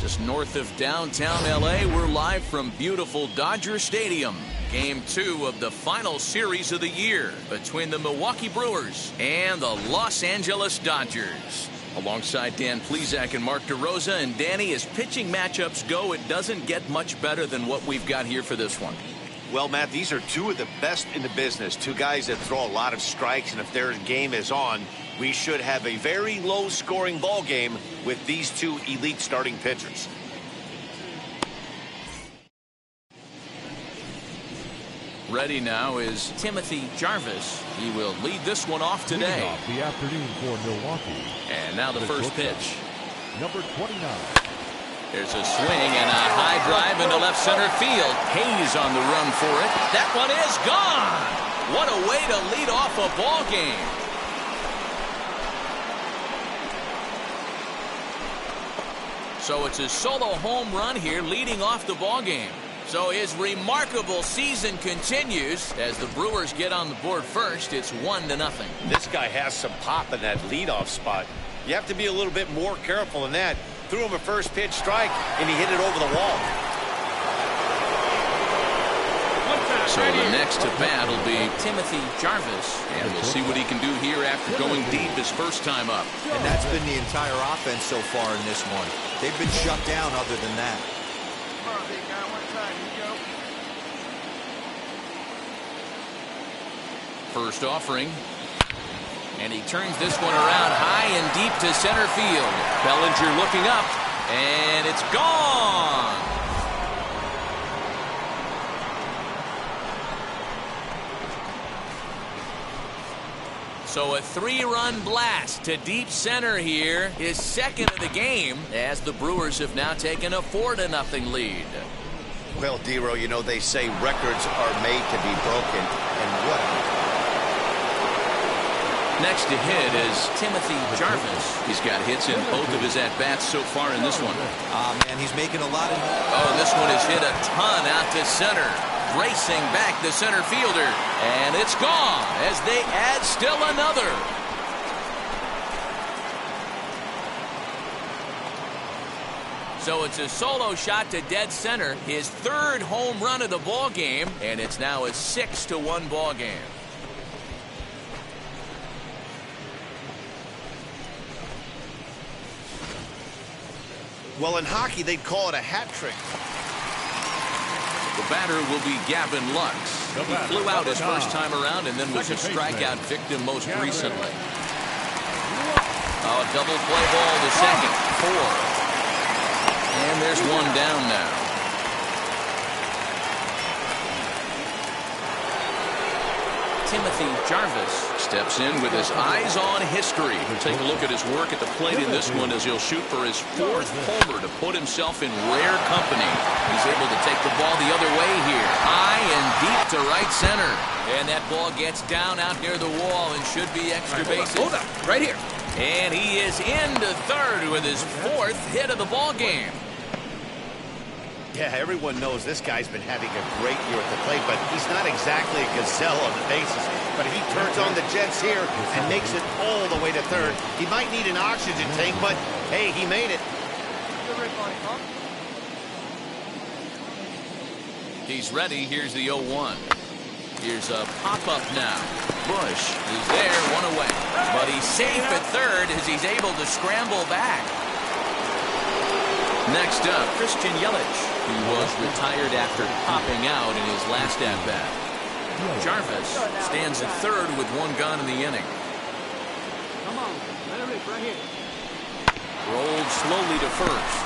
Just north of downtown LA, we're live from beautiful Dodger Stadium. Game 2 of the final series of the year between the Milwaukee Brewers and the Los Angeles Dodgers. Alongside Dan Plesac and Mark DeRosa, and Danny, as pitching matchups go, it doesn't get much better than what we've got here for this one. Well, Matt, these are two of the best in the business. Two guys that throw a lot of strikes, and if their game is on, we should have a very low-scoring ball game with these two elite starting pitchers. Ready now is Timothy Jarvis. He will lead this one off today. Leading off the afternoon for Milwaukee. And now the first pitch. Number 29. There's a swing and a high drive into left center field. Haynes on the run for it. That one is gone. What a way to lead off a ball game. So it's a solo home run here leading off the ball game. So his remarkable season continues as the Brewers get on the board first. It's 1-0. This guy has some pop in that leadoff spot. You have to be a little bit more careful than that. Threw him a first pitch strike, and he hit it over the wall. So the next to bat will be Timothy Jarvis, and we'll see what he can do here after going deep his first time up. And that's been the entire offense so far in this one. They've been shut down other than that. First offering. And he turns this one around high and deep to center field. Bellinger looking up, and it's gone. So a 3-run blast to deep center here, his second of the game, as the Brewers have now taken a 4-0 lead. Well, Dero, you know, they say records are made to be broken, and what? Next to hit is Timothy Jarvis. He's got hits in both of his at-bats so far in this one. Man, he's making a lot of... Oh, this one has hit a ton out to center. Racing back the center fielder. And it's gone as they add still another. So it's a solo shot to dead center. His third home run of the ball game. And it's now a 6-1 ball game. Well, in hockey, they'd call it a hat trick. The batter will be Gavin Lux. He flew out his first time around and then was a strikeout victim most recently. Oh, double play ball to second. 4. And there's one down now. Timothy Jarvis steps in with his eyes on history. We'll take a look at his work at the plate in this one as he'll shoot for his 4th homer to put himself in rare company. He's able to take the ball the other way here. High and deep to right center. And that ball gets down out near the wall and should be extra bases. Hold up, right here. And he is into third with his 4th hit of the ball game. Yeah, everyone knows this guy's been having a great year at the plate, but he's not exactly a gazelle on the bases. But he turns on the jets here and makes it all the way to third. He might need an oxygen tank, but hey, he made it. He's ready. Here's the 0-1. Here's a pop-up now. Bush is there, one away. But he's safe at third as he's able to scramble back. Next up, Christian Yelich, who was retired after popping out in his last at-bat. Jarvis stands at third with one gone in the inning. Come on, let it rip right here. Rolled slowly to first.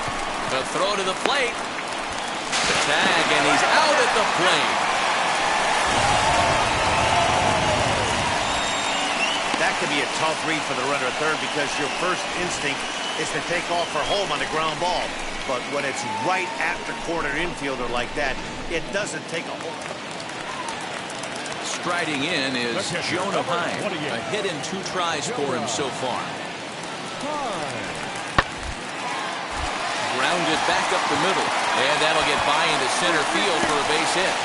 The throw to the plate. The tag, and he's out at the plate. That could be a tough read for the runner at third because your first instinct is to take off for home on a ground ball. But when it's right after corner infielder like that, it doesn't take a whole... Striding in is Jonah Haynes. A hit in 2 tries for him so far. Grounded back up the middle. And that'll get by into center field for a base hit.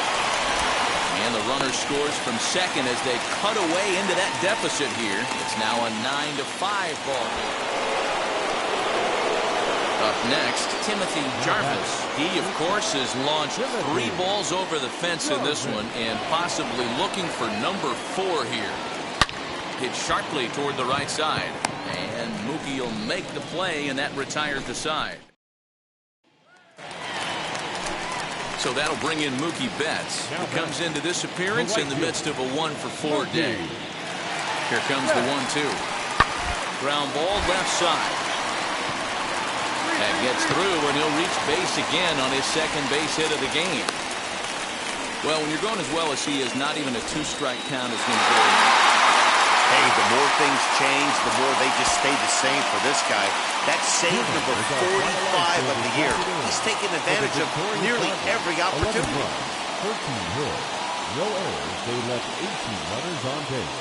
And the runner scores from second as they cut away into that deficit here. It's now a 9-5 ball game. Up next, Timothy Jarvis. He, of course, has launched 3 balls over the fence in this one and possibly looking for number 4 here. Hit sharply toward the right side. And Mookie will make the play, and that retires the side. So that'll bring in Mookie Betts, who comes into this appearance in the midst of a 1-for-4 day. Here comes the 1-2. Ground ball left side. That gets through, and he'll reach base again on his second base hit of the game. Well, when you're going as well as he is, not even a 2-strike count is going to go. Hey, the more things change, the more they just stay the same for this guy. That's save number 45 of the year. He's taking advantage of nearly every opportunity. 13 hits, no errors. They left 18 runners on base.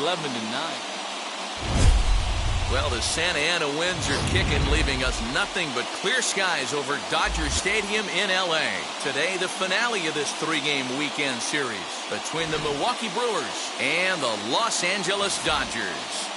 11-9. Well, the Santa Ana winds are kicking, leaving us nothing but clear skies over Dodger Stadium in L.A. Today, the finale of this 3-game weekend series between the Milwaukee Brewers and the Los Angeles Dodgers.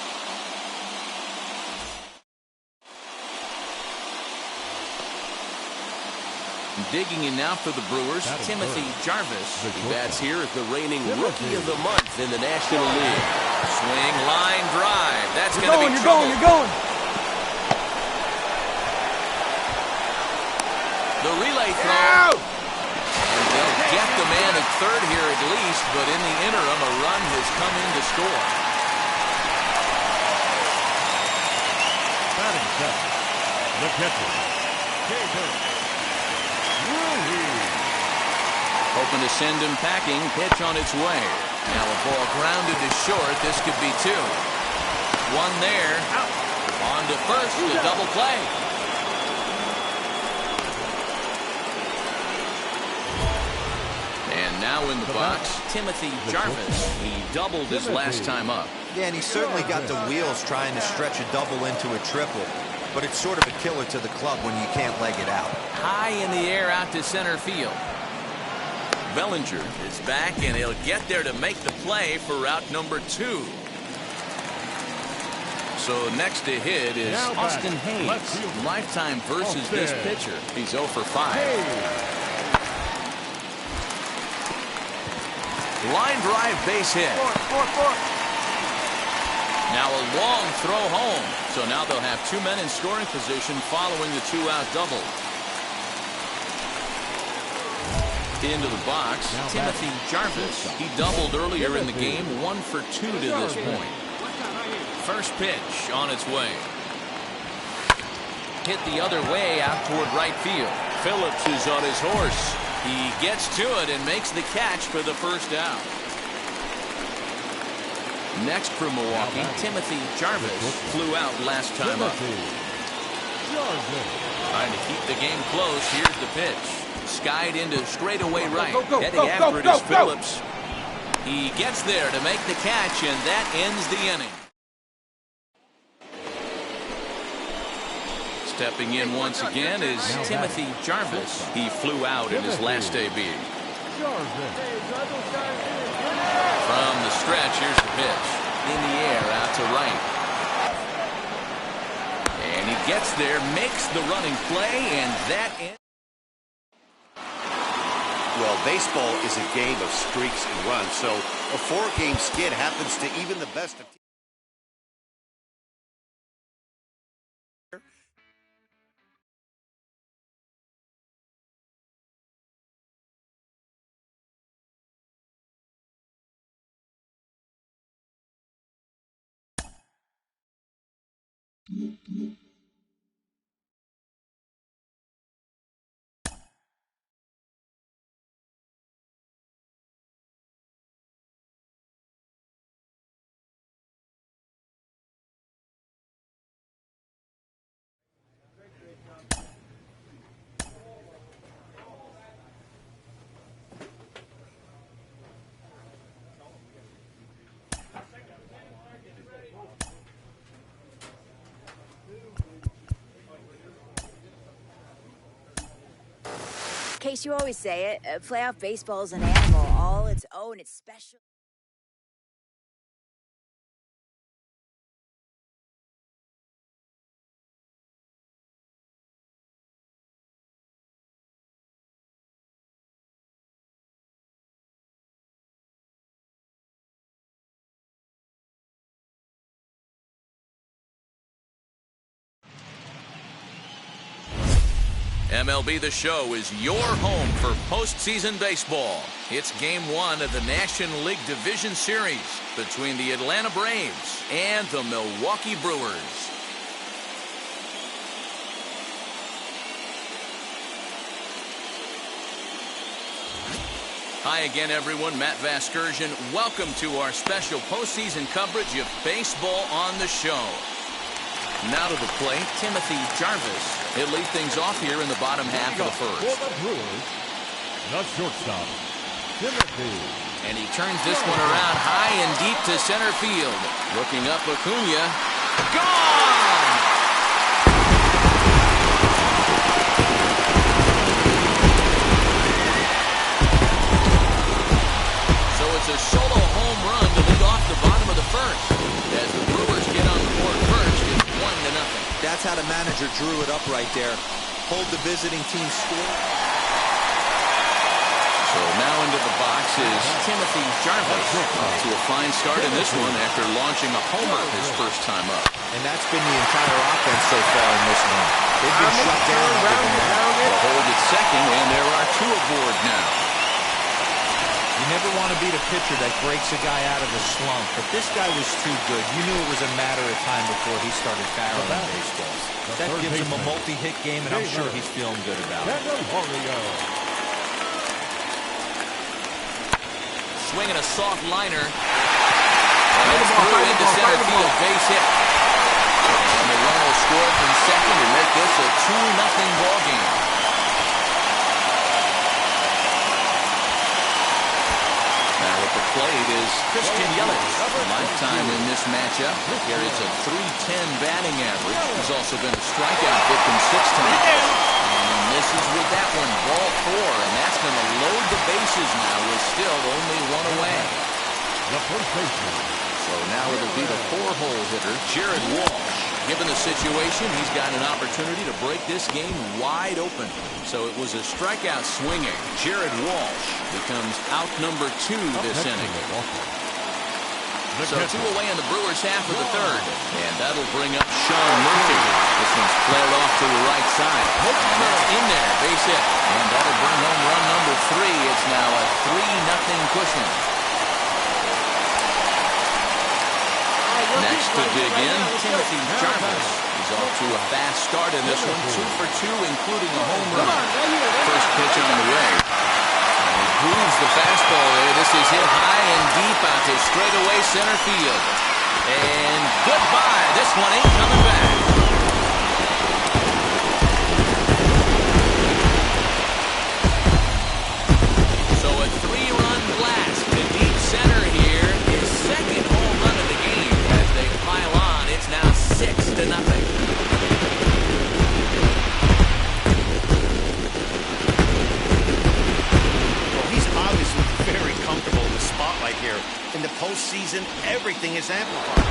Digging in now for the Brewers, Timothy Jarvis. He bats here as the reigning Rookie of the Month in the National League. Swing, line, drive. That's going to be trouble. You're going. The relay throw. And they'll get the man at third here at least, but in the interim, a run has come in to score. Batting second, the catcher, Haynes. Hoping to send him packing. Pitch on its way. Now a ball grounded to short. This could be 2. 1 there. On to first. The double play. And now in the box, Timothy Jarvis. He doubled his last time up. Yeah, and he certainly got the wheels trying to stretch a double into a triple. But it's sort of a killer to the club when you can't leg it out. High in the air out to center field. Bellinger is back, and he'll get there to make the play for route number 2. So next to hit is Austin Haynes. Lifetime versus this pitcher. He's 0 for 5. Line drive base hit. Now a long throw home. So now they'll have 2 men in scoring position following the 2-out double. Into the box, Timothy Jarvis. He doubled earlier in the game, 1 for 2 to this point. First pitch on its way. Hit the other way out toward right field. Phillips is on his horse. He gets to it and makes the catch for the first out. Next for Milwaukee, Timothy Jarvis flew out last time up. Trying to keep the game close. Here's the pitch. Skied into straightaway right. Heading after it is Phillips. He gets there to make the catch, and that ends the inning. Stepping in once again is Timothy Jarvis. He flew out in his last AB. From the stretch, here's the pitch. In the air, out to right. And he gets there, makes the running play, and that ends. Well, baseball is a game of streaks and runs, so a 4-game skid happens to even the best of teams. Case, you always say it, playoff baseball is an animal all its own. It's special. MLB The Show is your home for postseason baseball. It's Game 1 of the National League Division Series between the Atlanta Braves and the Milwaukee Brewers. Hi again, everyone. Matt Vasgersian. Welcome to our special postseason coverage of Baseball on the Show. Now to the plate, Timothy Jarvis. He'll lead things off here in the bottom half of the first. For the Brewers, the shortstop, Timothy. And he turns this one around high and deep to center field. Looking up, Acuna. Gone! So it's a solo home run to lead off the bottom of the first. As the Brewers get on the board first, it's 1-0. That's how the manager drew it up right there. Hold the visiting team score. So now into the box is Timothy Jarvis. Off to a fine start in this one after launching a homer his first time up. And that's been the entire offense so far in this one. They've been shut down. The hold at second, and there are two aboard now. You never want to beat a pitcher that breaks a guy out of a slump, but this guy was too good. You knew it was a matter of time before he started barreling baseballs. That gives him a multi-hit game, and I'm sure he's feeling good about it. Swinging a soft liner. And it's through into center field, base hit. And the run will score from second and make this a 2-0 ball game. Now at the plate is Christian Yelich. Lifetime in this matchup. Carries a .310 batting average. He's also been a strikeout victim 6 times. And misses with that one, ball 4. And that's going to load the bases now with still only one away. So now it'll be the 4-hole hitter, Jared Walsh. Given the situation, he's got an opportunity to break this game wide open. So it was a strikeout swinging. Jared Walsh becomes out number 2 this inning. So 2 away in the Brewers half of the third. And that'll bring up Sean Murphy. This one's flared off to the right side. And that's in there, base hit. And that'll bring home run number 3. It's now a 3-0 cushion. Next to dig in, Timothy Jarvis. He's off to a fast start in this one. 2 for 2, including a home run. First pitch on the way. And he grooves the fastball there. This is hit high and deep out to straightaway center field. And goodbye. This one ain't coming back. So a 3-run blast to deep center here. His second home run of the game. As they pile on, it's now 6-0. Very comfortable in the spotlight here. In the postseason, everything is amplified.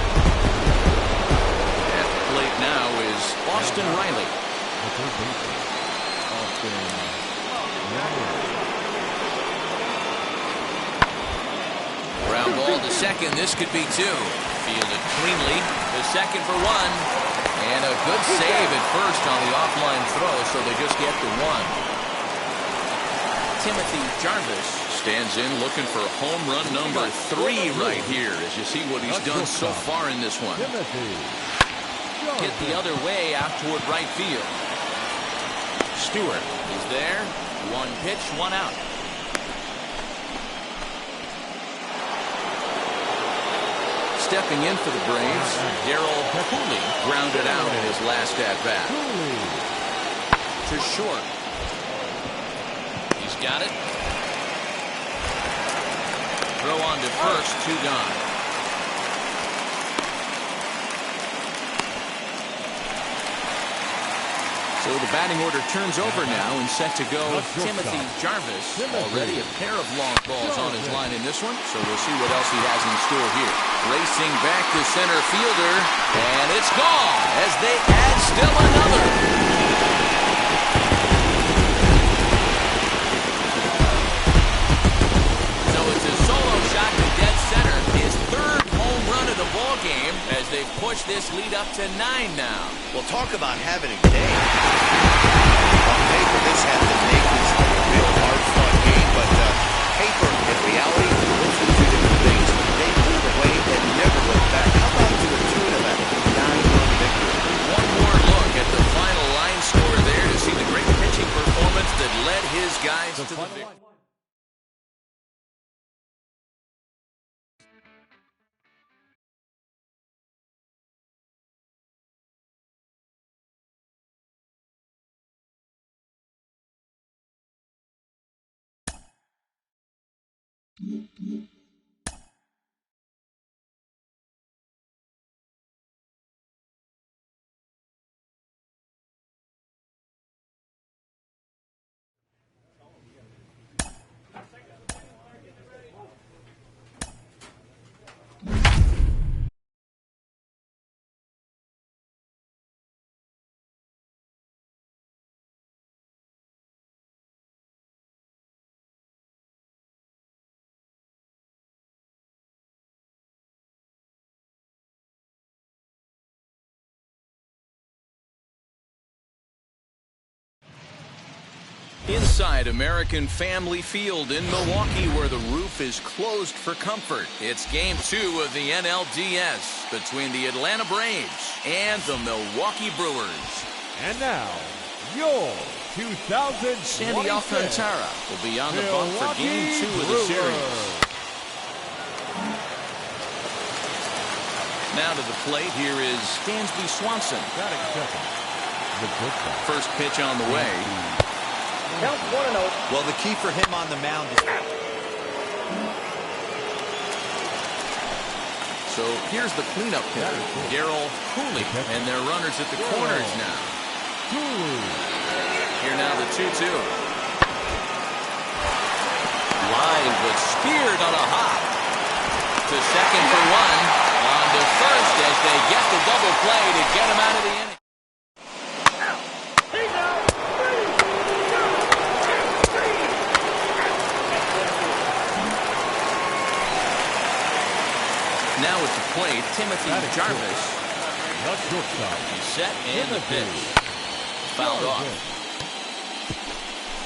At the plate now is Austin Riley. Ground ball to second. This could be 2. Fielded cleanly. The second for 1. And a good save at first on the offline throw, so they just get the 1. Timothy Jarvis stands in looking for home run number 3 right here as you see what he's done so far in this one. Hit the other way out toward right field. Stewart is there. 1 pitch, 1 out. Stepping in for the Braves, Darryl Cooley grounded out in his last at-bat. To short. Got it. Throw on to first, 2 gone. So the batting order turns over now and set to go Timothy Jarvis. Already a pair of long balls on his line in this one, so we'll see what else he has in store here. Racing back to center fielder, and it's gone as they add still another. Game as they push this lead up to 9 now. We'll talk about having a day. On paper, this had the makings of a real hard-fought game, but paper and reality, those are two different things. They pulled away and never looked back. How about to a tune of a 9-run victory? One more look at the final line score there to see the great pitching performance that led his guys to the victory. Inside American Family Field in Milwaukee, where the roof is closed for comfort. It's Game 2 of the NLDS between the Atlanta Braves and the Milwaukee Brewers. And now, your 2020 Sandy Alcantara will be on the bump for Game 2 of the series. Now to the plate, here is Dansby Swanson. First pitch on the way. Count 1-0. Well, the key for him on the mound is... So here's the cleanup hitter, Darryl Cooley, and their runners at the corners now. Here now the 2-2. Line, but speared on a hop. To second for one. On to first as they get the double play to get him out of the inning. Now at the plate, Timothy Jarvis. He's set and the pitch. Fouled off.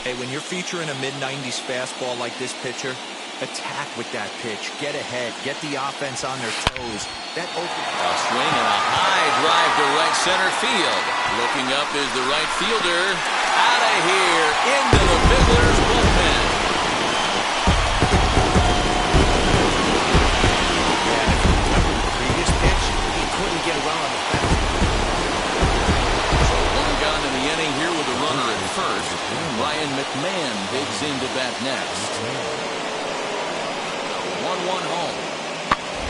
Hey, when you're featuring a mid-90s fastball like this pitcher, attack with that pitch. Get ahead. Get the offense on their toes. That open... A swing and a high drive to right center field. Looking up is the right fielder. Out of here. Into the Fiddler's bullpen. Get around the fence. So one gone in the inning here with a runner at first. Ryan McMahon digs into bat next. 1-1 home.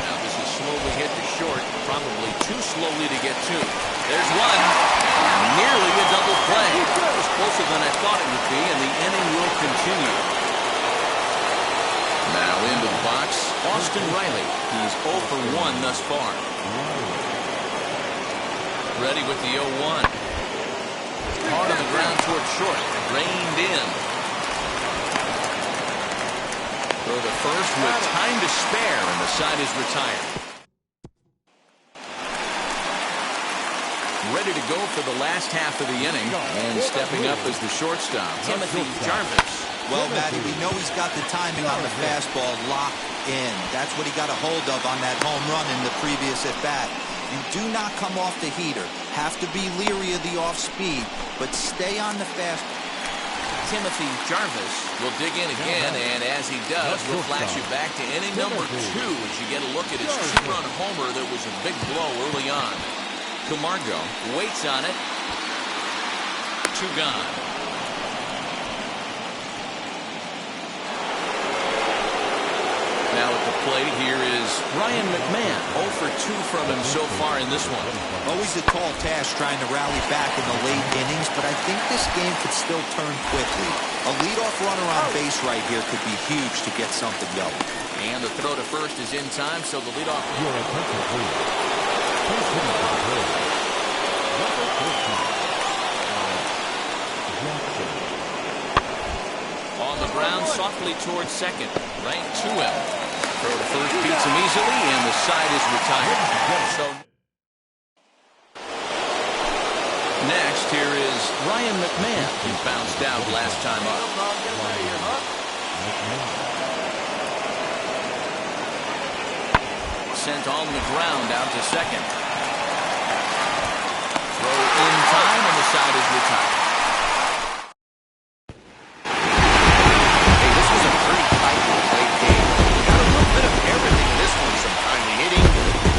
Now this is slowly hit to short. Probably too slowly to get to. There's one. Nearly a double play. It was closer than I thought it would be, and the inning will continue. Now into the box, Austin Riley. He's 0 for 1 thus far. Ready with the 0-1. Hard on the ground toward short. Reined in. Throw to first with time to spare, and the side is retired. Ready to go for the last half of the inning. And stepping up is the shortstop, Timothy Jarvis. Well, Matty, we know he's got the timing on the fastball locked in. That's what he got a hold of on that home run in the previous at-bat. You do not come off the heater. Have to be leery of the off-speed, but stay on the fast. Timothy Jarvis will dig in again, and as he does, we'll flash you back to inning number 2 as you get a look at his 2-run homer that was a big blow early on. Camargo waits on it. 2 gone. Now at the plate, here is Ryan McMahon. 0 for 2 from him so far in this one. Always a tall task trying to rally back in the late innings, but I think this game could still turn quickly. A leadoff runner on base right here could be huge to get something going. And the throw to first is in time, so the leadoff... On the ground, softly towards second. Right to him. Throw to first beats him easily, and the side is retired. So next, here is Ryan McMahon. He bounced out last time up. Sent on the ground out to second. Throw in time, and the side is retired. Hey, this was a pretty tightly played game. Got a little bit of everything in this one. Some timely hitting,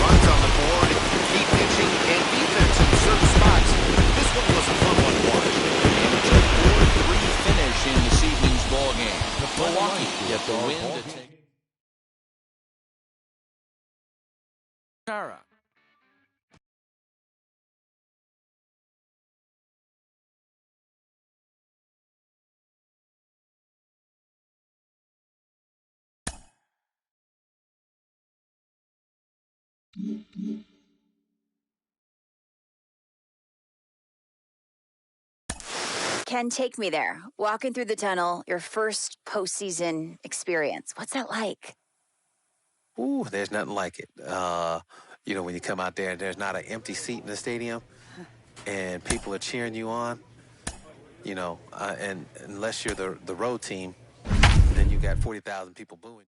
runs on the board, key pitching, and defense in certain spots. This one was a fun one to watch. And it's a 4-3 finish in this evening's ball game. Milwaukee get the win to take. Kara. Ken, take me there. Walking through the tunnel, your first postseason experience. What's that like? Ooh, there's nothing like it. You know, when you come out there and there's not an empty seat in the stadium and people are cheering you on, you know, and unless you're the road team, then you got 40,000 people booing.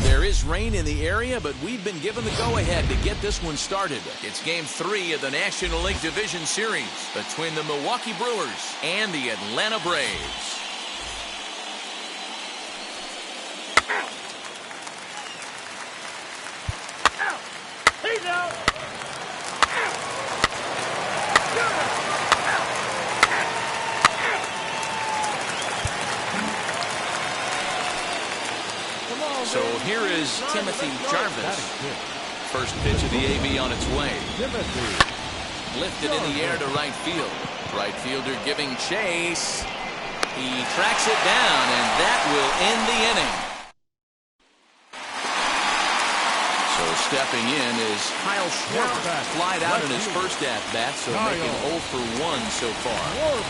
There is rain in the area, but we've been given the go-ahead to get this one started. It's Game 3 of the National League Division Series between the Milwaukee Brewers and the Atlanta Braves. He's out. So here is Timothy Jarvis. First pitch of the AB on its way. Lifted in the air to right field. Right fielder giving chase. He tracks it down, and that will end the inning. So stepping in is Kyle Schwarber. Flied out in his first at-bat, so making 0 for 1 so far.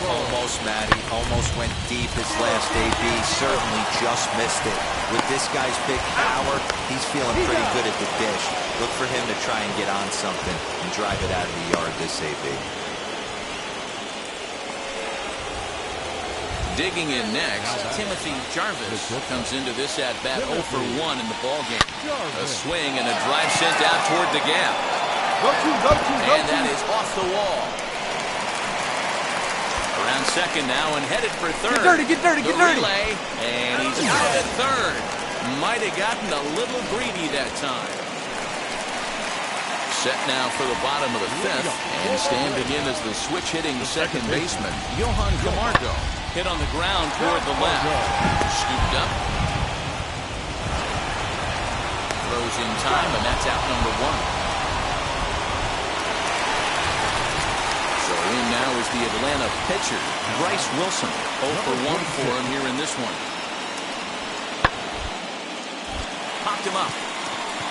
Almost, Matty. Almost went deep his last AB. Certainly just missed it. With this guy's big power, he's feeling pretty good at the dish. Look for him to try and get on something and drive it out of the yard this AB. Digging in next, Timothy Jarvis comes into this at-bat 0 for 1 in the ballgame. A swing and a drive sent out toward the gap. And that is off the wall. Around second now and headed for third. Get dirty. Relay, and he's out at third. Might have gotten a little greedy that time. Set now for the bottom of the fifth, and standing in as the switch-hitting second baseman, Johan Camargo. Hit on the ground toward the left. Scooped up. Throws in time, and that's out number 1. So in now is the Atlanta pitcher, Bryce Wilson. 0 for 1 for him here in this one. Popped him up.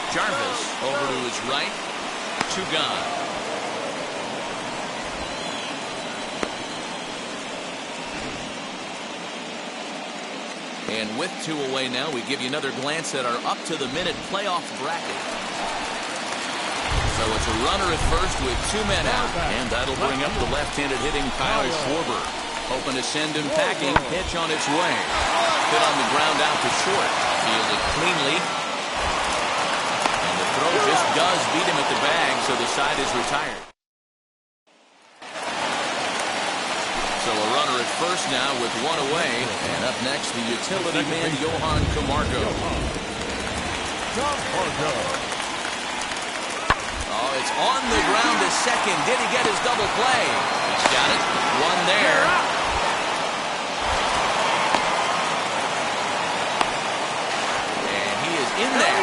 Jarvis over to his right. 2 gone. And with 2 away now, we give you another glance at our up-to-the-minute playoff bracket. So it's a runner at first with 2 men out. And that'll bring up the left-handed hitting Kyle Schwarber. Hoping to send him packing. Pitch on its way. Hit on the ground out to short. Fielded cleanly. And the throw just does beat him at the bag, so the side is retired. So a runner at first now with 1 away. And up next, the utility man, Johan Camargo. Oh, it's on the ground to second. Did he get his double play? He's got it. 1 there. And he is in there.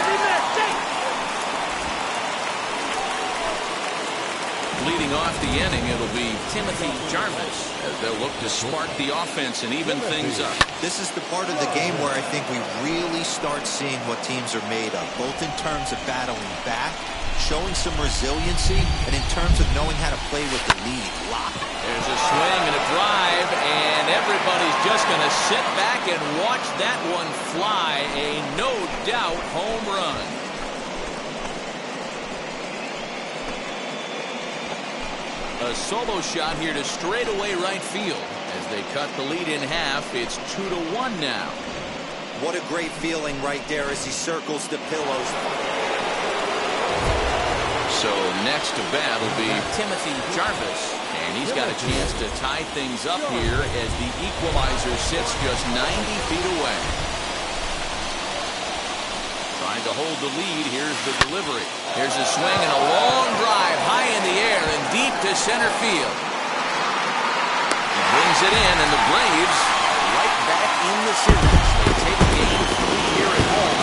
Leading off the inning, it'll be Timothy Jarvis as they'll look to spark the offense and even things up. This is the part of the game where I think we really start seeing what teams are made of, both in terms of battling back, showing some resiliency, and in terms of knowing how to play with the lead. There's a swing and a drive, and everybody's just going to sit back and watch that one fly. A no-doubt home run. A solo shot here to straightaway right field. As they cut the lead in half, it's 2-1 now. What a great feeling right there as he circles the pillows. So next to bat will be Timothy Jarvis. And he's got a chance to tie things up here as the equalizer sits just 90 feet away. Trying to hold the lead. Here's the delivery. Here's a swing and a long drive high in the air and deep to center field. He brings it in, and the Braves right back in the series. They take game 3 here at home.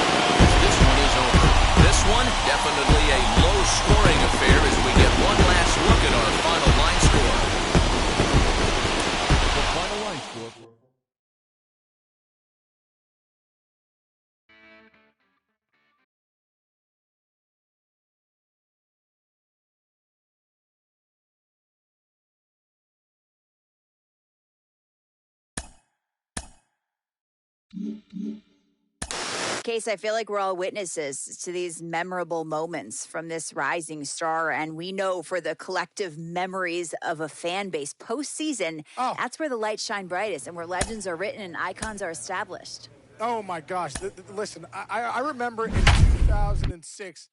This one is over. This one, definitely a low-scoring affair as we get one last look at our final line score. The final line score. Case, I feel like we're all witnesses to these memorable moments from this rising star, and we know for the collective memories of a fan base postseason, that's where the lights shine brightest and where legends are written and icons are established. Oh my gosh! Listen, I remember in 2006.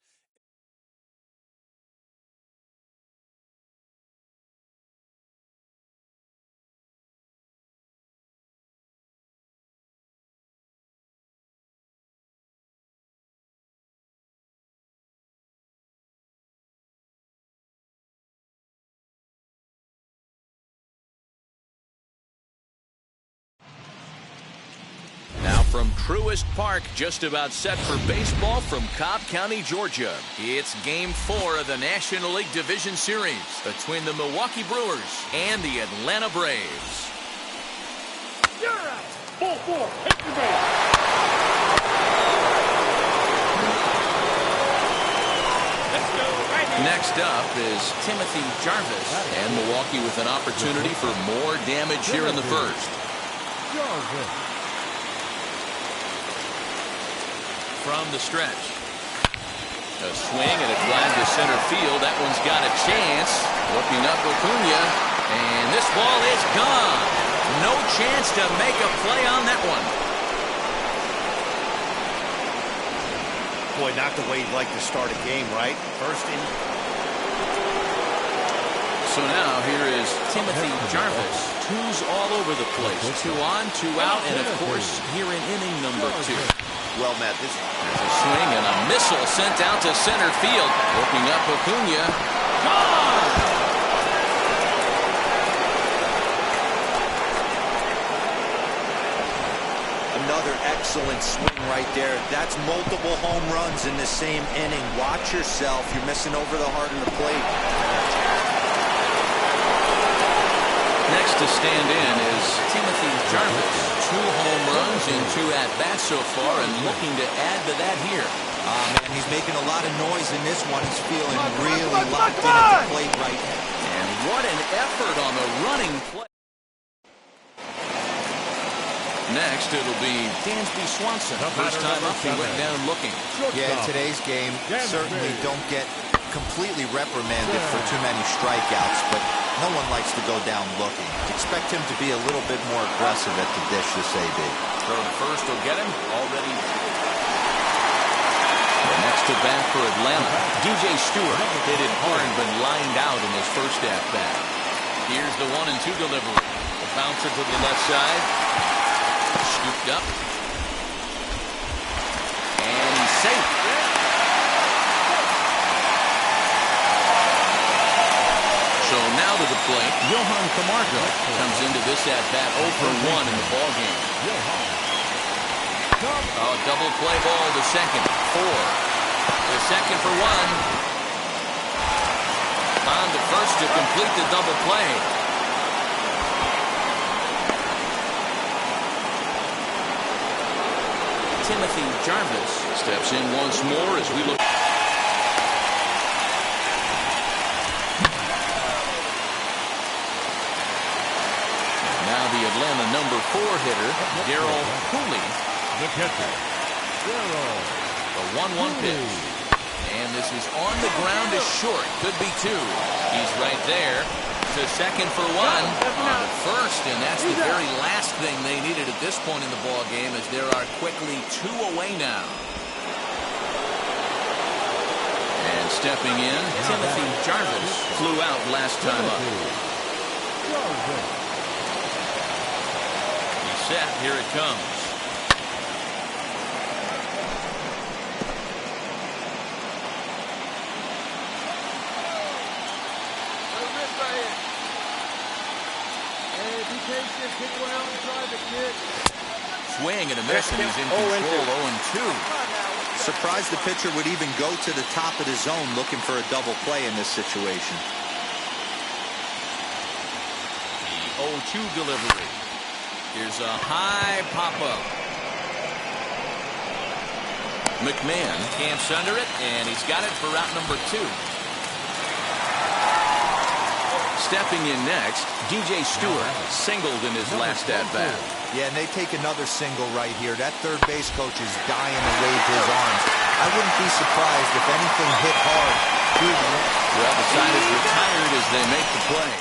From Truist Park, just about set for baseball from Cobb County, Georgia. It's Game 4 of the National League Division Series between the Milwaukee Brewers and the Atlanta Braves. You're out. Ball 4. Hit the base. Let's go. Right. Next up is Timothy Jarvis, and Milwaukee with an opportunity for more damage here in the first. Jarvis. From the stretch. A swing and a drive to center field. That one's got a chance. Looking up Acuna. And this ball is gone. No chance to make a play on that one. Boy, not the way you'd like to start a game, right? First inning. So now here is Timothy Jarvis. Two's all over the place. 2 on, 2 out, and of course here in inning number 2. Well, Matt, there's a swing and a missile sent out to center field. Looking up Acuna. Gone! Another excellent swing right there. That's multiple home runs in the same inning. Watch yourself. You're missing over the heart of the plate. Next to stand in is Timothy Jarvis. 2 home runs in 2 at-bats so far, and looking to add to that here. Man, he's making a lot of noise in this one. He's feeling really locked in at the plate right now. And what an effort on the running play. Next, it'll be Dansby Swanson. First time up, he went down looking. Yeah, in today's game, certainly don't get completely reprimanded for too many strikeouts, but no one likes to go down looking. Expect him to be a little bit more aggressive at the dish this AB. Throw to first will get him. Already. The next to bat for Atlanta. DJ Stewart hit it hard but lined out in his first at-bat. Here's the 1-2 delivery. The bouncer to the left side. Scooped up. And he's safe. So now to the plate, Johan Camargo comes into this at-bat 0 for 1 in the ballgame. Oh, double play ball to second. 4. The second for 1. On to first to complete the double play. Timothy Jarvis steps in once more as we look. Now the Atlanta number 4 hitter, Darryl Cooley. The catcher, Darryl. The 1-1 pitch. And this is on the ground is short. Could be 2. He's right there. To second for 1. On to first, and that's the very last thing they needed at this point in the ball game, as there are quickly 2 away now. And stepping in, Timothy Jarvis flew out last time up. He's set. Here it comes. Swing and a miss, and he's in control. 0-2. Surprised the pitcher would even go to the top of the zone looking for a double play in this situation. The 0-2 delivery. Here's a high pop-up. McMahon camps under it, and he's got it for route number 2. Stepping in next, DJ Stewart singled in his last at-bat. Yeah, and they take another single right here. That third base coach is dying to wave his arms. I wouldn't be surprised if anything hit hard. Well, the side is retired as they make the play.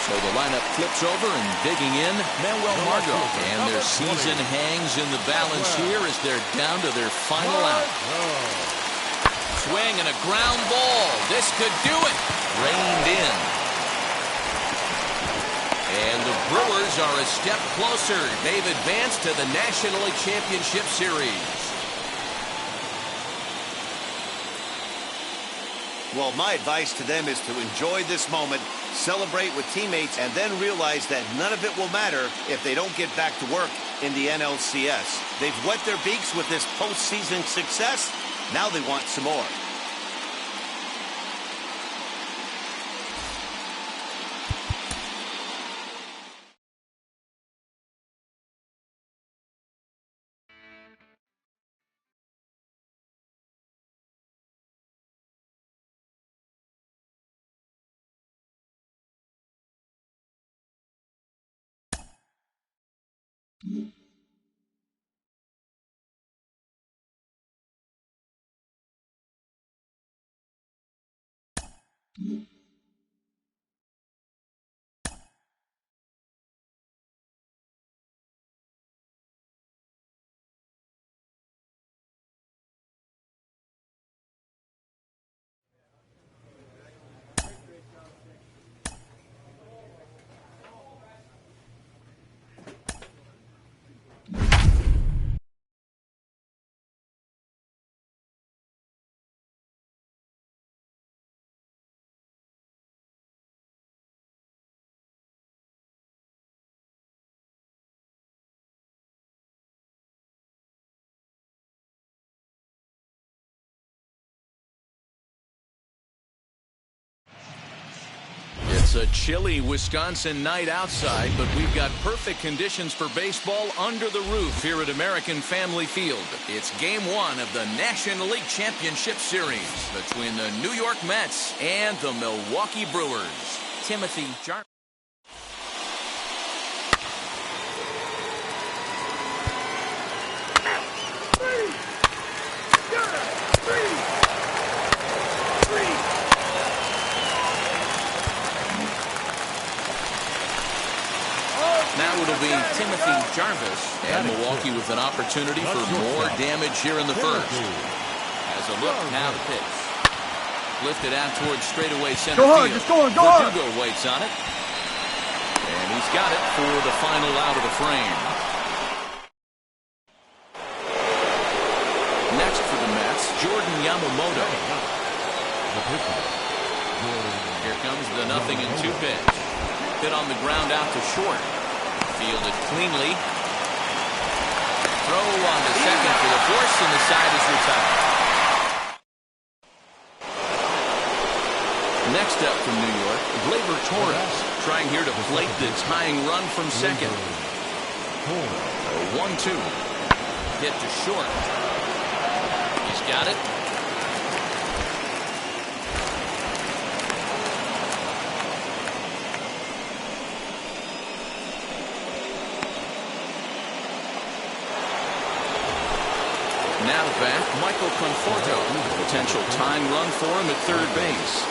So the lineup flips over, and digging in, Manuel Margot. And their season hangs in the balance here as they're down to their final out. Swing and a ground ball. This could do it. Reined in. And the Brewers are a step closer. They've advanced to the National League Championship Series. Well, my advice to them is to enjoy this moment, celebrate with teammates, and then realize that none of it will matter if they don't get back to work in the NLCS. They've wet their beaks with this postseason success. Now they want some more. It's a chilly Wisconsin night outside, but we've got perfect conditions for baseball under the roof here at American Family Field. It's Game 1 of the National League Championship Series between the New York Mets and the Milwaukee Brewers. Timothy Jarvis. Now it'll be Timothy Jarvis and Milwaukee with an opportunity for more damage here in the first. As a look, now the pitch. Lifted out towards straightaway center field. Verdugo waits on it. And he's got it for the final out of the frame. Next for the Mets, Jordan Yamamoto. Here comes the 0-2 pitch. Hit on the ground out to short. Fielded cleanly. Throw on to second for the force, and the side is retired. Next up from New York, Gleyber Torres, trying here to plate the tying run from second. 1-2. Hit to short. He's got it. Now to bat, Michael Conforto. Potential tying run for him at third base.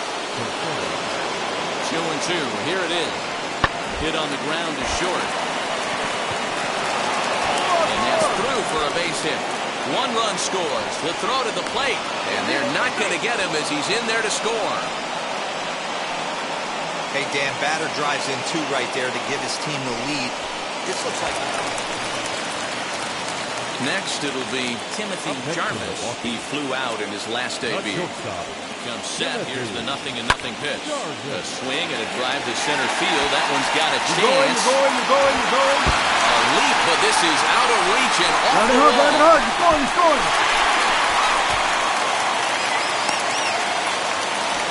2-2. Here it is. Hit on the ground to short. And that's through for a base hit. 1 run scores. The throw to the plate. And they're not going to get him as he's in there to score. Hey, Dan, batter drives in 2 right there to give his team the lead. This looks like... Next, it'll be Timothy Jarvis. He flew out in his last debut. Comes set. Here's the 0-0 pitch. A swing and a drive to center field. That one's got a chance. You're going. A leap, but this is out of reach and off the wall. You're scoring.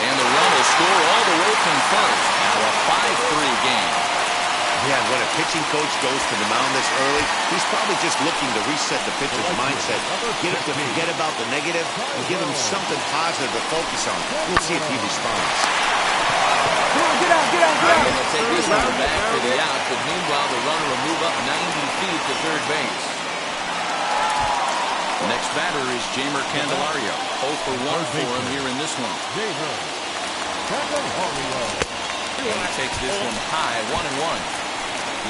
And the run will score all the way from first. Now a 5-3 game. Yeah, when a pitching coach goes to the mound this early, he's probably just looking to reset the pitcher's mindset, get him to forget about the negative, and give him something positive to focus on. We'll see if he responds. Get out. Going to take this one back for the out, but meanwhile the runner will move up 90 feet to third base. The next batter is Jeimer Candelario. 0 for 1 for him here in this one. And he takes this one high, 1-1.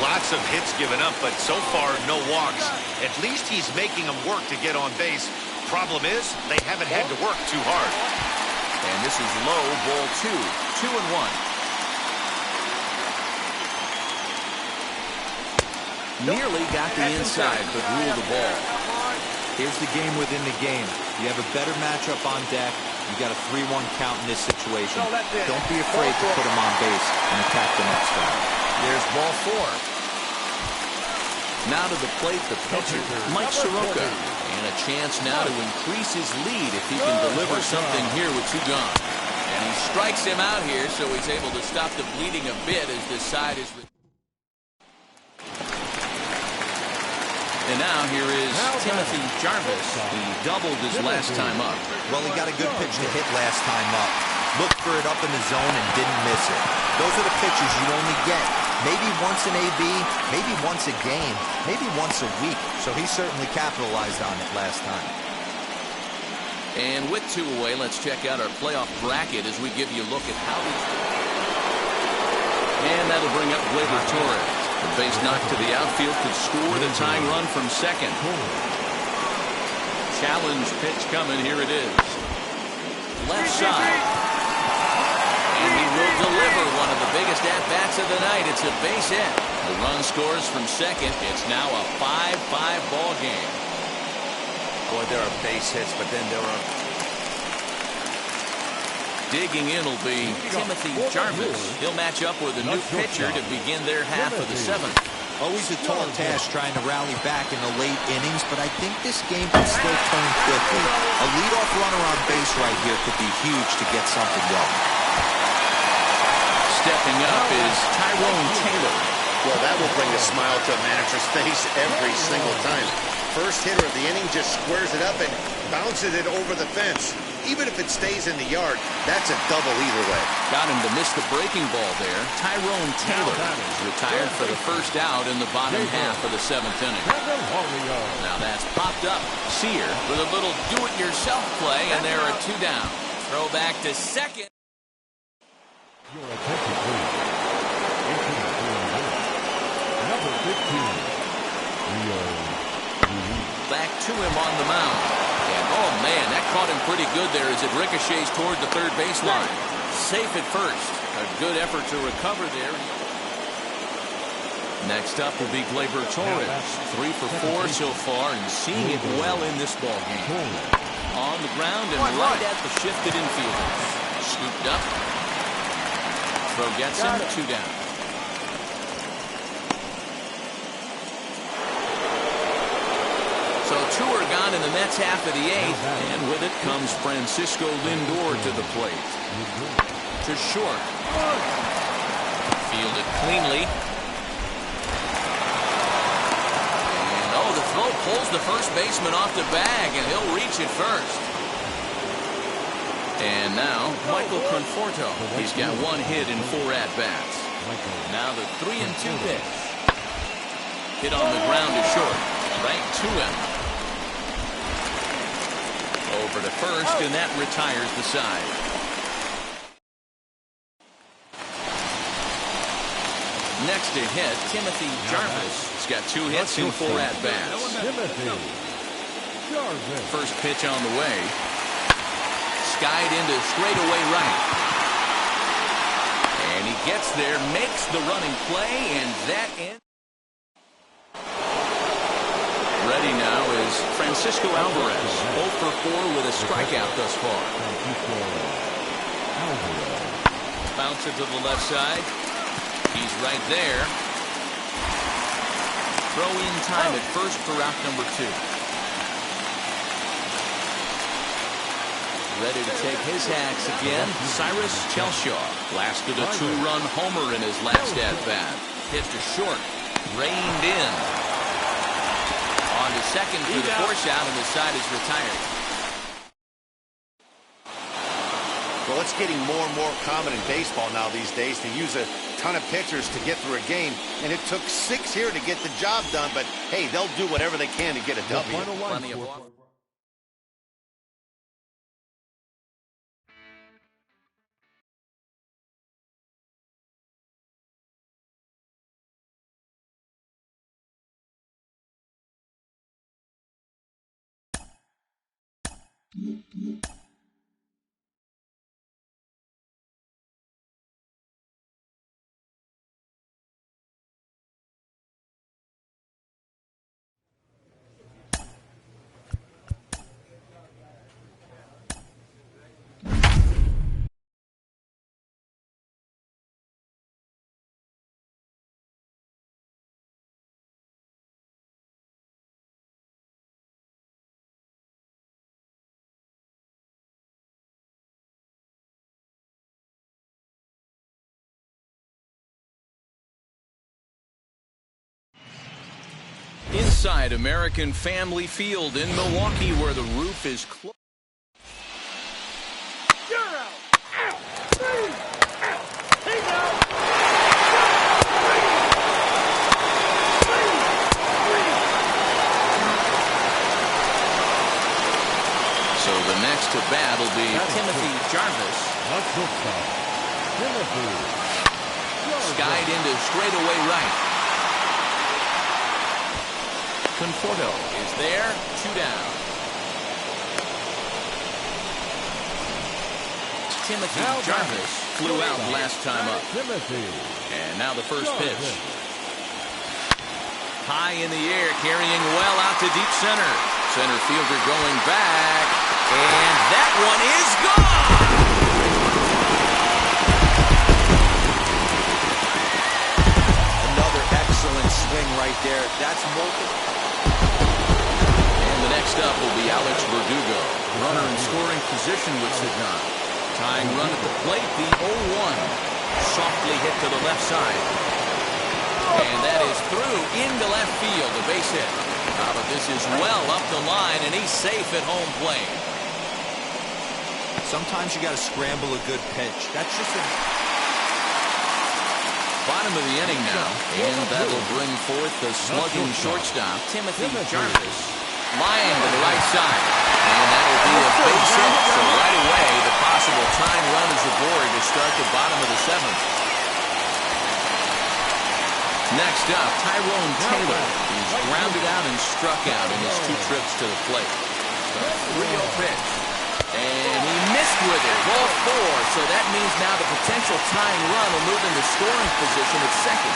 Lots of hits given up, but so far no walks. At least he's making them work to get on base. Problem is, they haven't had to work too hard. And this is low, ball 2, 2-1. Nearly got the inside, but ruled the ball. Here's the game within the game. You have a better matchup on deck. You got a 3-1 count in this situation. Don't be afraid to put him on base and attack the next guy. There's ball 4. Now to the plate, the pitcher, Mike Soroka. And a chance now to increase his lead if he can deliver something here with 2 gone. And he strikes him out here, so he's able to stop the bleeding a bit as this side is... And now here is Timothy Jarvis. He doubled his last time up. Well, he got a good pitch to hit last time up. Looked for it up in the zone and didn't miss it. Those are the pitches you only get maybe once in AB, maybe once a game, maybe once a week. So he certainly capitalized on it last time. And with 2 away, let's check out our playoff bracket as we give you a look at how these... And that'll bring up Gleyber Torres. The base knock to the outfield could score the tying run from second. Challenge pitch coming. Here it is. Left side. And he will deliver one of the biggest at-bats of the night. It's a base hit. The run scores from second. It's now a 5-5 ball game. Boy, there are base hits, but then there are... Digging in will be Timothy Jarvis. He'll match up with a new pitcher to begin their half of the 7th. Always a tall task trying to rally back in the late innings, but I think this game can still turn quickly. A leadoff runner on base right here could be huge to get something going. Stepping up is Tyrone Taylor. Well, that will bring a smile to a manager's face every single time. First hitter of the inning just squares it up and bounces it over the fence. Even if it stays in the yard, that's a double either way. Got him to miss the breaking ball there. Tyrone Taylor is retired for the first out in the bottom half of the 7th inning. Now that's popped up. Sear with a little do-it-yourself play, and there are 2 down. Throw back to second. Your attention, please. Number 15, back to him on the mound. And oh man, that caught him pretty good there as it ricochets toward the third baseline. Safe at first. A good effort to recover there. Next up will be Gleyber Torres. 3 for 4 so far and seeing it well in this ball game. On the ground and right at the shifted infielders. Scooped up. Throw gets him. 2 down. So 2 are gone in the Mets half of the 8th, and with it comes Francisco Lindor to the plate. to short. Fielded cleanly. And the throw pulls the first baseman off the bag, and he'll reach it first. And now Michael Conforto. He's got 1 hit in 4 at-bats. Now the 3-2 pitch. Hit on the ground to short. Right to him. Over to first, and that retires the side. Next to hit, Timothy Jarvis. He's got 2 hits in 4 at-bats. First pitch on the way. Skied into straightaway right. And he gets there, makes the running play, and that ends. Ready now is Francisco Alvarez. 0 for 4 with a strikeout thus far. Bounce it to the left side. He's right there. Throw in time at first for out number 2. Ready to take his hacks again, Cyrus Chelshaw. Blasted a 2-run homer in his last at-bat. Hit to short. Reined in. On to second for the force out, and the side is retired. Well, it's getting more and more common in baseball now these days to use a ton of pitchers to get through a game, and it took 6 here to get the job done, but hey, they'll do whatever they can to get a W. Inside American Family Field in Milwaukee, where the roof is closed. You're out. Out. Three. Out. He's out. So the next to bat will be Timothy Jarvis. Skied into straightaway right. Conforto is there, 2 down. Timothy Jarvis flew out last time up. And now the first pitch. High in the air, carrying well out to deep center. Center fielder going back, and that one is gone! Another excellent swing right there. That's multiple. Next up will be Alex Verdugo. Runner in scoring position with Sidon. Tying run at the plate, the 0-1. Softly hit to the left side. And that is through into left field, a base hit. But this is well up the line, and he's safe at home plate. Sometimes you got to scramble a good pitch. That's just a... Bottom of the inning now, and that'll bring forth the slugging shortstop, Timothy Jarvis. Line to the right side, and that'll be a base hit. So right away, the possible time run is aboard to start the bottom of the 7th. Next up, Tyrone Taylor. He's grounded out and struck out in his 2 trips to the plate. 3-0 pitch, and he missed with it, ball 4. So that means now the potential tying run will move into scoring position at second.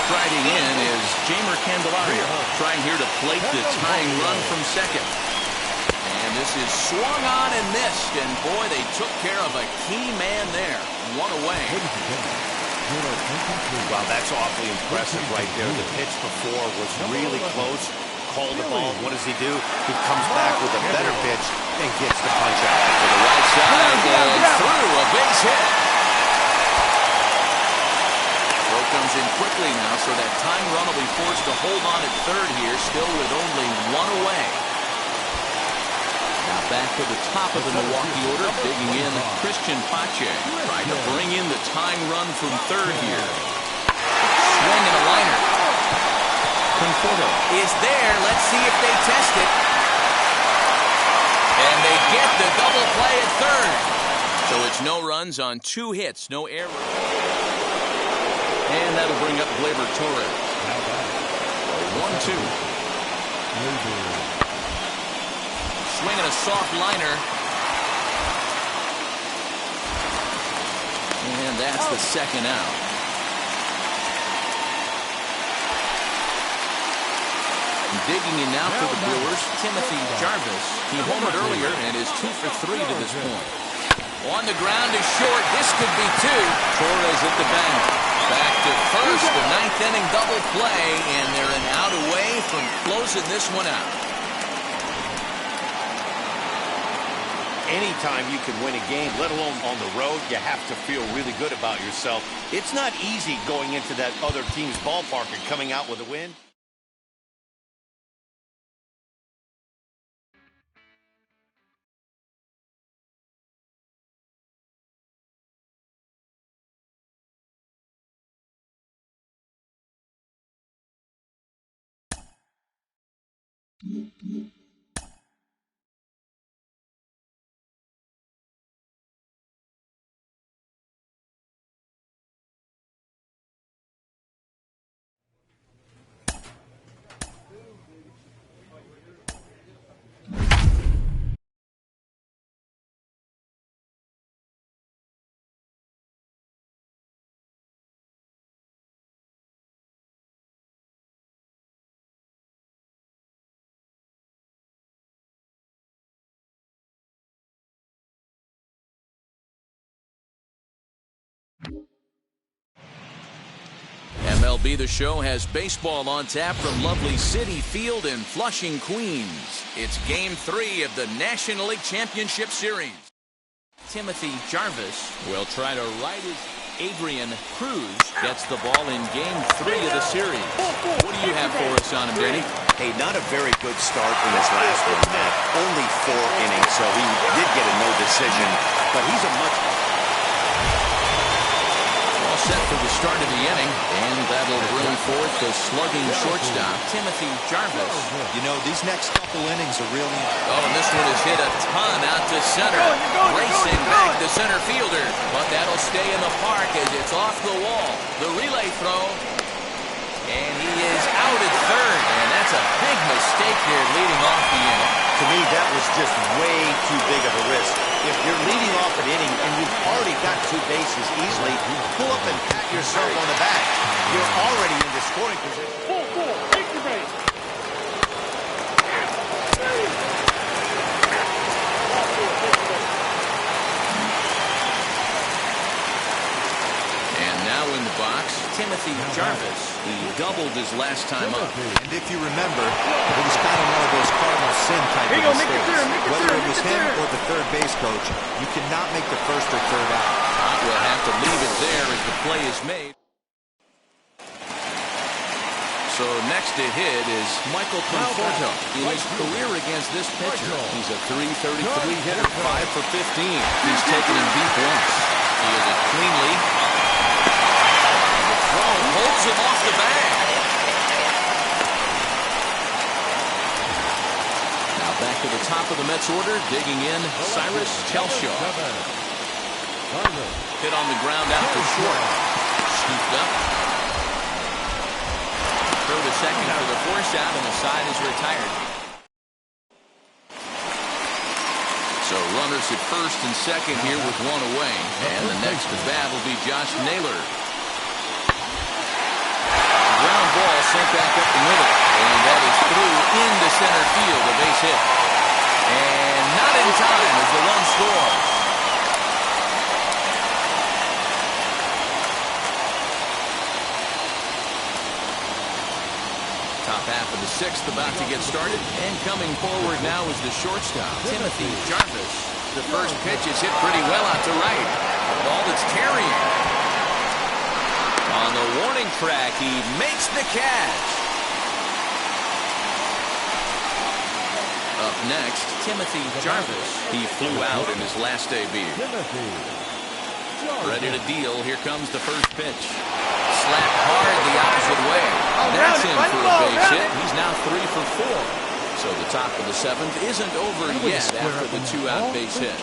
Striding in is Jeimer Candelario, trying here to plate the tying run from second. And this is swung on and missed, and boy, they took care of a key man there. 1 away. Wow, that's awfully impressive right there. The pitch before was really close. call the ball. What does he do? He comes back with a better pitch and gets the punch out. To the right side and through a base hit. Throw comes in quickly now, so that tying run will be forced to hold on at third here, still with only one away. Now back to the top of the Milwaukee order, digging in Christian Pache, trying to bring in the tying run from third here. Swing and a liner. Conforto is there. Let's see if they test it. And they get the double play at third. So it's no runs on 2 hits, no error. And that'll bring up Gleyber Torres. 1-2. Swinging a soft liner. And that's the second out. Digging in now for the Brewers, Timothy Jarvis. He homered earlier and is 2 for 3 to this point. On the ground is short. This could be 2. Torres at the bank. Back to first. The 9th inning double play, and they're an out away from closing this one out. Anytime you can win a game, let alone on the road, you have to feel really good about yourself. It's not easy going into that other team's ballpark and coming out with a win. MLB The Show has baseball on tap from lovely Citi Field in Flushing, Queens. It's Game 3 of the National League Championship Series. Timothy Jarvis will try to right his Adrian Cruz gets the ball in Game 3 of the series. What do you have for us on him, Danny? Hey, not a very good start in his last one, Matt. Only 4 innings, so he did get a no decision, but he's a much... Set for the start of the inning, and that'll bring forth the slugging shortstop, Timothy Jarvis. You know, these next couple innings are really... Oh, and this one is hit a ton out to center. Racing back the center fielder, but that'll stay in the park as it's off the wall. The relay throw, and he is out at third, and that's a big mistake here leading off the inning. To me, that was just way too big of a risk. If you're leading off an inning and you've already got 2 bases easily, pull up and pat yourself on the back. You're already in the scoring position. Take your base. And now in the box, Timothy Jarvis. He doubled his last time up. And if you remember, it was kind of one of those cardinal sin type of mistakes. Whether it was him or the third base coach, you cannot make the first or third out. We'll have to leave it there as the play is made. So next to hit is Michael Conforto. In his career against this pitcher, he's a .333 hitter, 5 for 15. He's taken him deep once. He is it cleanly. The throw holds him off the bag. Now back to the top of the Mets order, digging in Cyrus Chelshaw. Hit on the ground out to short. Scooped up. Throw to second for the force out, and the side is retired. So runners at first and second here with 1 away. And the next to bat will be Josh Naylor. Ground ball sent back up the middle. And that is through into center field, a base hit. And not in time as the run scores. Top half of the 6th, about about to get started. And coming forward now is the shortstop, Timothy Jarvis. The first pitch is hit pretty well out to right. A ball that's carrying. On the warning track, he makes the catch. Up next, Timothy Jarvis. He flew out in his last debut. Ready to deal. Here comes the first pitch. Slap hard the opposite way. That's in for a base hit. He's now 3 for 4. So the top of the 7th isn't over yet after the 2-out base hit.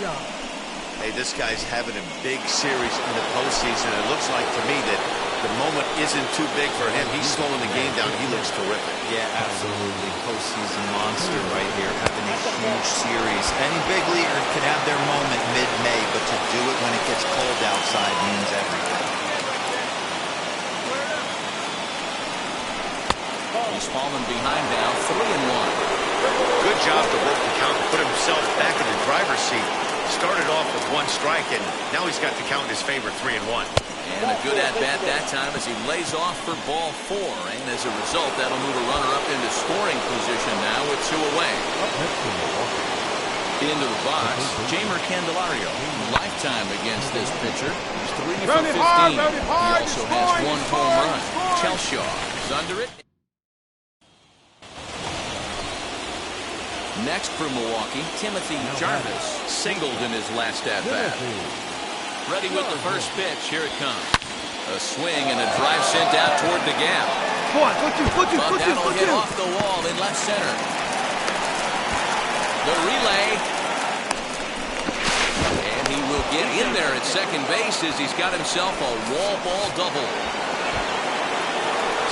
Hey, this guy's having a big series in the postseason. It looks like to me that the moment isn't too big for him. He's slowing the game down. He looks terrific. Yeah, absolutely. Postseason monster right here, having a huge series. Any big leaguer can have their moment mid-May, but to do it when it gets cold outside means everything. He's fallen behind now, 3-1. Good job to work the count and put himself back in the driver's seat. Started off with 1 strike, and now he's got the count in his favor, 3-1. And a good at-bat that time as he lays off for ball 4. And as a result, that'll move a runner up into scoring position now with 2 away. Into the box, Jamer Candelario. Lifetime against this pitcher. He's 3 for 15. He also has 1 home run. Chelshaw is under it. Next for Milwaukee, Timothy Jarvis. Singled in his last at-bat. Ready with the first pitch. Here it comes. A swing and a drive sent out toward the gap. But that'll hit off the wall in left center. The relay. And he will get in there at second base as he's got himself a wall ball double.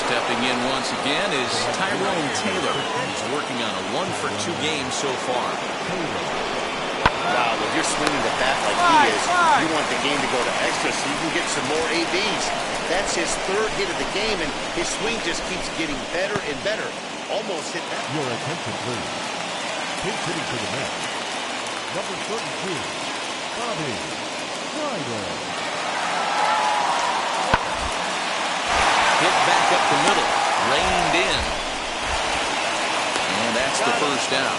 Stepping in once again is Tyrone Taylor. He's working on a 1 for 2 game so far. Wow, when you're swinging the bat like he is, you want the game to go to extra so you can get some more ABs. That's his 3rd hit of the game, and his swing just keeps getting better and better. Almost hit that. Your attention, please. Pitch hitting to the net. Number 32, Bobby Ryder. Hit back up the middle. Reined in. And that's the first out.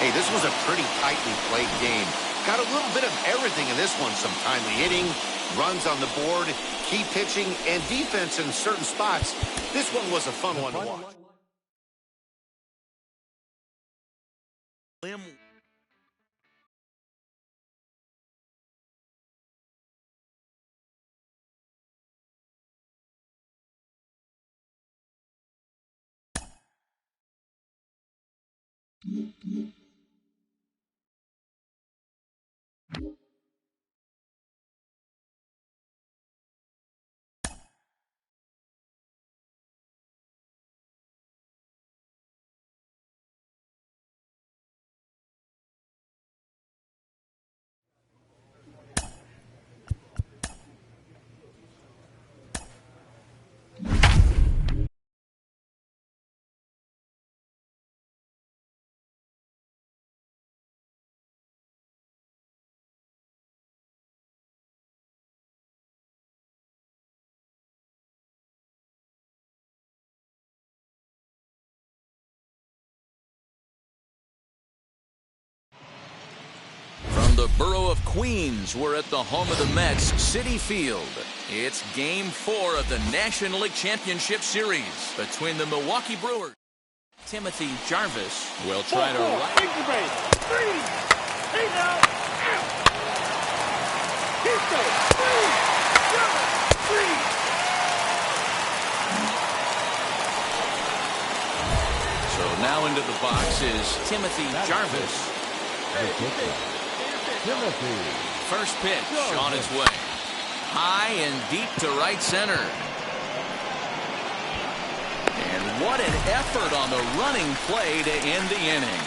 Hey, this was a pretty tightly played game. Got a little bit of everything in this one. Some timely hitting, runs on the board, key pitching, and defense in certain spots. This one was a fun one to watch. The borough of Queens, we're at the home of the Mets, Citi Field. It's Game 4 of the National League Championship Series between the Milwaukee Brewers. Timothy Jarvis will try to right. So now into the box is Timothy Jarvis. First pitch on its way. High and deep to right center. And what an effort on the running play to end the inning.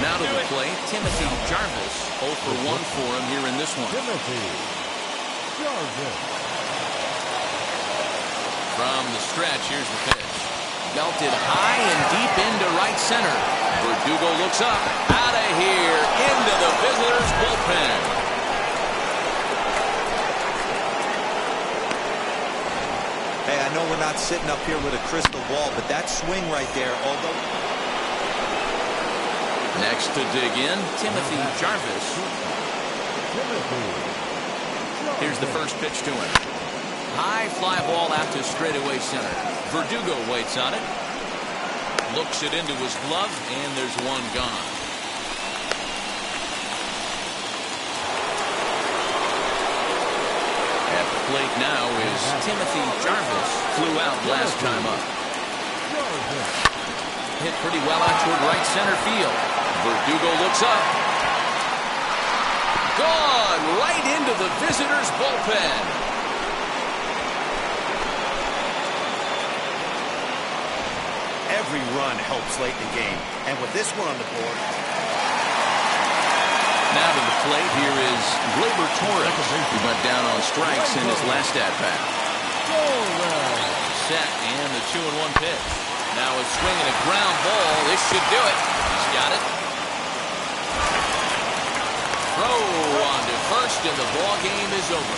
Now to the plate, Timothy Jarvis, 0 for one for him here in this one. From the stretch, here's the pitch. Belted high and deep into right center. Verdugo looks up, out of here, into the visitors' bullpen. Hey, I know we're not sitting up here with a crystal ball, but that swing right there, although... Next to dig in, Timothy Jarvis. Here's the first pitch to him. High fly ball out to straightaway center. Verdugo waits on it. Looks it into his glove, and there's one gone. At the plate now is Timothy Jarvis. Flew out last time up. Hit pretty well out toward right center field. Verdugo looks up. Gone right into the visitors' bullpen. Every run helps late in the game, and with this one on the board. Now to the plate, here is Gleyber Torres, who went down on strikes in his last at-bat. Set, and the 2-1 pitch. Now a swing and a ground ball. This should do it. He's got it. Throw on to first, and the ball game is over.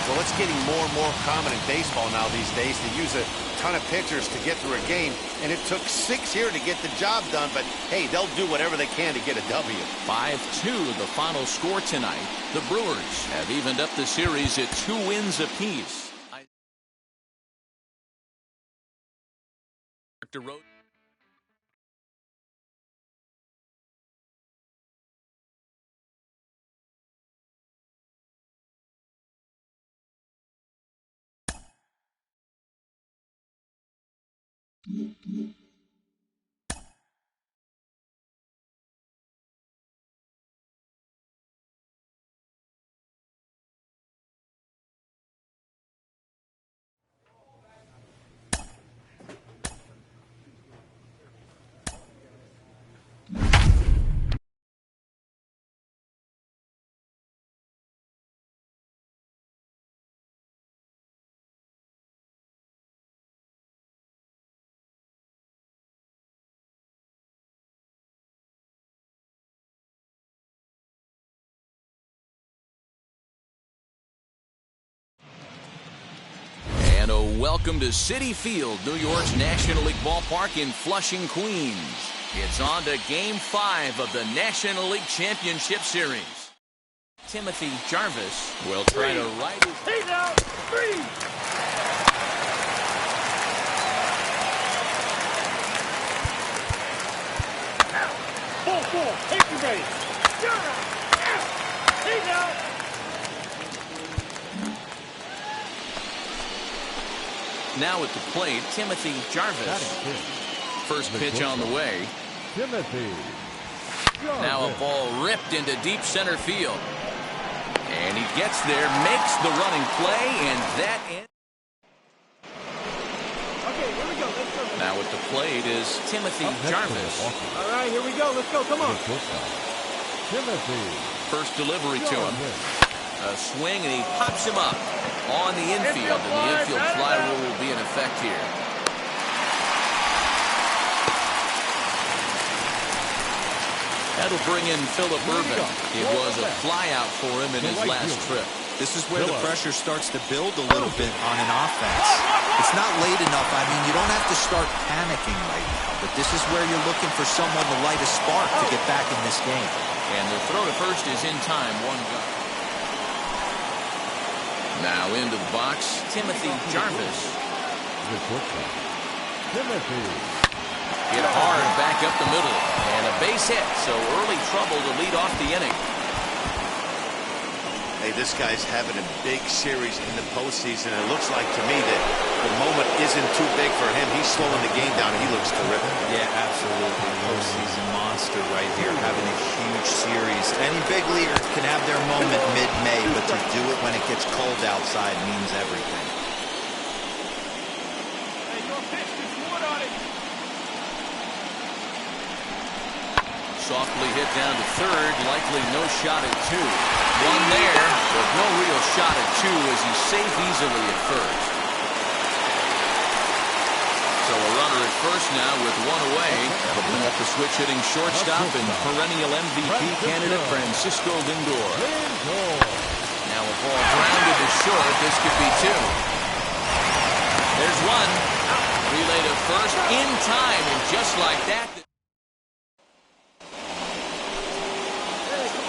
Well, it's getting more and more common in baseball now these days to use a ton of pitchers to get through a game, and it took 6 here to get the job done, but hey, they'll do whatever they can to get a W. 5-2 the final score tonight. The Brewers have evened up the series at 2 wins apiece. And a welcome to Citi Field, New York's National League ballpark in Flushing, Queens. It's on to Game 5 of the National League Championship Series. Timothy Jarvis will try to right his... He's out. 3. Ball 4. Take the base. You're out. He's out. Now at the plate, Timothy Jarvis. First pitch on the way. Timothy Jarvis. Now a ball ripped into deep center field. And he gets there, makes the running play, and that ends. Okay, here we go. Let's go. Now at the plate is Timothy Jarvis. All right, here we go. Let's go. Come on. Timothy. First delivery to him. A swing, and he pops him up on the infield, and the infield fly rule will be in effect here. That'll bring in Phillip Ervin. It was a flyout for him in his last trip. This is where the pressure starts to build a little bit on an offense. It's not late enough. I mean, you don't have to start panicking right now, but this is where you're looking for someone to light a spark to get back in this game. And the throw to first is in time, 1 gun. Now into the box, Timothy Jarvis. Timothy. Hit hard back up the middle. And a base hit, so early trouble to lead off the inning. Hey, this guy's having a big series in the postseason. It looks like to me that the moment isn't too big for him. He's slowing the game down, and he looks terrific. Yeah, absolutely. Postseason monster right here, having a huge series. Any big leaguer can have their moment mid-May, but to do it when it gets cold outside means everything. Hey, your pitch is wood on it. Softly hit down to third. Likely no shot at two. One there, but no real shot at two as he's safe easily at first. So a runner at first now with one away. That'll bring up the switch-hitting shortstop and perennial MVP candidate Francisco Lindor. Now a ball grounded to short. This could be two. There's one. Relay to first in time, and just like that.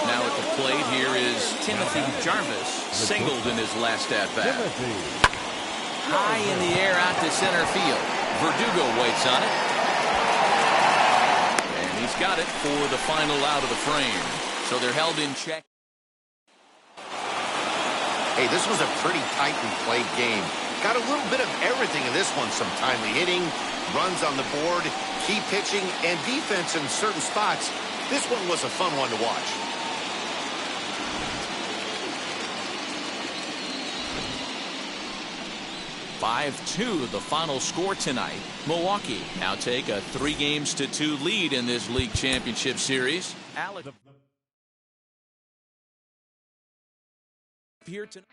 Now at the plate here is Timothy Jarvis, singled in his last at-bat. High in the air out to center field. Verdugo waits on it. And he's got it for the final out of the frame. So they're held in check. Hey, this was a pretty tightly played game. Got a little bit of everything in this one. Some timely hitting, runs on the board, key pitching, and defense in certain spots. This one was a fun one to watch. (5-2) the final score tonight. Milwaukee now take a 3-2 lead in this league championship series. Alex here tonight.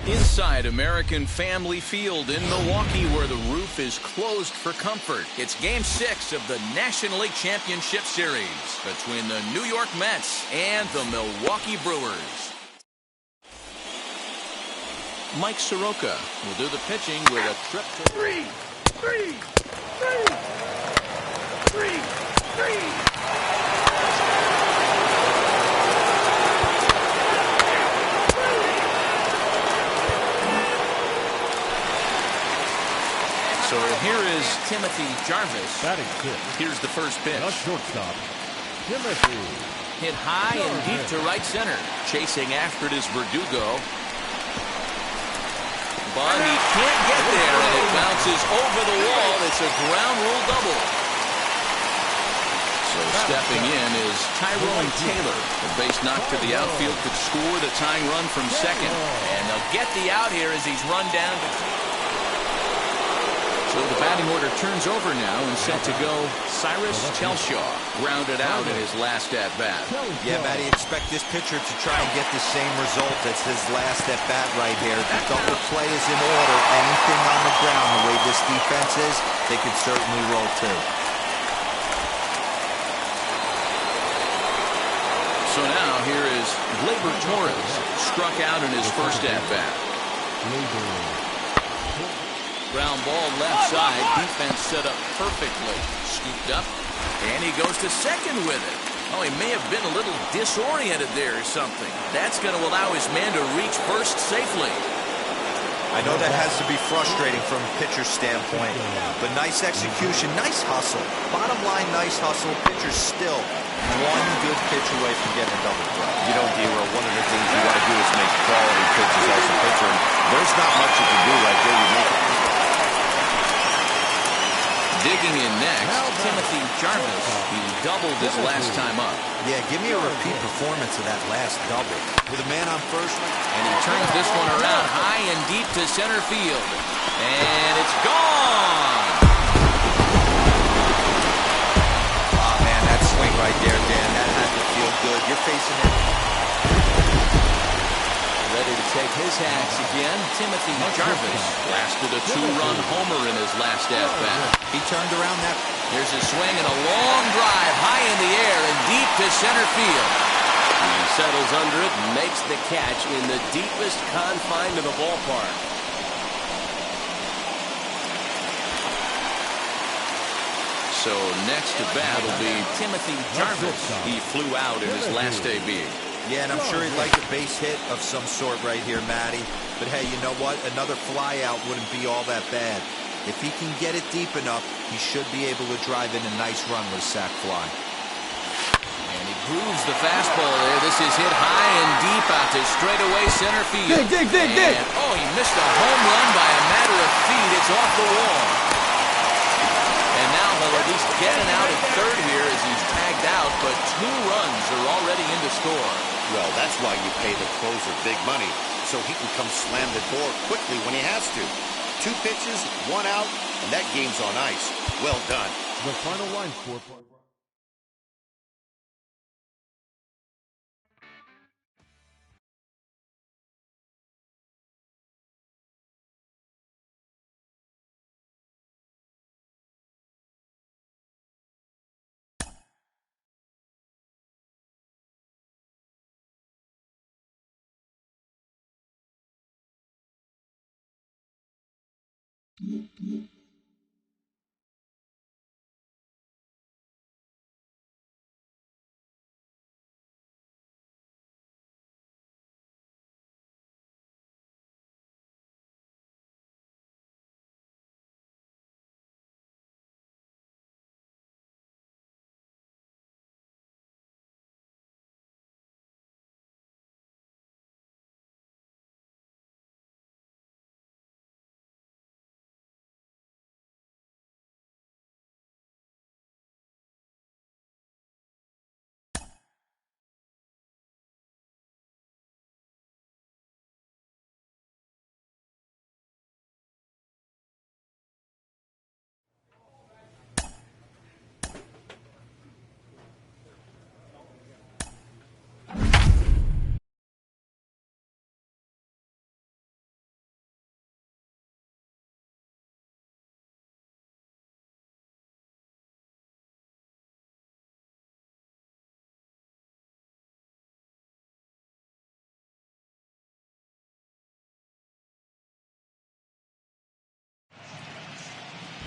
Inside American Family Field in Milwaukee, where the roof is closed for comfort. It's Game 6 of the National League Championship Series between the New York Mets and the Milwaukee Brewers. Mike Soroka will do the pitching with a trip to three. So here is Timothy Jarvis. Here's the first pitch. Shortstop, Timothy. Hit high and deep to right center. Chasing after it is Verdugo. But he can't get there, and it bounces over the wall. It's a ground rule double. So stepping in is Tyrone Taylor. The base knock to the outfield could score the tying run from second. And they'll get the out here as he's run down to... So the batting order turns over now and set to go Cyrus Telshaw, grounded out in his last at-bat. Yeah, Matty, expect this pitcher to try and get the same result as his last at-bat right here. The double play is in order. Anything on the ground, the way this defense is, they could certainly roll too. So now here is Gleyber Torres, struck out in his first at-bat. Ground ball left side. Defense set up perfectly. Scooped up. And he goes to second with it. Oh, he may have been a little disoriented there or something. That's going to allow his man to reach first safely. I know that has to be frustrating from a pitcher's standpoint. But nice execution. Nice hustle. Bottom line, nice hustle. Pitcher's still one good pitch away from getting a double play. You know, D-Roll, one of the things you want to do is make quality pitches as a pitcher. And there's not much you can do right there. You make it. Digging in next, Timothy Jarvis. He doubled his last time up. Yeah, give me a repeat performance of that last double. With a man on first. And he turns this one around high and deep to center field. And it's gone! Oh, man, that swing right there, Dan. That had to feel good. You're facing it. Ready to take his hacks again, Timothy Jarvis blasted a 2-run homer in his last at-bat. He turned around that. Here's a swing and a long drive high in the air and deep to center field. He settles under it and makes the catch in the deepest confine of the ballpark. So next to bat will be Timothy Jarvis. He flew out in his last AB. Yeah, and I'm sure he'd like a base hit of some sort right here, Matty. But hey, you know what? Another fly out wouldn't be all that bad. If he can get it deep enough, he should be able to drive in a nice run with a sac fly. And he grooves the fastball there. This is hit high and deep out to straightaway center field. Dig. Oh, he missed a home run by a matter of feet. It's off the wall. And now he'll at least get an out at third here as he's tagged out, but 2 runs are already in the score. Well, that's why you pay the closer big money, so he can come slam the door quickly when he has to. 2 pitches, 1 out, and that game's on ice. Well done. The final line score.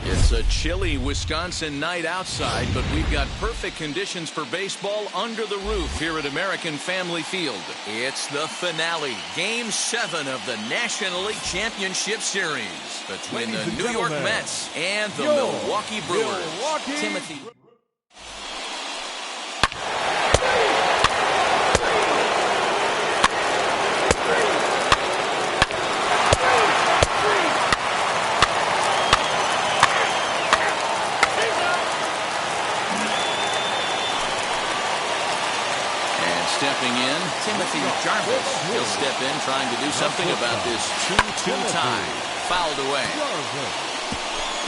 It's a chilly Wisconsin night outside, but we've got perfect conditions for baseball under the roof here at American Family Field. It's the finale, Game 7 of the National League Championship Series between the New York Mets and the Milwaukee Brewers. Timothy. Stepping in, Timothy Jarvis. He'll step in trying to do something about this 2-2 tie. Fouled away.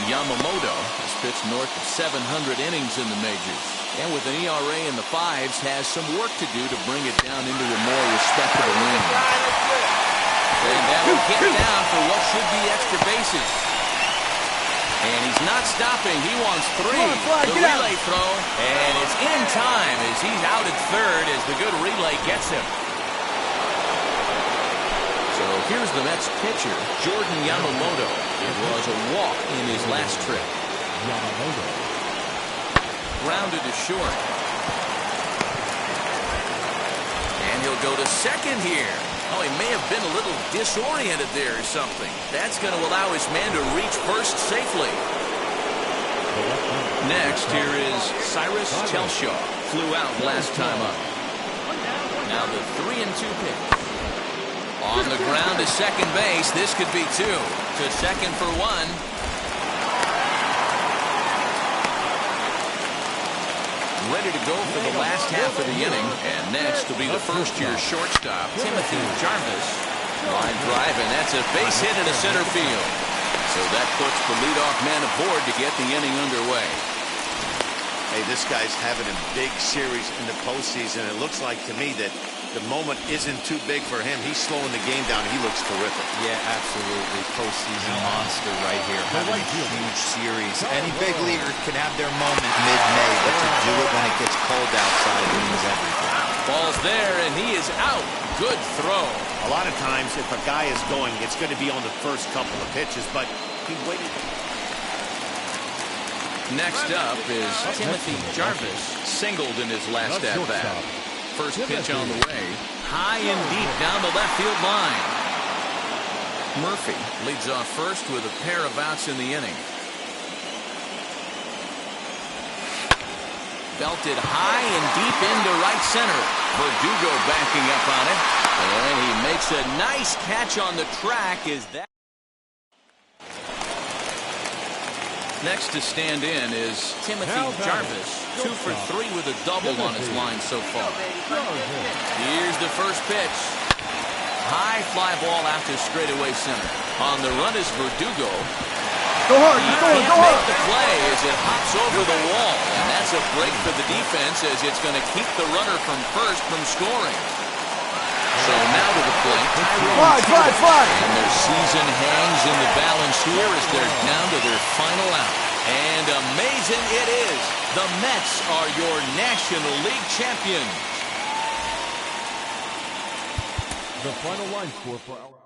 Yamamoto has pitched north of 700 innings in the majors. And with an ERA in the 5s, has some work to do to bring it down into a more respectable range. And that will get down for what should be extra bases. And he's not stopping. He wants 3. The relay throw. And it's in time as he's out at third as the good relay gets him. So here's the Mets pitcher, Jordan Yamamoto. It was a walk in his last trip. Yamamoto. Grounded to short. And he'll go to second here. Oh, he may have been a little disoriented there or something. That's going to allow his man to reach first safely. Next, here is Cyrus Telshaw. Flew out last time up. Now the 3-2 pitch. On the ground to second base. This could be 2. To second for 1. Ready to go for the last half of the inning. And next will be the first-year shortstop, Timothy Jarvis. Line drive, and that's a base hit into center field. So that puts the leadoff man aboard to get the inning underway. Hey, this guy's having a big series in the postseason. It looks like to me that the moment isn't too big for him. He's slowing the game down. He looks terrific. Yeah, absolutely. Postseason monster right here. Having a huge series. Any big leaguer can have their moment mid-May, but to do it when it gets cold outside means everything. Ball's there, and he is out. Good throw. A lot of times, if a guy is going, it's going to be on the first couple of pitches, but he waited. Next up is Timothy Jarvis, singled in his last at-bat. First pitch on the way. High and deep down the left field line. Murphy leads off first with a pair of outs in the inning. Belted high and deep into right center. Verdugo backing up on it. And he makes a nice catch on the track. Next to stand in is Timothy Jarvis. 2 for 3 with a double on his line so far. Here's the first pitch. High fly ball out to straightaway center. On the run is Verdugo. Go hard, He go can't hard. make the play as it hops over the wall. And that's a break for the defense as it's going to keep the runner from first from scoring. So now to the plate. Fly. And their season hangs in the balance here as they're down to their final out. And amazing it is. The Mets are your National League champions. The final line score for our...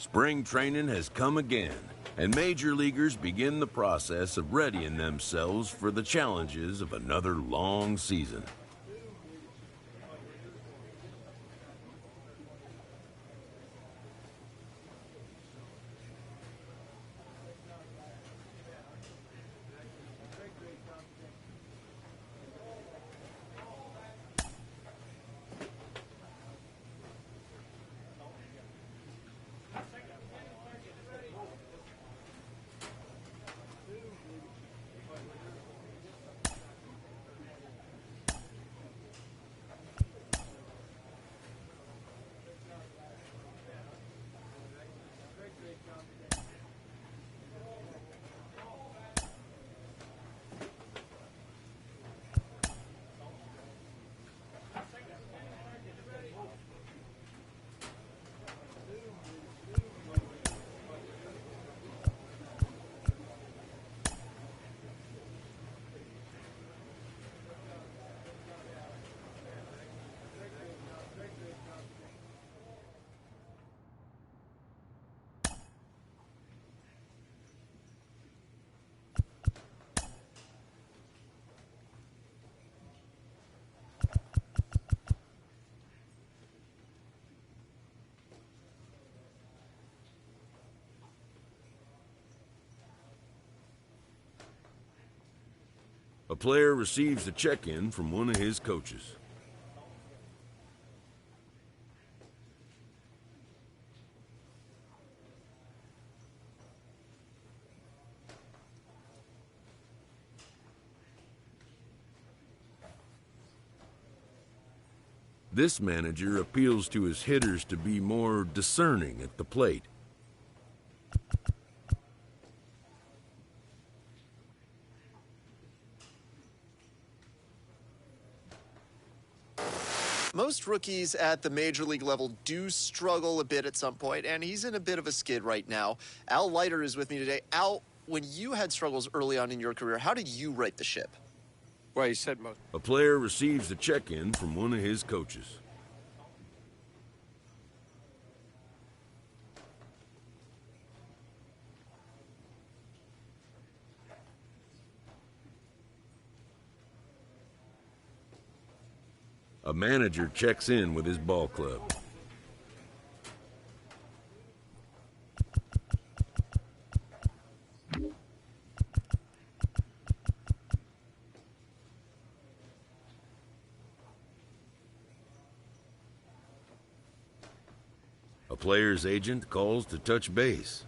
Spring training has come again, and major leaguers begin the process of readying themselves for the challenges of another long season. A player receives a check-in from one of his coaches. This manager appeals to his hitters to be more discerning at the plate Most rookies at the major league level do struggle a bit at some point, and he's in a bit of a skid right now. Al Leiter is with me today. Al, when you had struggles early on in your career, how did you right the ship? Well, you said most. A player receives a check-in from one of his coaches. A manager checks in with his ball club. A player's agent calls to touch base.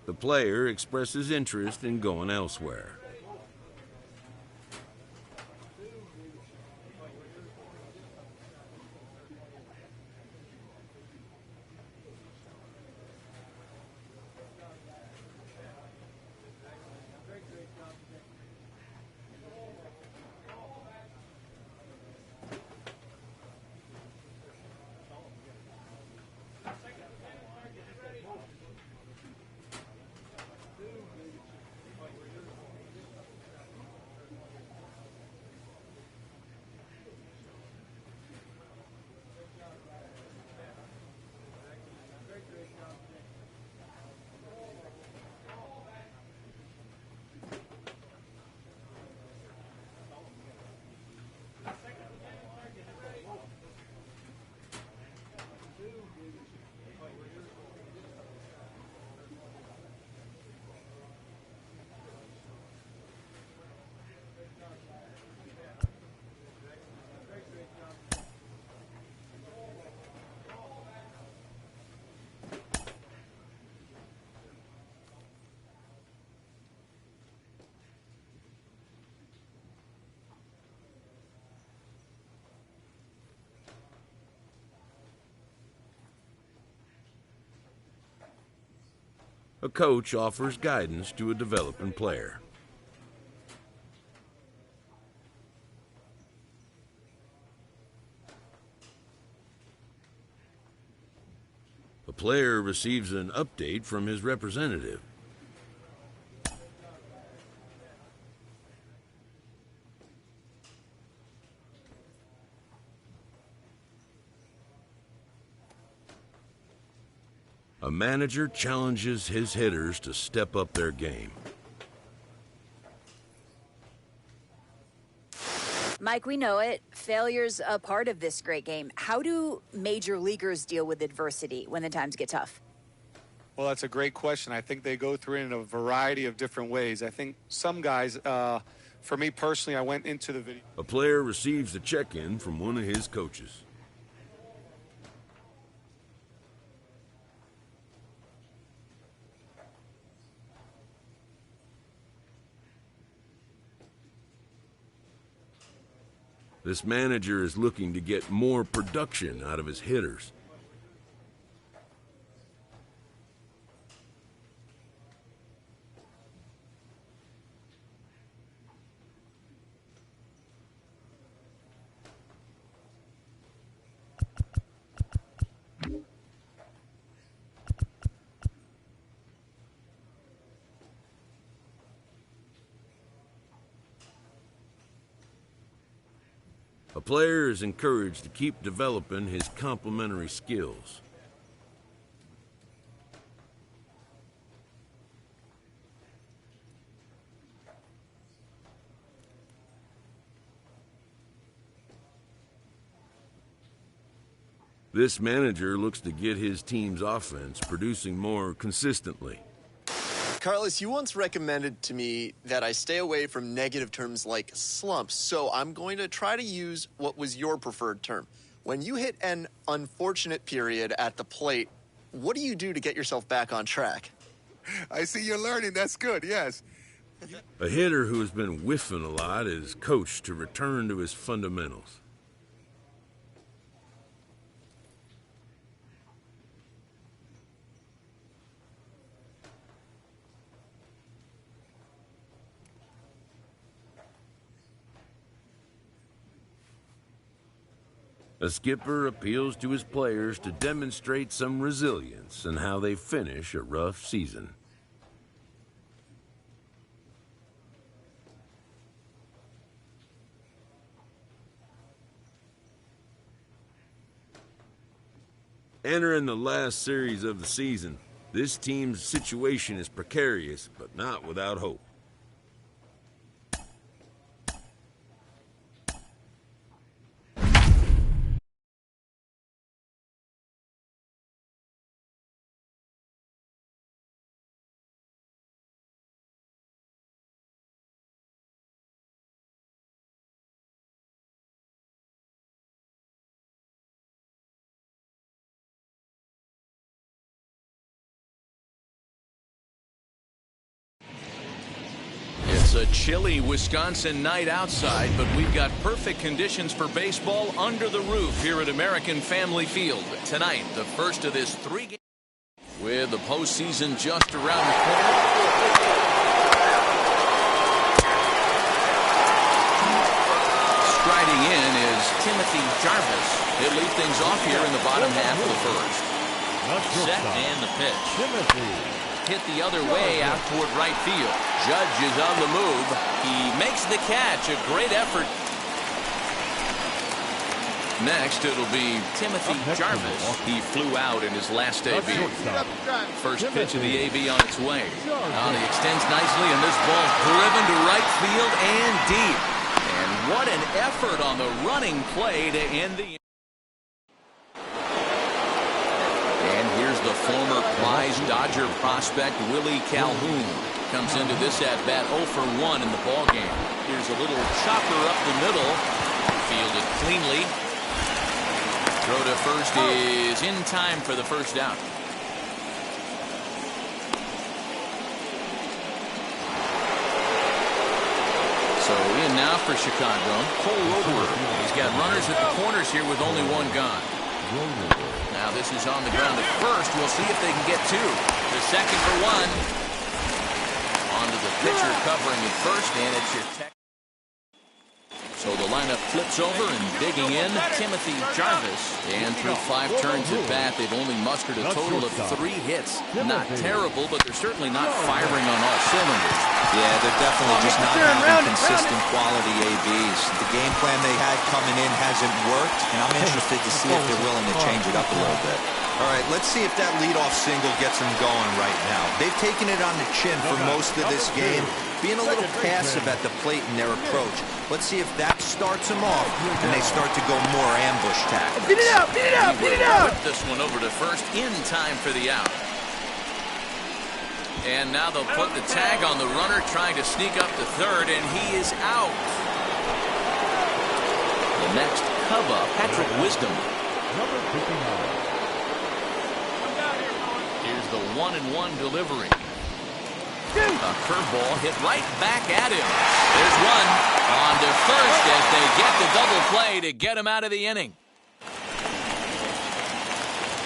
The player expresses interest in going elsewhere. A coach offers guidance to a developing player. A player receives an update from his representative. A manager challenges his hitters to step up their game. Mike, we know it. Failure's a part of this great game. How do major leaguers deal with adversity when the times get tough? Well, that's a great question. I think they go through it in a variety of different ways. I think some guys, for me personally, I went into the video. A player receives a check-in from one of his coaches. This manager is looking to get more production out of his hitters. A player is encouraged to keep developing his complementary skills. This manager looks to get his team's offense producing more consistently. Carlos, you once recommended to me that I stay away from negative terms like slumps, so I'm going to try to use what was your preferred term. When you hit an unfortunate period at the plate, what do you do to get yourself back on track? I see you're learning. That's good, yes. A hitter who has been whiffing a lot is coached to return to his fundamentals. A skipper appeals to his players to demonstrate some resilience in how they finish a rough season. Entering the last series of the season, this team's situation is precarious, but not without hope. It's a chilly Wisconsin night outside, but we've got perfect conditions for baseball under the roof here at American Family Field. Tonight, the first of this 3-game with the postseason just around the corner. Striding in is Timothy Jarvis. He'll lead things off here in the bottom half of the first. Set and the pitch. Hit the other way out toward right field. Judge is on the move. He makes the catch. A great effort. Next, it'll be Timothy Jarvis. He flew out in his last AB. First pitch of the AB on its way. Now he extends nicely, and this ball's driven to right field and deep. And what an effort on the running play to end the. The former Plies Dodger prospect Willie Calhoun comes into this at-bat 0 for 1 in the ballgame. Here's a little chopper up the middle. Fielded cleanly. Throw to first is in time for the first out. So in now for Chicago. Cole Roeder. He's got runners at the corners here with only one gone. Now this is on the ground at first. We'll see if they can get two. The second for one. On to the pitcher covering at first, and it's your tech. So the lineup flips over and digging in, Timothy Jarvis. And through 5 turns at bat, they've only mustered a total of 3 hits. Not terrible, but they're certainly not firing on all cylinders. Yeah, they're definitely just not having consistent quality ABs. The game plan they had coming in hasn't worked, and I'm interested to see if they're willing to change it up a little bit. All right, let's see if that leadoff single gets them going right now. They've taken it on the chin for most of this game, being a little passive at the plate in their approach. Let's see if that starts them off and they start to go more ambush tactics. Beat it out! Beat it out! Beat it out! Put this one over to first in time for the out. And now they'll put the tag on the runner trying to sneak up to third, and he is out. The next Cub up, Patrick Wisdom. Here's the 1-1 delivery. A curveball hit right back at him. There's one on to first as they get the double play to get him out of the inning.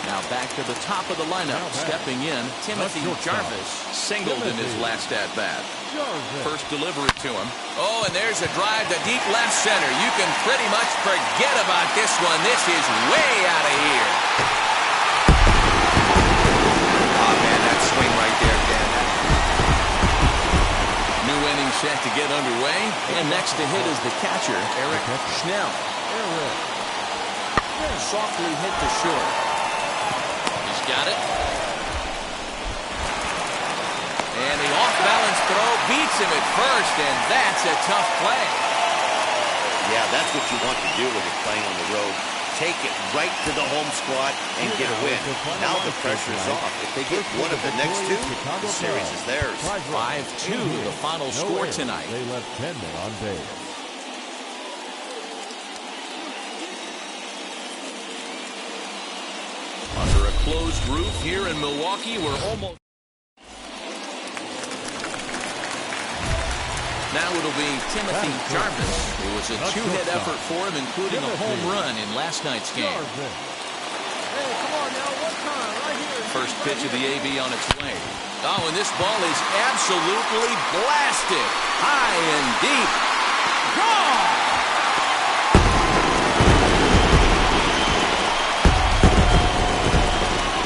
Now back to the top of the lineup. Stepping in, Timothy Jarvis singled in his last at-bat. First delivery to him. Oh, and there's a drive to deep left center. You can pretty much forget about this one. This is way out of here. Oh, man, that swing right there, Dan. New inning set to get underway. And next to hit is the catcher, Eric Schnell. Softly hit to short. He's got it. And the off-balance throw beats him at first, and that's a tough play. Yeah, that's what you want to do when you're playing on the road. take it right to the home squad and get a win. Now the pressure's off. If they get one of the next two, the series is theirs. 5-2, the final score tonight. They left 10 men on base. Under a closed roof here in Milwaukee, we're almost... Now it'll be Timothy Jarvis. It was a two-hit effort for him, including a home run in last night's game. Hey, come on now, one time, right here. First pitch of the AB on its way. Oh, and this ball is absolutely blasted. High and deep. Gone!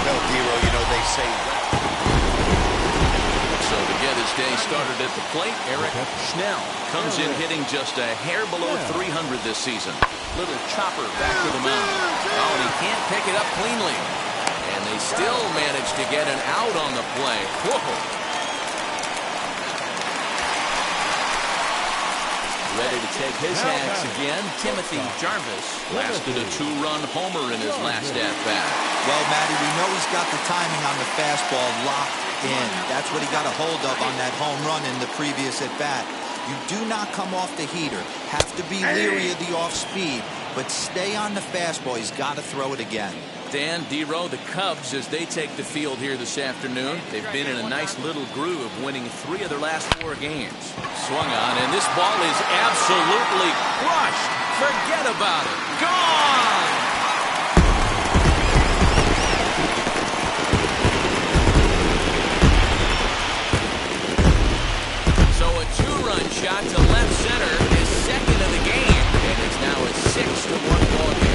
Well, Dero, you know, they say... So to get his day started at the plate, Eric Schnell comes in hitting just a hair below 300 this season. Little chopper back to the mound. Oh, and he can't pick it up cleanly. And they still manage to get an out on the play. Whoa. Ready to take his hats again, Timothy Jarvis lasted a two-run homer in his last at-bat. Well, Matty, we know he's got the timing on the fastball locked in. That's what he got a hold of on that home run in the previous at-bat. You do not come off the heater. Have to be leery of the off-speed, but stay on the fastball. He's got to throw it again. Dan, D-Row, the Cubs, as they take the field here this afternoon, they've been in a nice little groove, winning 3 of their last 4 games. Swung on, and this ball is absolutely crushed. Forget about it. Gone! So a 2-run shot to left center is second of the game, and it's now a 6-1 ball game.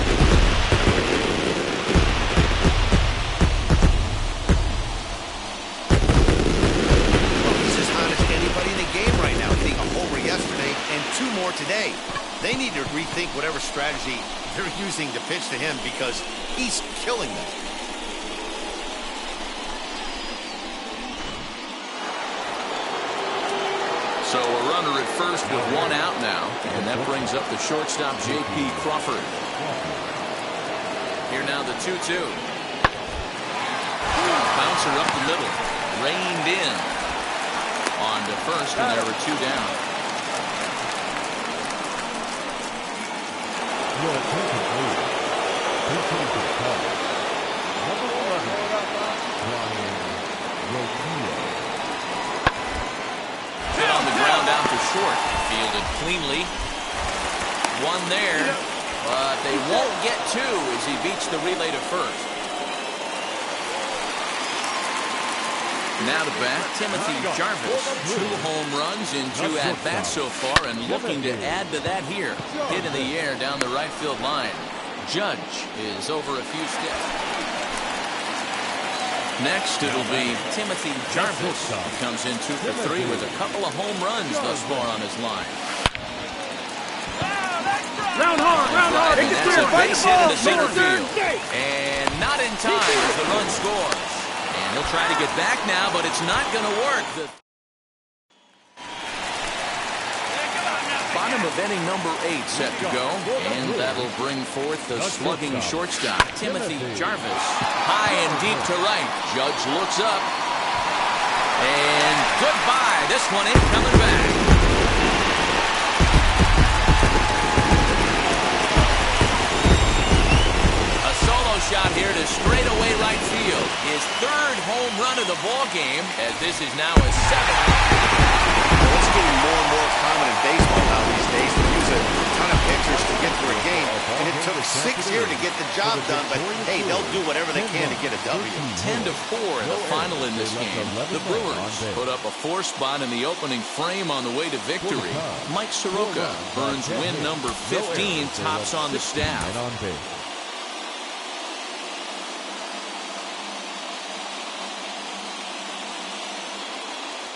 And 2 more today. They need to rethink whatever strategy they're using to pitch to him because he's killing them. So a runner at first with 1 out now, and that brings up the shortstop J.P. Crawford. Here now the 2-2. Bouncer up the middle, reined in. On to first, and there were 2 down. Your attention, please. Pitching to the Cubs. Number 11, Verdugo. Hit on the ground out to short. Fielded cleanly. 1 there, but they won't get 2 as he beats the relay to first. Now to bat, Timothy Jarvis. 2 home runs in 2 at-bats so far, and looking to add to that here. Hit in the air down the right field line. Judge is over a few steps. Next, it'll be Timothy Jarvis. He comes in 2 for 3 with a couple of home runs thus far on his line. Round hard. That's a base hit into center field. And not in time as the run scores. And he'll try to get back now, but it's not going to work. Bottom of inning number 8 set to go, and that'll bring forth the slugging shortstop, Timothy Jarvis. High and deep to right. Judge looks up. And goodbye. This one ain't coming back. Shot here to straightaway right field. His 3rd home run of the ball game, as this is now a 7th. It's getting more and more common in baseball now these days to use a ton of pitchers to get through a game. And it took 6 here to get the job done, but hey, they'll do whatever they can to get a W. 10-4 in the final in this game. The Brewers put up a 4 spot in the opening frame on the way to victory. Mike Soroka earns win number 15, tops on the staff.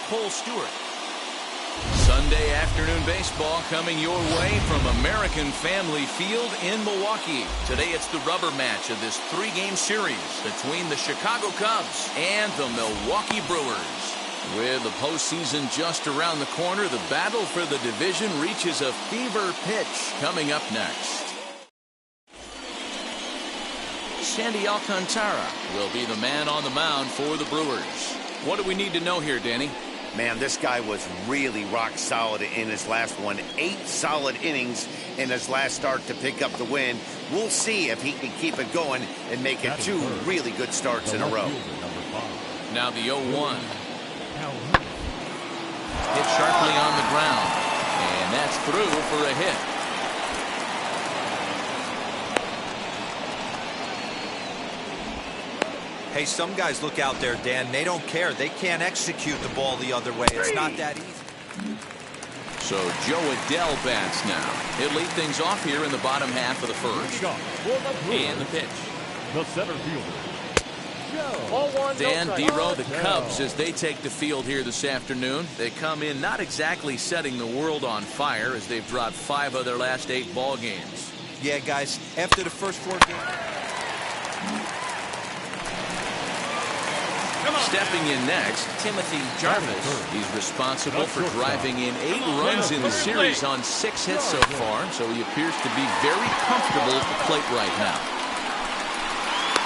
Cole Stewart. Sunday afternoon baseball coming your way from American Family Field in Milwaukee. Today it's the rubber match of this 3-game series between the Chicago Cubs and the Milwaukee Brewers. With the postseason just around the corner, the battle for the division reaches a fever pitch coming up next. Sandy Alcantara will be the man on the mound for the Brewers. What do we need to know here, Danny? Man, this guy was really rock solid in his last one. 8 solid innings in his last start to pick up the win. We'll see if he can keep it going and make it 2 really good starts in a row. Now the 0-1. Hit sharply on the ground. And that's through for a hit. Hey, some guys look out there, Dan. They don't care. They can't execute the ball the other way. It's not that easy. So Joe Adele bats now. He'll lead things off here in the bottom half of the first. And the pitch. The center fielder. Dan Dero, the Cubs, as they take the field here this afternoon. They come in not exactly setting the world on fire as they've dropped 5 of their last 8 ball games. Yeah, guys, after the first 4 games. Stepping in next, Timothy Jarvis. He's responsible for driving in 8 runs in the series on 6 hits so far, so he appears to be very comfortable at the plate right now.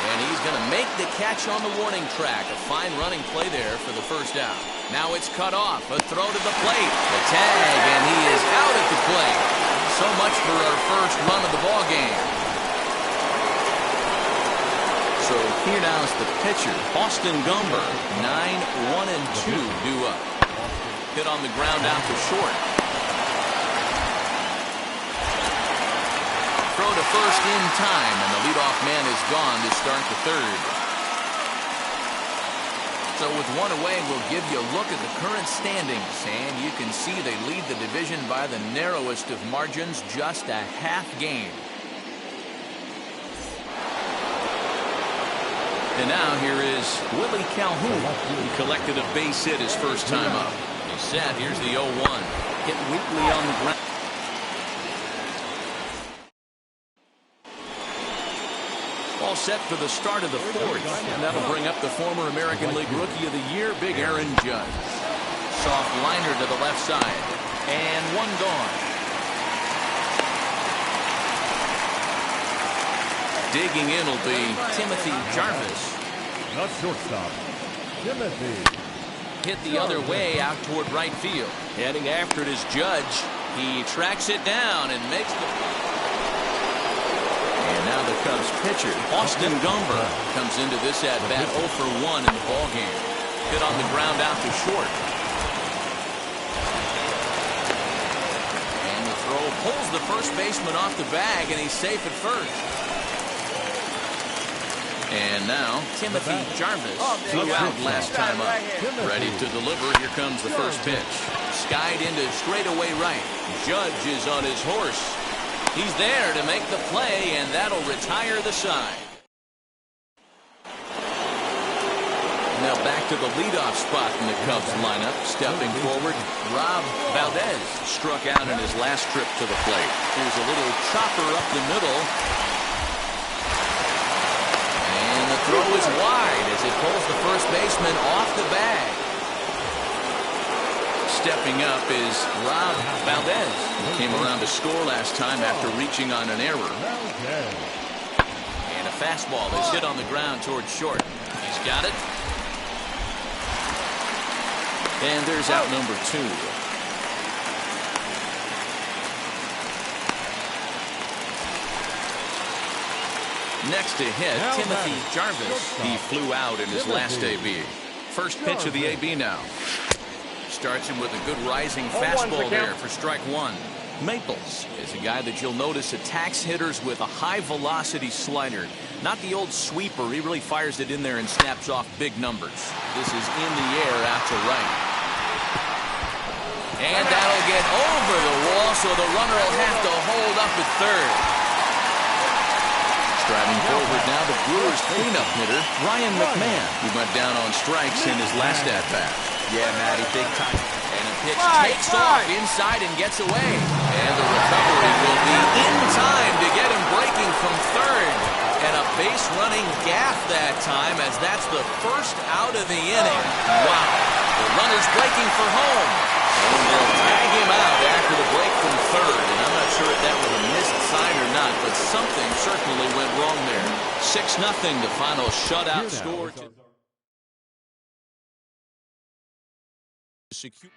And he's going to make the catch on the warning track. A fine running play there for the first out. Now it's cut off. A throw to the plate. The tag, and he is out at the plate. So much for our first run of the ball game. So here now is the pitcher, Austin Gomber. 9-1-2 due up. Hit on the ground out to short. Throw to first in time, and the leadoff man is gone to start the third. So with 1 away, we'll give you a look at the current standings, and you can see they lead the division by the narrowest of margins, just a half game. And now here is Willie Calhoun. He collected a base hit his first time up. He's set. Here's the 0-1. Hit weakly on the ground. All set for the start of the fourth. And that'll bring up the former American League Rookie of the Year, Big Aaron Judge. Soft liner to the left side. And 1 gone. Digging in will be Timothy Jarvis. The shortstop, Timothy. Hit the other way out toward right field. Heading after it is Judge. He tracks it down and makes the... And now the Cubs pitcher, Austin Gomber, comes into this at-bat 0 for 1 in the ballgame. Hit on the ground out to short. And the throw pulls the first baseman off the bag, and he's safe at first. And now, Timothy Jarvis flew out last time up. Ready to deliver. Here comes the first pitch. Skied into straightaway right. Judge is on his horse. He's there to make the play, and that'll retire the side. Now back to the leadoff spot in the Cubs lineup. Stepping forward, Rob Valdez struck out in his last trip to the plate. Here's a little chopper up the middle. The throw is wide as it pulls the first baseman off the bag. Stepping up is Rob Valdez, who came around to score last time after reaching on an error. And a fastball is hit on the ground towards short. He's got it. And there's out number 2. Next to hit, Timothy Jarvis. He flew out in his last AB. First pitch of the AB now. Starts him with a good rising fastball there for strike 1. Maples is a guy that you'll notice attacks hitters with a high-velocity slider. Not the old sweeper. He really fires it in there and snaps off big numbers. This is in the air out to right. And that'll get over the wall, so the runner will have to hold up at third. Driving forward now, the Brewers cleanup hitter, Ryan Mcmahon, who went down on strikes in his last at-bat. Yeah, Matty, big time. And a pitch takes off inside and gets away. And the recovery will be in time to get him breaking from third. And a base-running gaff that time, as that's the first out of the inning. Wow. The runner's breaking for home. And they'll tag him out after the break from third. And I'm not sure if that was a missed sign or not, but something certainly went wrong there. 6-0, the final shutout score. Secure.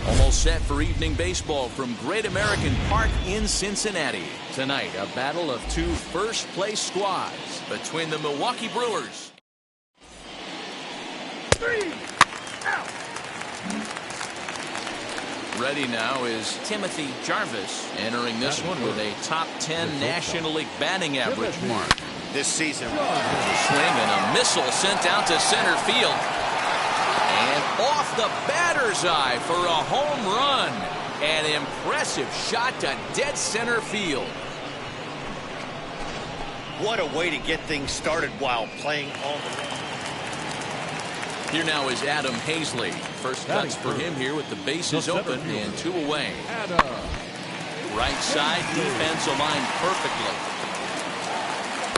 Almost set for evening baseball from Great American Park in Cincinnati. Tonight, a battle of two first-place squads between the Milwaukee Brewers. 3 out. Ready now is Timothy Jarvis, entering this one with a top 10 National League batting average mark. This season, a swing and a missile sent out to center field. And off the batter's eye for a home run. An impressive shot to dead center field. what a way to get things started while playing on the run. Here now is Adam Hazley. First cuts for him here with the bases open and 2 away. Right side defense aligned perfectly.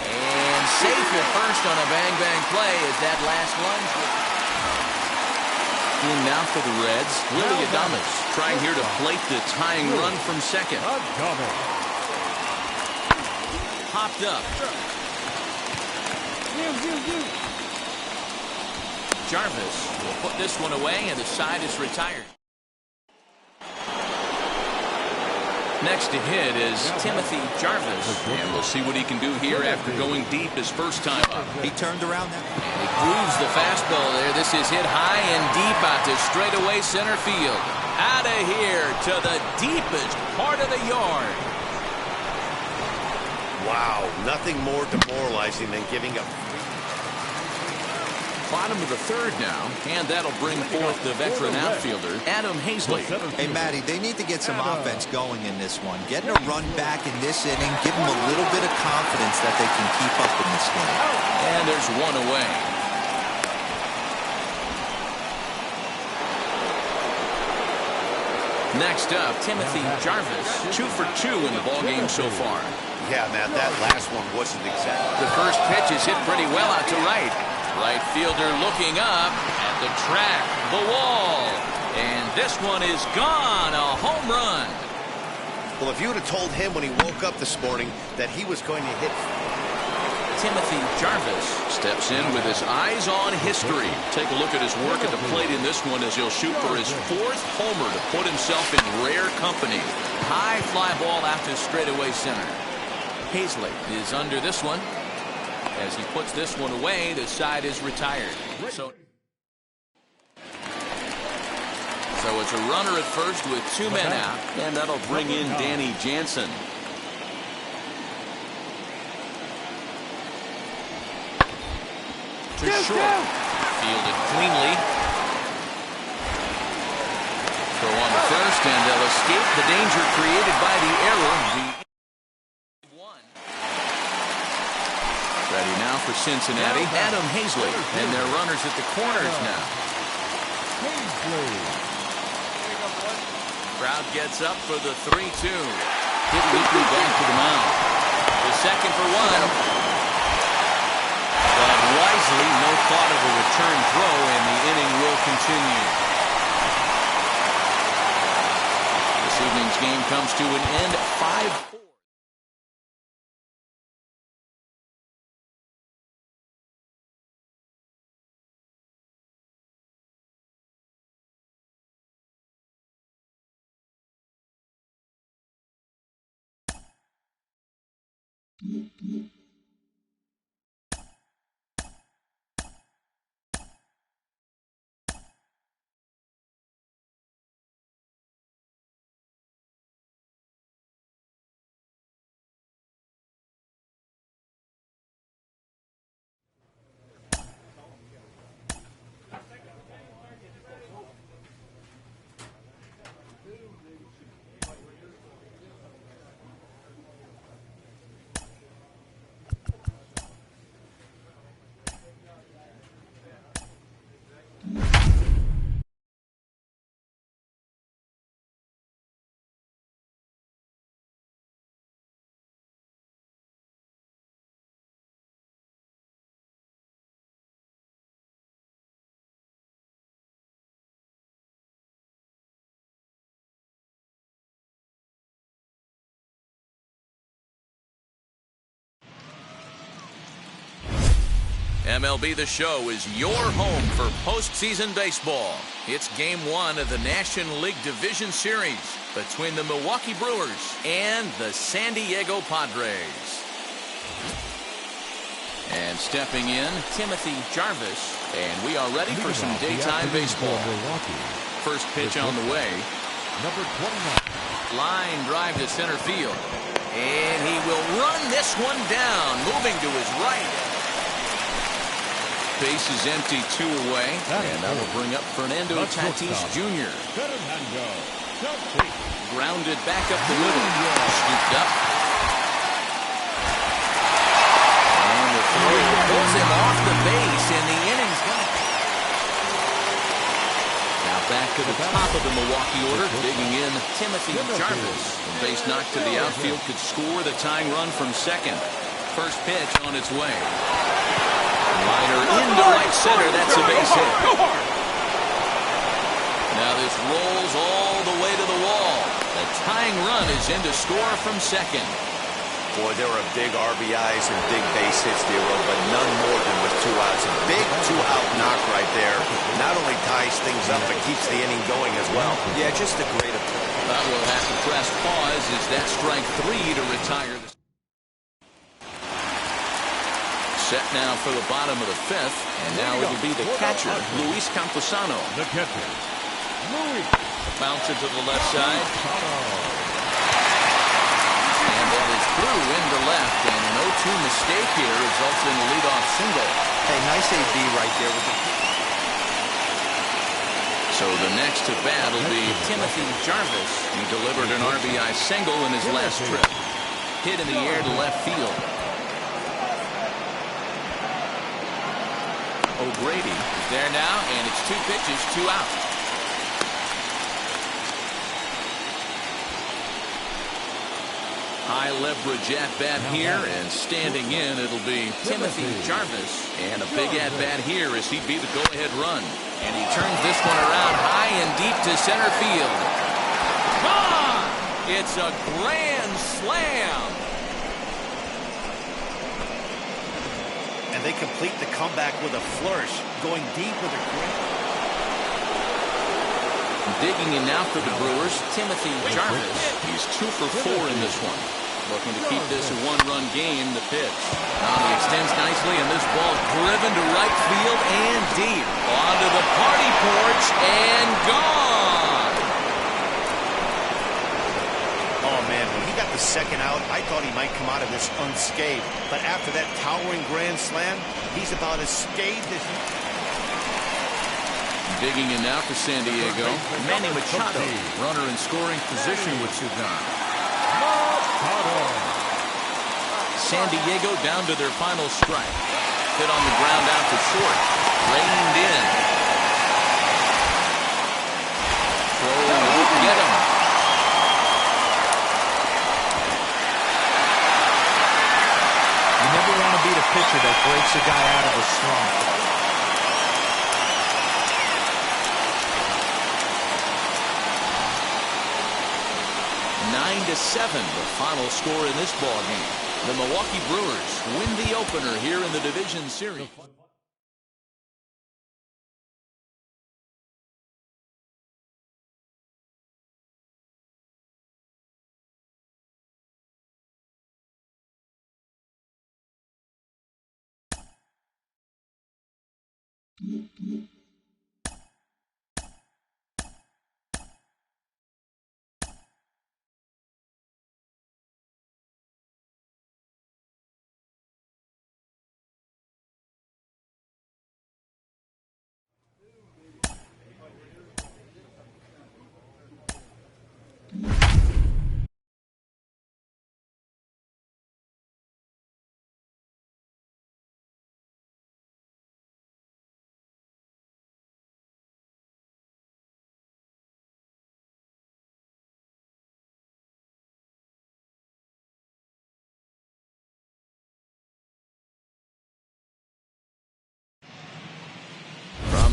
And safe at first on a bang-bang play as that last lunge. In now for the Reds, Willie Calhoun trying here to plate the tying run from second. Popped up. Jarvis will put this one away, and the side is retired. Next to hit is Timothy Jarvis, and we'll see what he can do here after going deep his first time up. He turned around that. He grooves the fastball there. This is hit high and deep out to straightaway center field. Out of here to the deepest part of the yard. Wow, nothing more demoralizing than giving up. Bottom of the third now, and that'll bring forth the veteran outfielder, Adam Hazley. Hey, Matty, they need to get some offense going in this one. Getting a run back in this inning, give them a little bit of confidence that they can keep up in this game. And there's one away. Next up, Timothy Jarvis, 2 for 2 in the ballgame so far. Yeah, Matt, that last one wasn't exact. The first pitch is hit pretty well out to right. Right fielder looking up at the track, the wall. And this one is gone, a home run. Well, if you would have told him when he woke up this morning that he was going to hit. Timothy Jarvis steps in with his eyes on history. Take a look at his work at the plate in this one as he'll shoot for his 4th homer to put himself in rare company. High fly ball out to straightaway center. Hazley is under this one. As he puts this one away, the side is retired. So it's a runner at first with 2 men out, and that'll bring in Danny Jansen. To short, fielded cleanly. Throw on the first, and they'll escape the danger created by the error. Ready now for Cincinnati, Adam Hazley. And their runners at the corners now. Crowd gets up for the 3-2. Hit weakly back to the mound. The second for one. But wisely, no thought of a return throw, and the inning will continue. This evening's game comes to an end 5-4. MLB The Show is your home for postseason baseball. It's Game 1 of the National League Division Series between the Milwaukee Brewers and the San Diego Padres. And stepping in, Timothy Jarvis. And we are ready for some daytime baseball. First pitch on the way. Number 29. Line drive to center field. And he will run this one down, moving to his right. Base is empty, 2 away, and that will bring up Fernando Tatis Jr. Grounded back up the middle, scooped up. And the throw pulls him off the base, and the inning's gone. Now back to the top of the Milwaukee order, digging in Timothy Jarvis. The base knocked to the outfield could score the tying run from second. First pitch on its way. Liner into right center. That's a base hit. Now this rolls all the way to the wall. The tying run is in to score from second. Boy, there were big RBIs and big base hits, D'Lo, but none more than with 2 outs. A big 2-out knock right there. Not only ties things up, but keeps the inning going as well. Yeah, just a great approach. But we'll have to press pause as that strike 3 to retire the set now for the bottom of the 5th, and now it'll be the catcher, Luis Campusano. The catcher, Luis. Bounce it to the left side. And that is through into left, and an 0-2 mistake here results in a leadoff single. Hey, nice AB right there with the... So the next to bat will be Timothy Jarvis. He delivered an RBI single in his last trip. Hit in the air to left field. O'Grady is there now, and it's 2 pitches, 2 out. High leverage at bat here, and standing in, it'll be Timothy Jarvis. And a big at bat here as he'd be the go-ahead run. And he turns this one around high and deep to center field. Gone! It's a grand slam. And they complete the comeback with a flourish, going deep with a grip. Digging in now for the Brewers, Timothy Jarvis. He's 2 for 4 in this one. Looking to keep this a 1-run game. The pitch. Now he extends nicely, and this ball driven to right field and deep. Onto the party porch and gone. Oh, man, when he got the second out, I thought he might come out of this unscathed. But after that towering grand slam, he's about as scathed as he... Digging in now for San Diego, Manny Machado, runner in scoring position with Sugan. San Diego down to their final strike. Hit on the ground out to short. Reined in. Throw won't get him. You never want to beat a pitcher that breaks a guy out of a slump. 9-7, the final score in this ball game. The Milwaukee Brewers win the opener here in the division series.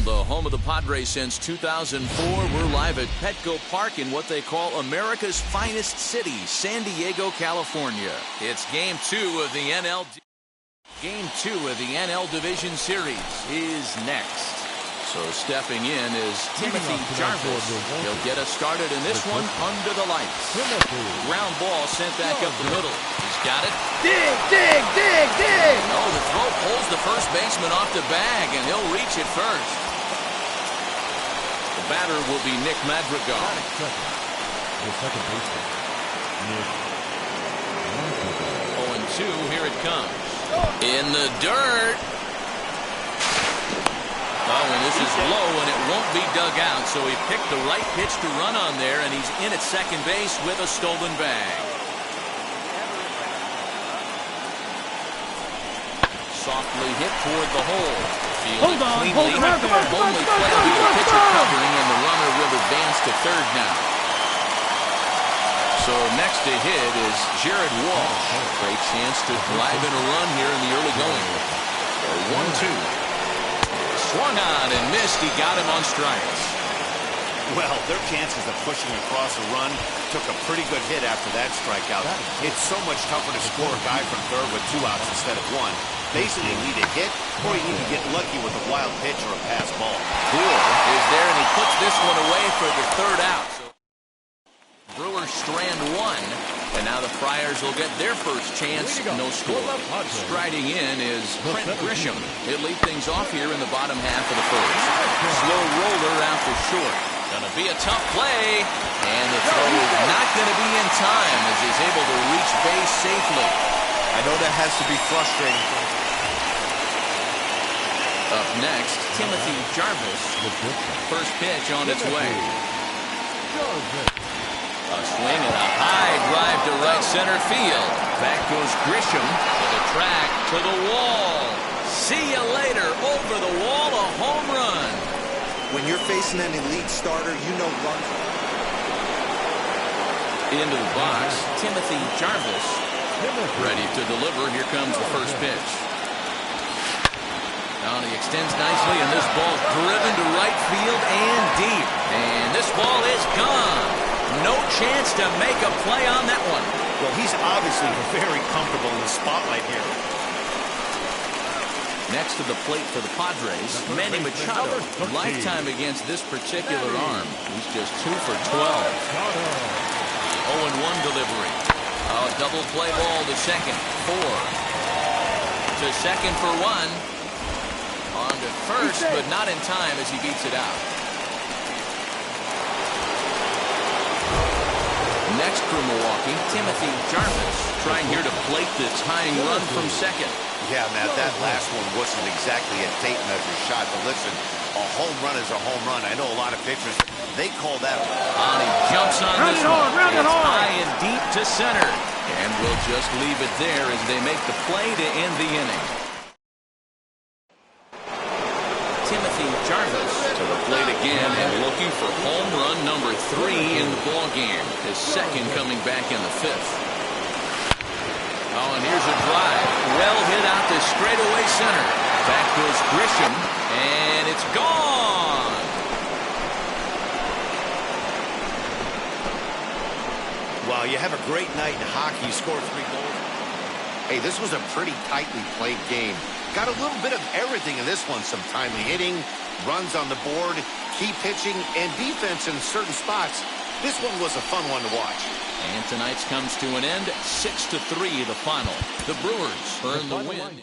The home of the Padres since 2004. We're live at Petco Park in what they call America's finest city, San Diego, California. It's Game 2 of the NL Division Series is next. So stepping in is Timothy Jarvis. He'll get us started in this one under the lights. Ground ball sent back up the middle. He's got it. Dig, dig, dig, dig! Oh, the throw pulls the first baseman off the bag, and he'll reach it first. The batter will be Nick Madrigal. The second baseman, Nick. 0-2, here it comes. In the dirt. Oh, and this is low, and it won't be dug out, so he picked the right pitch to run on there, and he's in at second base with a stolen bag. Softly hit toward the hole. Hold on, hold on, come on, come on, Only come on, play come on, the come on, pitcher come on. covering, and the runner will advance to third now. So next to hit is Jared Walsh. Great chance to drive in a run here in the early going. 1-2. Swung on and missed. He got him on strikes. Well, their chances of pushing across a run took a pretty good hit after that strikeout. It's so much tougher to score a guy from third with 2 outs instead of 1. Basically, you need a hit, or you need to get lucky with a wild pitch or a pass ball. Cool is there, and he puts this one away for the third out. So Brewers strand 1, and now the Friars will get their first chance. No score. Striding in is Trent Grisham. He'll lead things off here in the bottom half of the first. Slow roller out to short. Gonna be a tough play, and the throw is not gonna be in time as he's able to reach base safely. I know that has to be frustrating. Up next, Timothy Jarvis. First pitch on its way. A swing and a high drive to right center field. Back goes Grisham to the track, to the wall. See you later. Over the wall, a home run. When you're facing an elite starter, you know runs. Into the box, Timothy Jarvis. Ready to deliver. Here comes the first pitch. Now he extends nicely, and this ball driven to right field and deep. And this ball is gone. No chance to make a play on that one. Well, he's obviously very comfortable in the spotlight here. Next to the plate for the Padres, Manny Machado. Lifetime against this particular arm. He's just 2 for 12. 0-1 delivery. A double play ball to second. 4. To second for 1. On to first, but not in time as he beats it out. Next for Milwaukee, Timothy Jarvis. Trying here to plate the tying run from second. Yeah, Matt, that last one wasn't exactly a tape measure shot, but listen, a home run is a home run. I know a lot of pitchers, they call that. He jumps on this one. It's high and deep to center. And we'll just leave it there as they make the play to end the inning. Jarvis to the plate again and looking for home run number 3 in the ballgame. His second coming back in the 5th. Oh, and here's a drive. Well hit out to straightaway center. Back goes Grisham, and it's gone. Wow, you have a great night in hockey. You score 3 goals. Hey, this was a pretty tightly played game. Got a little bit of everything in this one. Some timely hitting, runs on the board, key pitching, and defense in certain spots. This one was a fun one to watch. And tonight's comes to an end. 6-3 the final. The Brewers earn the win.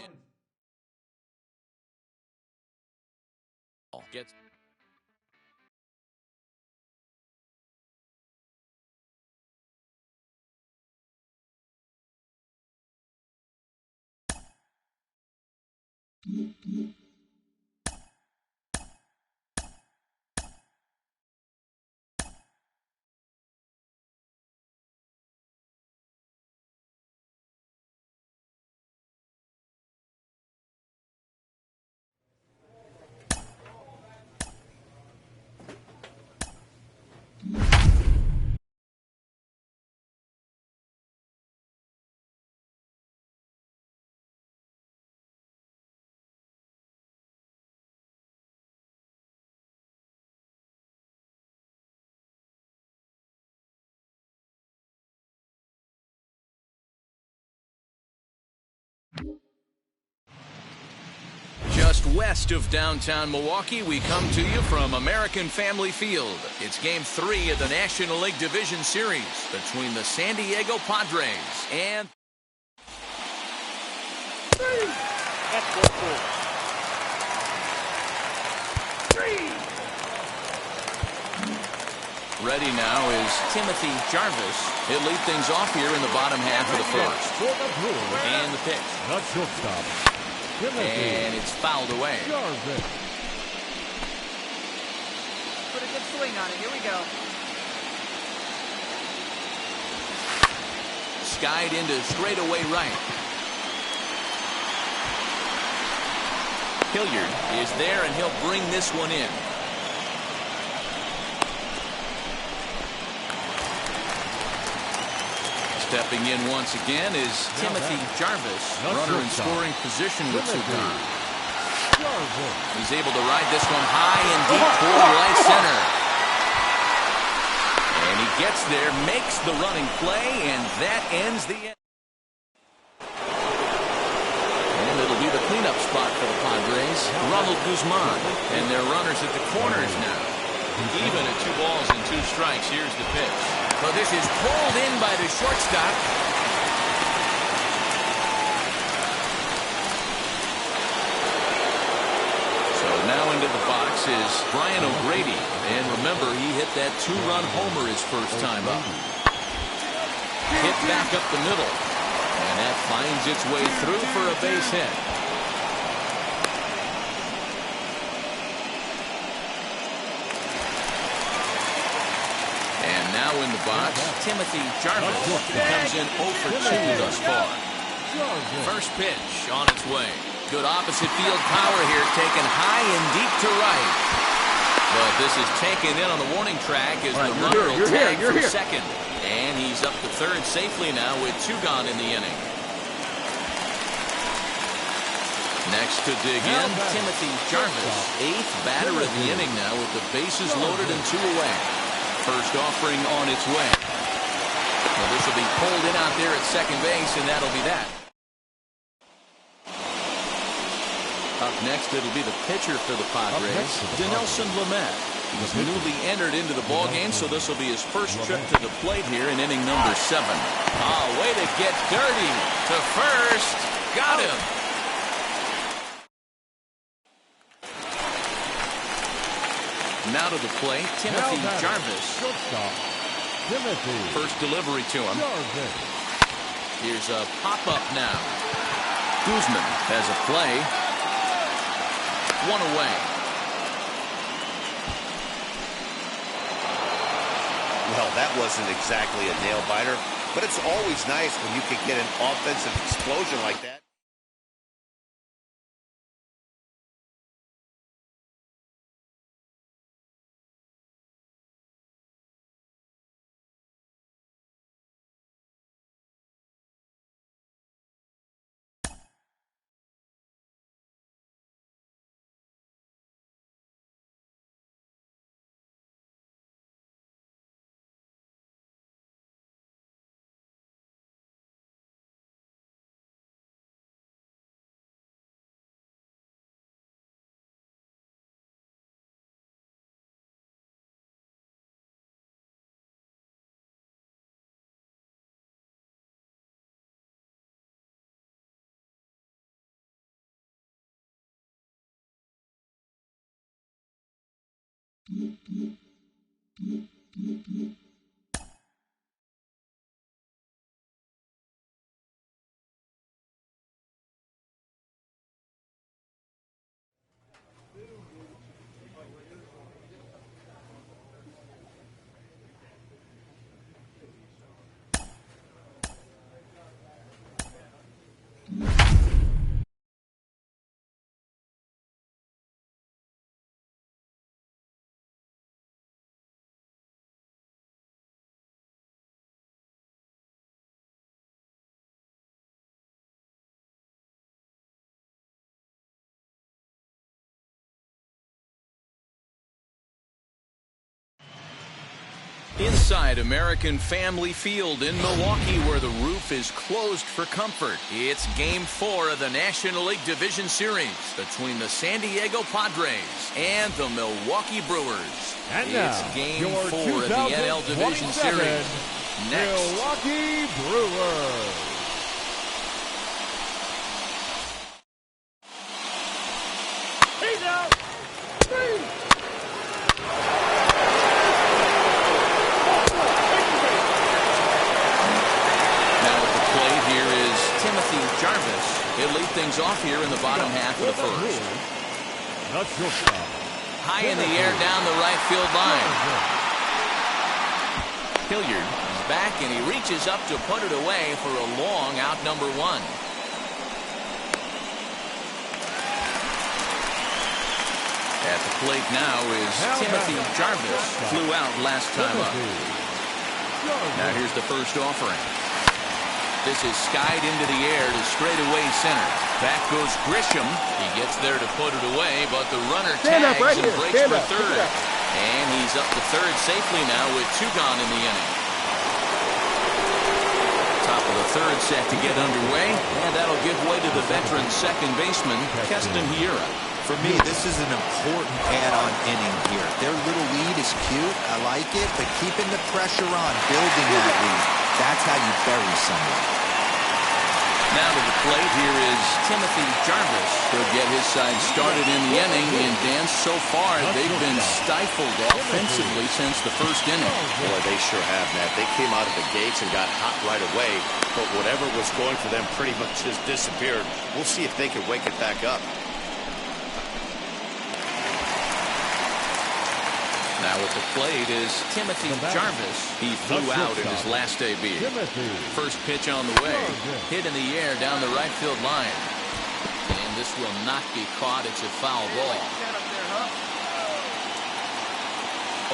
Just west of downtown Milwaukee, we come to you from American Family Field. It's Game 3 of the National League Division Series between the San Diego Padres and... Ready now is Timothy Jarvis. He'll lead things off here in the bottom half of the first. And the pitch. The shortstop. And it's fouled away. Jarvis. Put a good swing on it. Here we go. Skied into straightaway right. Hilliard is there, and he'll bring this one in. Stepping in once again is Timothy Jarvis, runner in scoring position with 2 gone. He's able to ride this one high and deep toward right center. And he gets there, makes the running play, and that ends the end. And it'll be the cleanup spot for the Padres. Ronald Guzman, and their runners at the corners now. Even at 2 balls and 2 strikes, here's the pitch. Well, this is pulled in by the shortstop. So now into the box is Brian O'Grady. And remember, he hit that 2-run homer his first time up. Hit back up the middle. And that finds its way through for a base hit. Now in the box, Timothy Jarvis, who comes in 0 for 2 thus far. First pitch on its way. Good opposite field power here, taken high and deep to right. But this is taken in on the warning track as the runner will tag for second. And he's up to third safely now with 2 gone in the inning. Next to dig in, Timothy Jarvis, 8th batter of the inning now with the bases loaded and 2 away. First offering on its way. Well, this will be pulled in out there at second base, and that'll be that. Up next, it'll be the pitcher for the Padres, Dinelson Lamet. He's newly entered into the ballgame, so this will be his first trip to the plate here in inning number 7. Oh, way to get dirty to first. Got him. Now to the plate, Timothy Jarvis. First delivery to him. Here's a pop-up now. Guzman has a play. 1 away. Well, that wasn't exactly a nail-biter, but it's always nice when you can get an offensive explosion like that. Inside American Family Field in Milwaukee, where the roof is closed for comfort, it's Game 4 of the National League Division Series between the San Diego Padres and the Milwaukee Brewers. And it's now, Game your 4 of the NL Division Series. Next. Milwaukee Brewers. He's out. 3. Jarvis. He'll lead things off here in the bottom half of the first. High in the air down the right field line. Hilliard is back and he reaches up to put it away for a long out number 1. At the plate now is Timothy Jarvis. Flew out last time up. Now here's the first offering. This is skied into the air to straightaway center. Back goes Grisham. He gets there to put it away, but the runner tags and breaks for third. And he's up to third safely now with 2 gone in the inning. Top of the third set to get underway, and that'll give way to the veteran second baseman, Keston Hiura. For me, this is an important add-on inning here. Their little lead is cute. I like it, but keeping the pressure on, building that lead, that's how you bury someone. Now to the plate, here is Timothy Jarvis. He'll get his side started in the inning, and Dan, so far, they've been stifled offensively since the first inning. Boy, they sure have, Matt. They came out of the gates and got hot right away, but whatever was going for them pretty much just disappeared. We'll see if they can wake it back up. Now at the plate is Timothy Jarvis. He flew out in his last debut. First pitch on the way. Hit in the air down the right field line. And this will not be caught. It's a foul ball.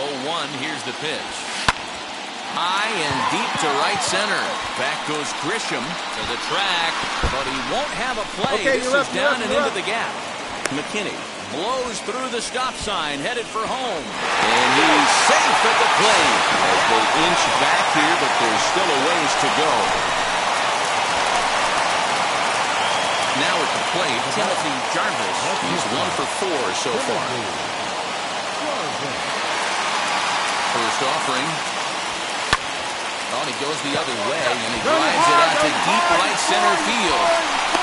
0-1. Here's the pitch. High and deep to right center. Back goes Grisham to the track, but he won't have a play. This is down and into the gap. McKinney blows through the stop sign, headed for home. And he's safe at the plate as they inch back here, but there's still a ways to go. Now at the plate, Timothy Jarvis. He's 1 for 4 so far. First offering. Oh, and he goes the other way, and he drives it out to deep right center field.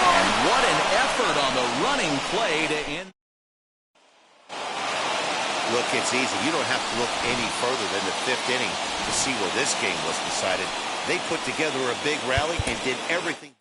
And what an effort on the running play to end. Look, it's easy. You don't have to look any further than the 5th inning to see where this game was decided. They put together a big rally and did everything.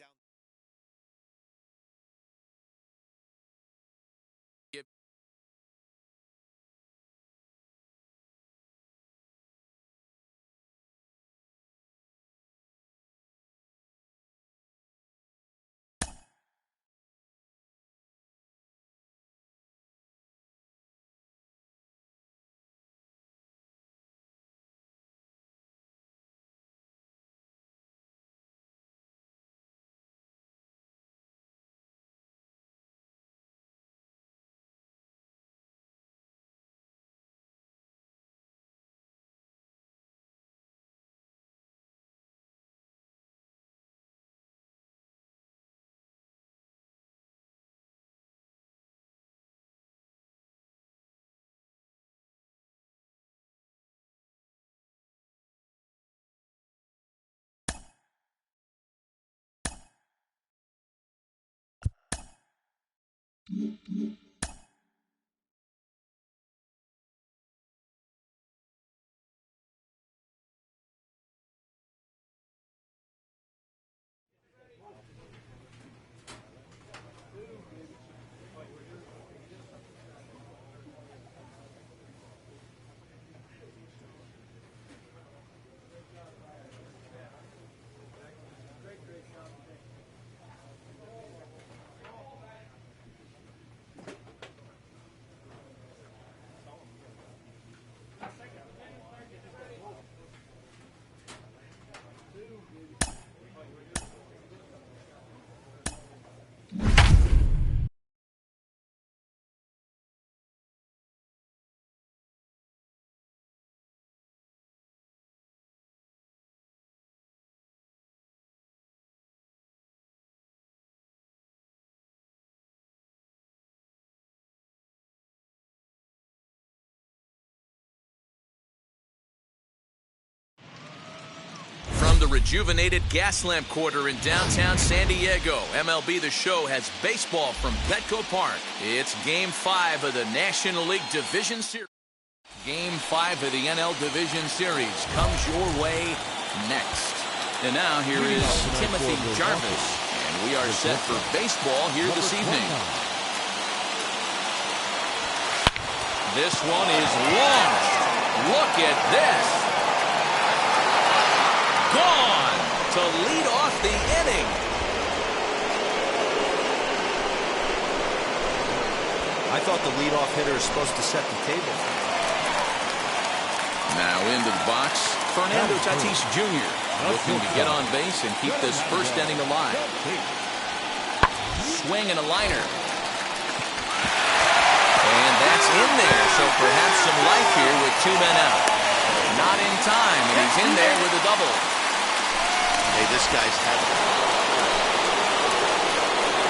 The rejuvenated Gaslamp Quarter in downtown San Diego, MLB The Show has baseball from Petco Park. It's Game 5 of the National League Division Series. Game 5 of the NL Division Series comes your way next. And now here is Timothy Jarvis, and we are set for baseball here this evening. This one is launched. Look at this. Gone to lead off the inning. I thought the leadoff hitter is supposed to set the table. Now into the box, Fernando Tatis Jr. looking to get on base and keep this first inning alive. Swing and a liner. And that's in there, so perhaps some life here with 2 men out. Not in time, and he's in there with a double. Hey, this guy's having it.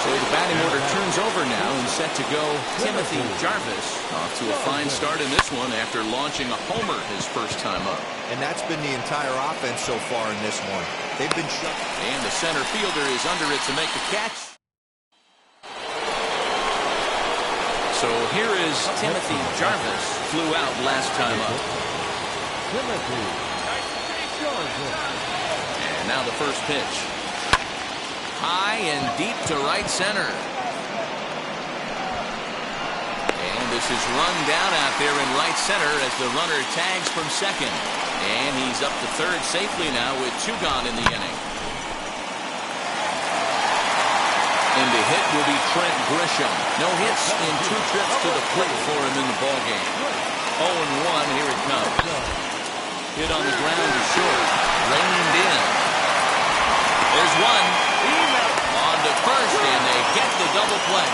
So the batting order turns over now and set to go Timothy Jarvis. Off to a fine start in this one after launching a homer his first time up. And that's been the entire offense so far in this one. They've been shut. And the center fielder is under it to make the catch. So here is Timothy Jarvis. Flew out last time up. Timothy Jarvis. And now the first pitch. High and deep to right center. And this is run down out there in right center as the runner tags from second. And he's up to third safely now with 2 gone in the inning. And the hit will be Trent Grisham. No hits in 2 trips to the plate for him in the ballgame. 0-1, here it comes. Hit on the ground to short. Reined in. There's one. On to first, and they get the double play.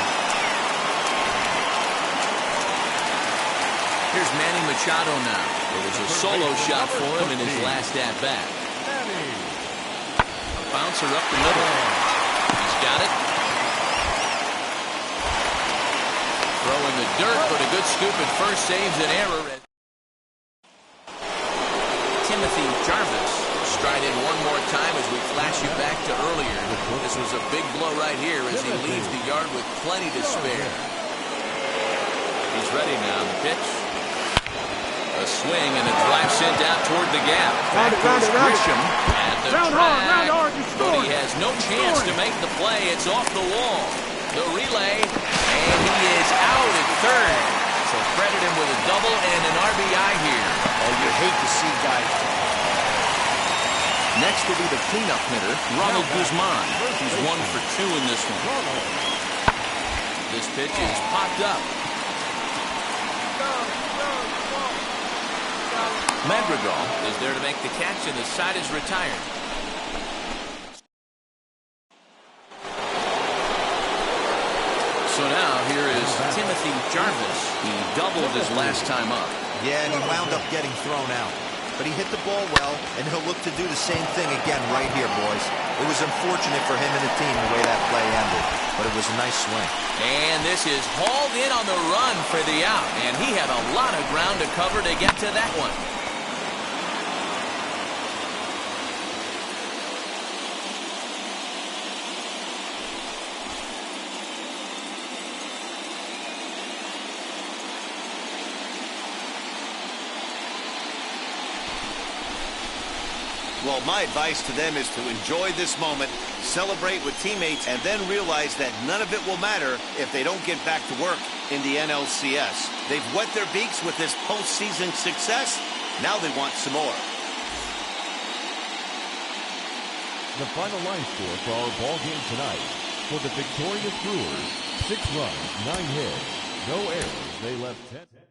Here's Manny Machado now. It was a solo shot for him in his last at-bat. Bouncer up the middle. He's got it. Throw in the dirt, but a good scoop at first saves an error. Timothy Jarvis stride in one more time as we flash you back to earlier. This was a big blow right here as he leaves the yard with plenty to spare. He's ready now. The pitch. A swing and a drive sent out toward the gap. Back goes Grisham at the track, but he has no chance to make the play. It's off the wall. The relay, and he is out at third. So credit him with a double and an RBI here. Oh, you hate to see guys. Next will be the cleanup hitter, Ronald Guzman. He's 1 for 2 in this one. This pitch is popped up. Madrigal is there to make the catch, and the side is retired. So now here is Timothy Jarvis. He doubled his last time up. Yeah, and he wound up getting thrown out. But he hit the ball well, and he'll look to do the same thing again right here, boys. It was unfortunate for him and the team the way that play ended, but it was a nice swing. And this is hauled in on the run for the out, and he had a lot of ground to cover to get to that one. Well, my advice to them is to enjoy this moment, celebrate with teammates, and then realize that none of it will matter if they don't get back to work in the NLCS. They've wet their beaks with this postseason success. Now they want some more. The final line score for our ball game tonight. For the victorious Brewers, 6 runs, 9 hits, no errors. They left 10.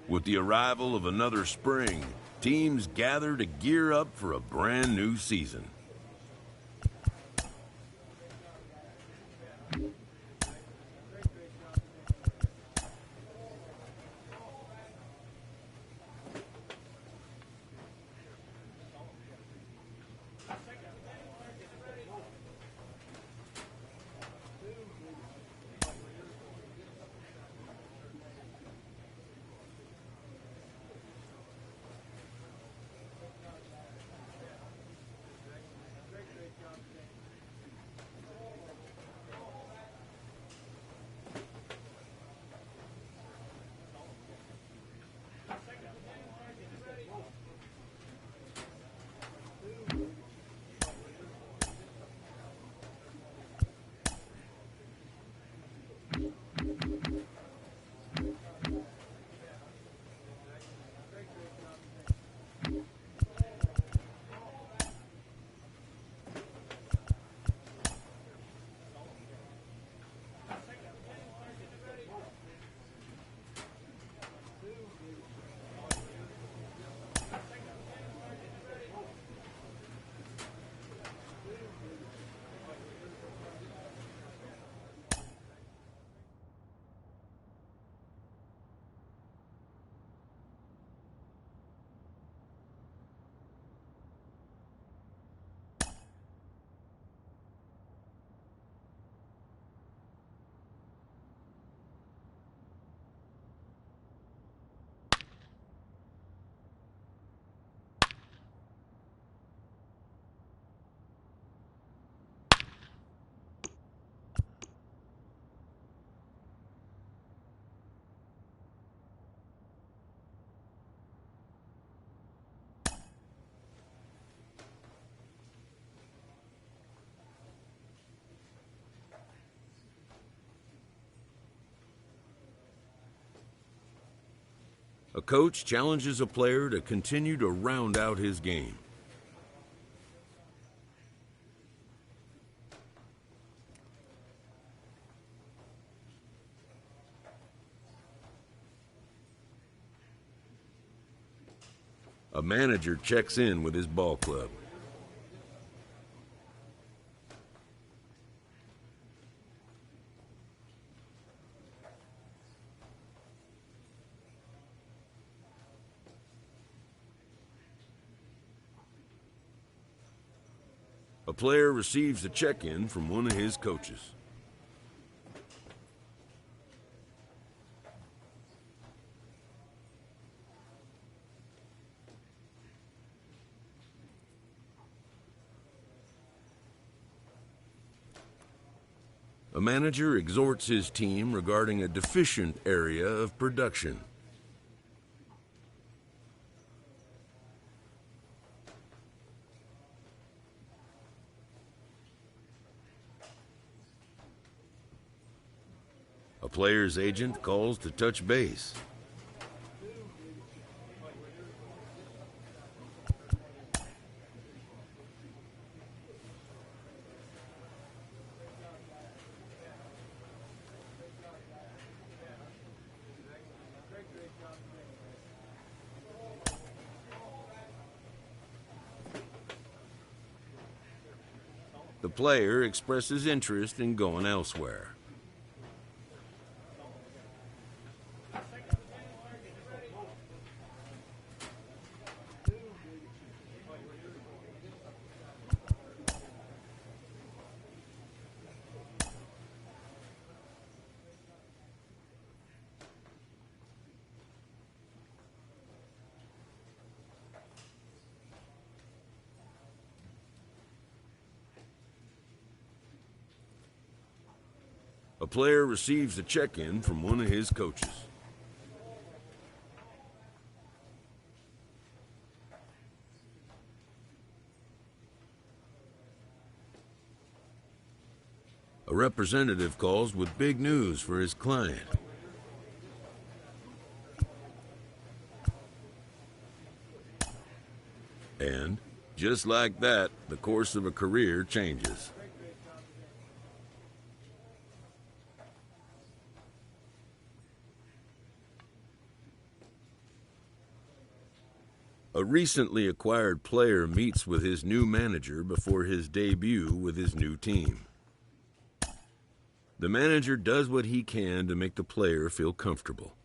With the arrival of another spring, teams gather to gear up for a brand new season. A coach challenges a player to continue to round out his game. A manager checks in with his ball club. A player receives a check-in from one of his coaches. A manager exhorts his team regarding a deficient area of production. A player's agent calls to touch base. The player expresses interest in going elsewhere. A player receives a check-in from one of his coaches. A representative calls with big news for his client. And, just like that, the course of a career changes. A recently acquired player meets with his new manager before his debut with his new team. The manager does what he can to make the player feel comfortable.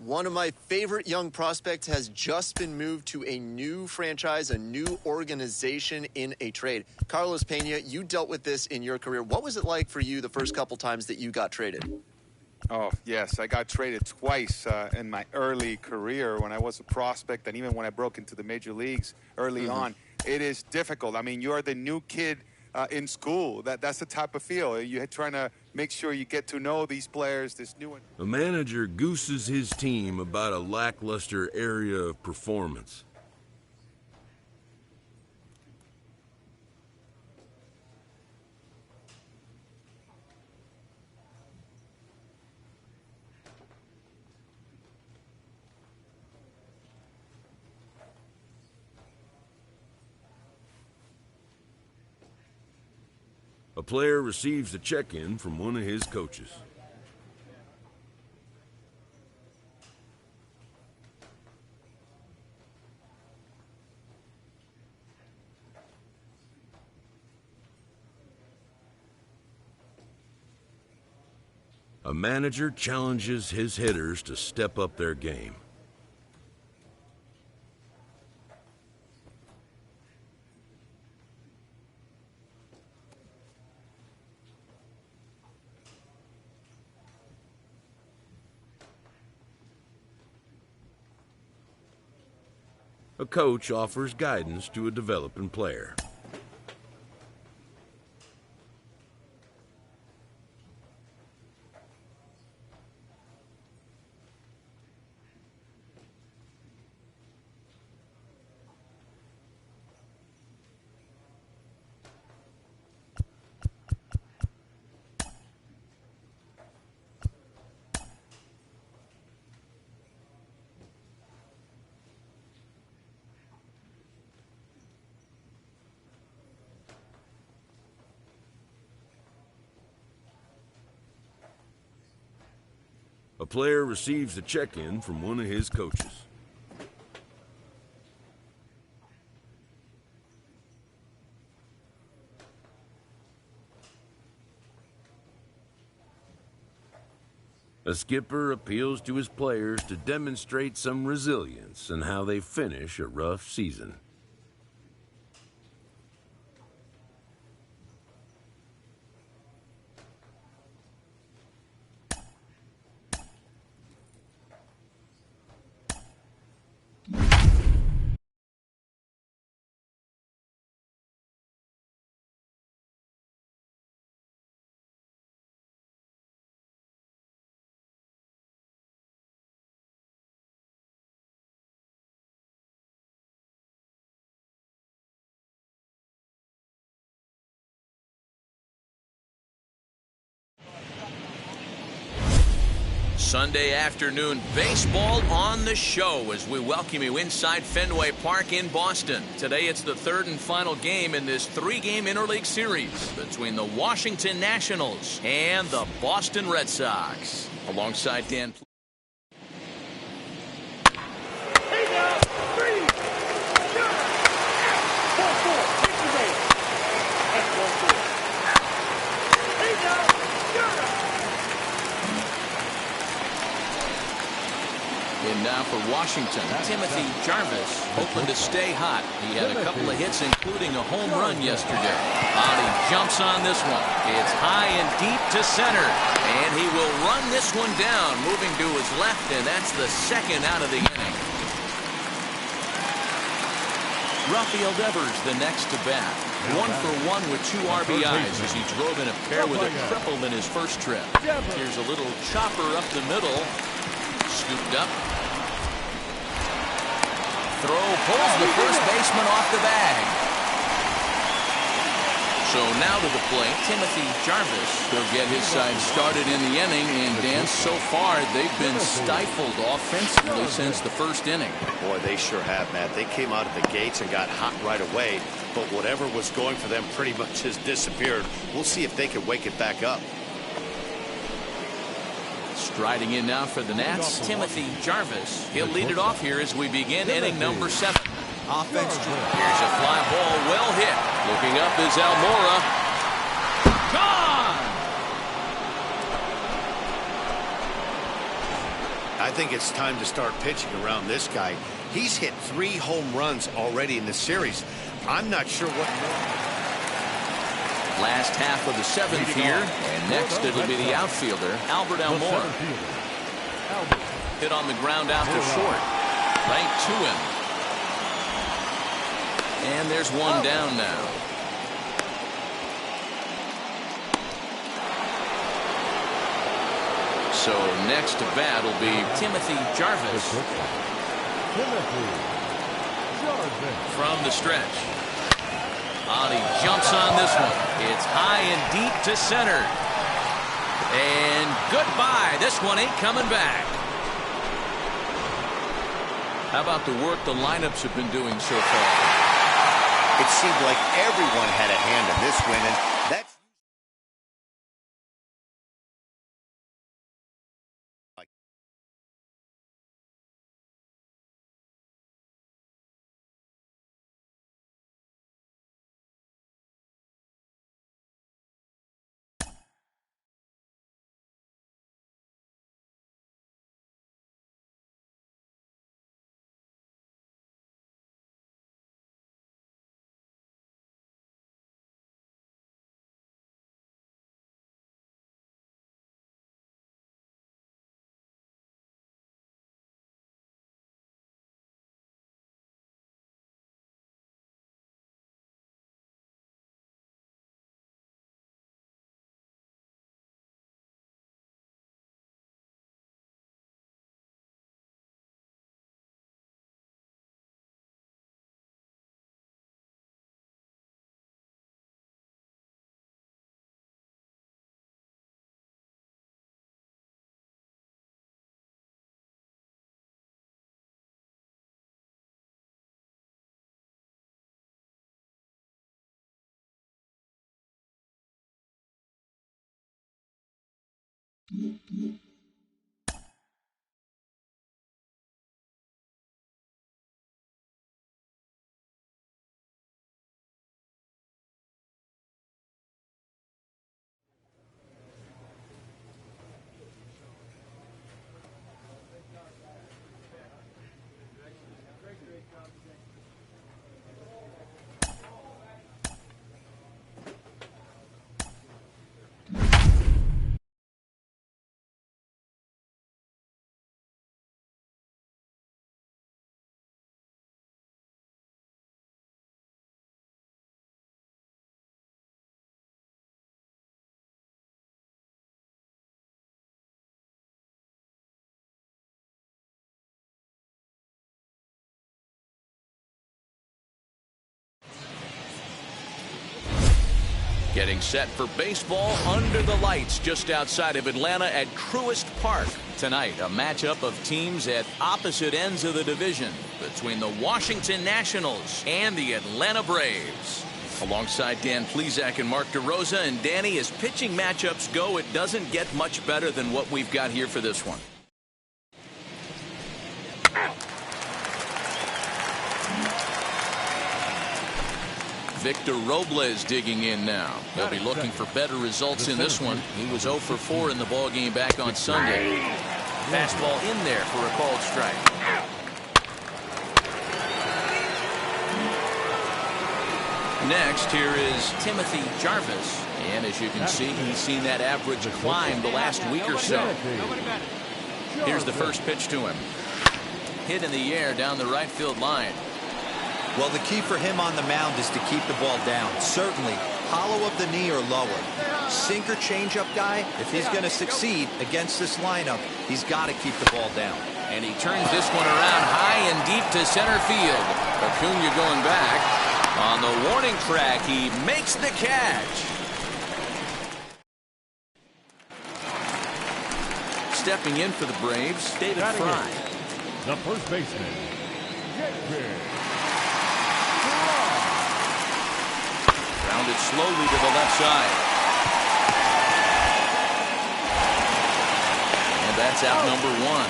One of my favorite young prospects has just been moved to a new franchise, a new organization in a trade. Carlos Pena, you dealt with this in your career. What was it like for you the first couple times that you got traded? Oh, yes. I got traded twice in my early career when I was a prospect, and even when I broke into the major leagues early on. It is difficult. I mean, you're the new kid in school. That's the type of feel. You're trying to make sure you get to know these players, this new one. A manager gooses his team about a lackluster area of performance. A player receives a check-in from one of his coaches. A manager challenges his hitters to step up their game. A coach offers guidance to a developing player. A player receives a check-in from one of his coaches. A skipper appeals to his players to demonstrate some resilience in how they finish a rough season. Sunday afternoon baseball on the show as we welcome you inside Fenway Park in Boston. Today it's the third and final game in this three-game interleague series between the Washington Nationals and the Boston Red Sox. Alongside Dan. Hey now, 3, Jarvis, 4-4, take the base. That's 1-4. Hey now, Jarvis. And now for Washington, Timothy Jarvis, hoping to stay hot. He had a couple of hits, including a home run yesterday. He jumps on this one. It's high and deep to center. And he will run this one down, moving to his left, and that's the second out of the inning. Rafael Devers, the next to bat. 1 for 1 with 2 RBIs as he drove in a pair with a triple in his first trip. Here's a little chopper up the middle. Scooped up. Throw pulls the first baseman off the bag. So now to the plate, Timothy Jarvis will get his side started in the inning. And Dan, so far they've been stifled offensively since the first inning. Boy, they sure have, Matt. They came out of the gates and got hot right away. But whatever was going for them pretty much has disappeared. We'll see if they can wake it back up. Striding in now for the Nats, Timothy Jarvis. He'll lead it off here as we begin inning number 7. Offense. Here's a fly ball, well hit. Looking up is Almora. Gone! I think it's time to start pitching around this guy. He's hit 3 home runs already in the series. I'm not sure what more. Last half of the 7th here, and next it'll be the outfielder, Albert Almora. Hit on the ground out to short. Right to him. And there's one down now. So next to bat will be Timothy Jarvis. From the stretch. He jumps on this one. It's high and deep to center. And goodbye. This one ain't coming back. How about the work the lineups have been doing so far? It seemed like everyone had a hand in this win, and that's Getting set for baseball under the lights just outside of Atlanta at Truist Park. Tonight, a matchup of teams at opposite ends of the division between the Washington Nationals and the Atlanta Braves. Alongside Dan Plesac and Mark DeRosa, and Danny, as pitching matchups go, it doesn't get much better than what we've got here for this one. Victor Robles digging in now. They'll be looking for better results in this one. He was 0 for 4 in the ballgame back on Sunday. Fastball in there for a called strike. Next, here is Timothy Jarvis. And as you can see, he's seen that average climb the last week or so. Here's the first pitch to him. Hit in the air down the right field line. Well, the key for him on the mound is to keep the ball down. Certainly, hollow of the knee or lower. Sinker changeup guy, if he's going to succeed against this lineup, he's got to keep the ball down. And he turns this one around high and deep to center field. Acuna going back. On the warning track, he makes the catch. Stepping in for the Braves, David Fry. The first baseman, Yelich. Rounded slowly to the left side. And that's out number 1.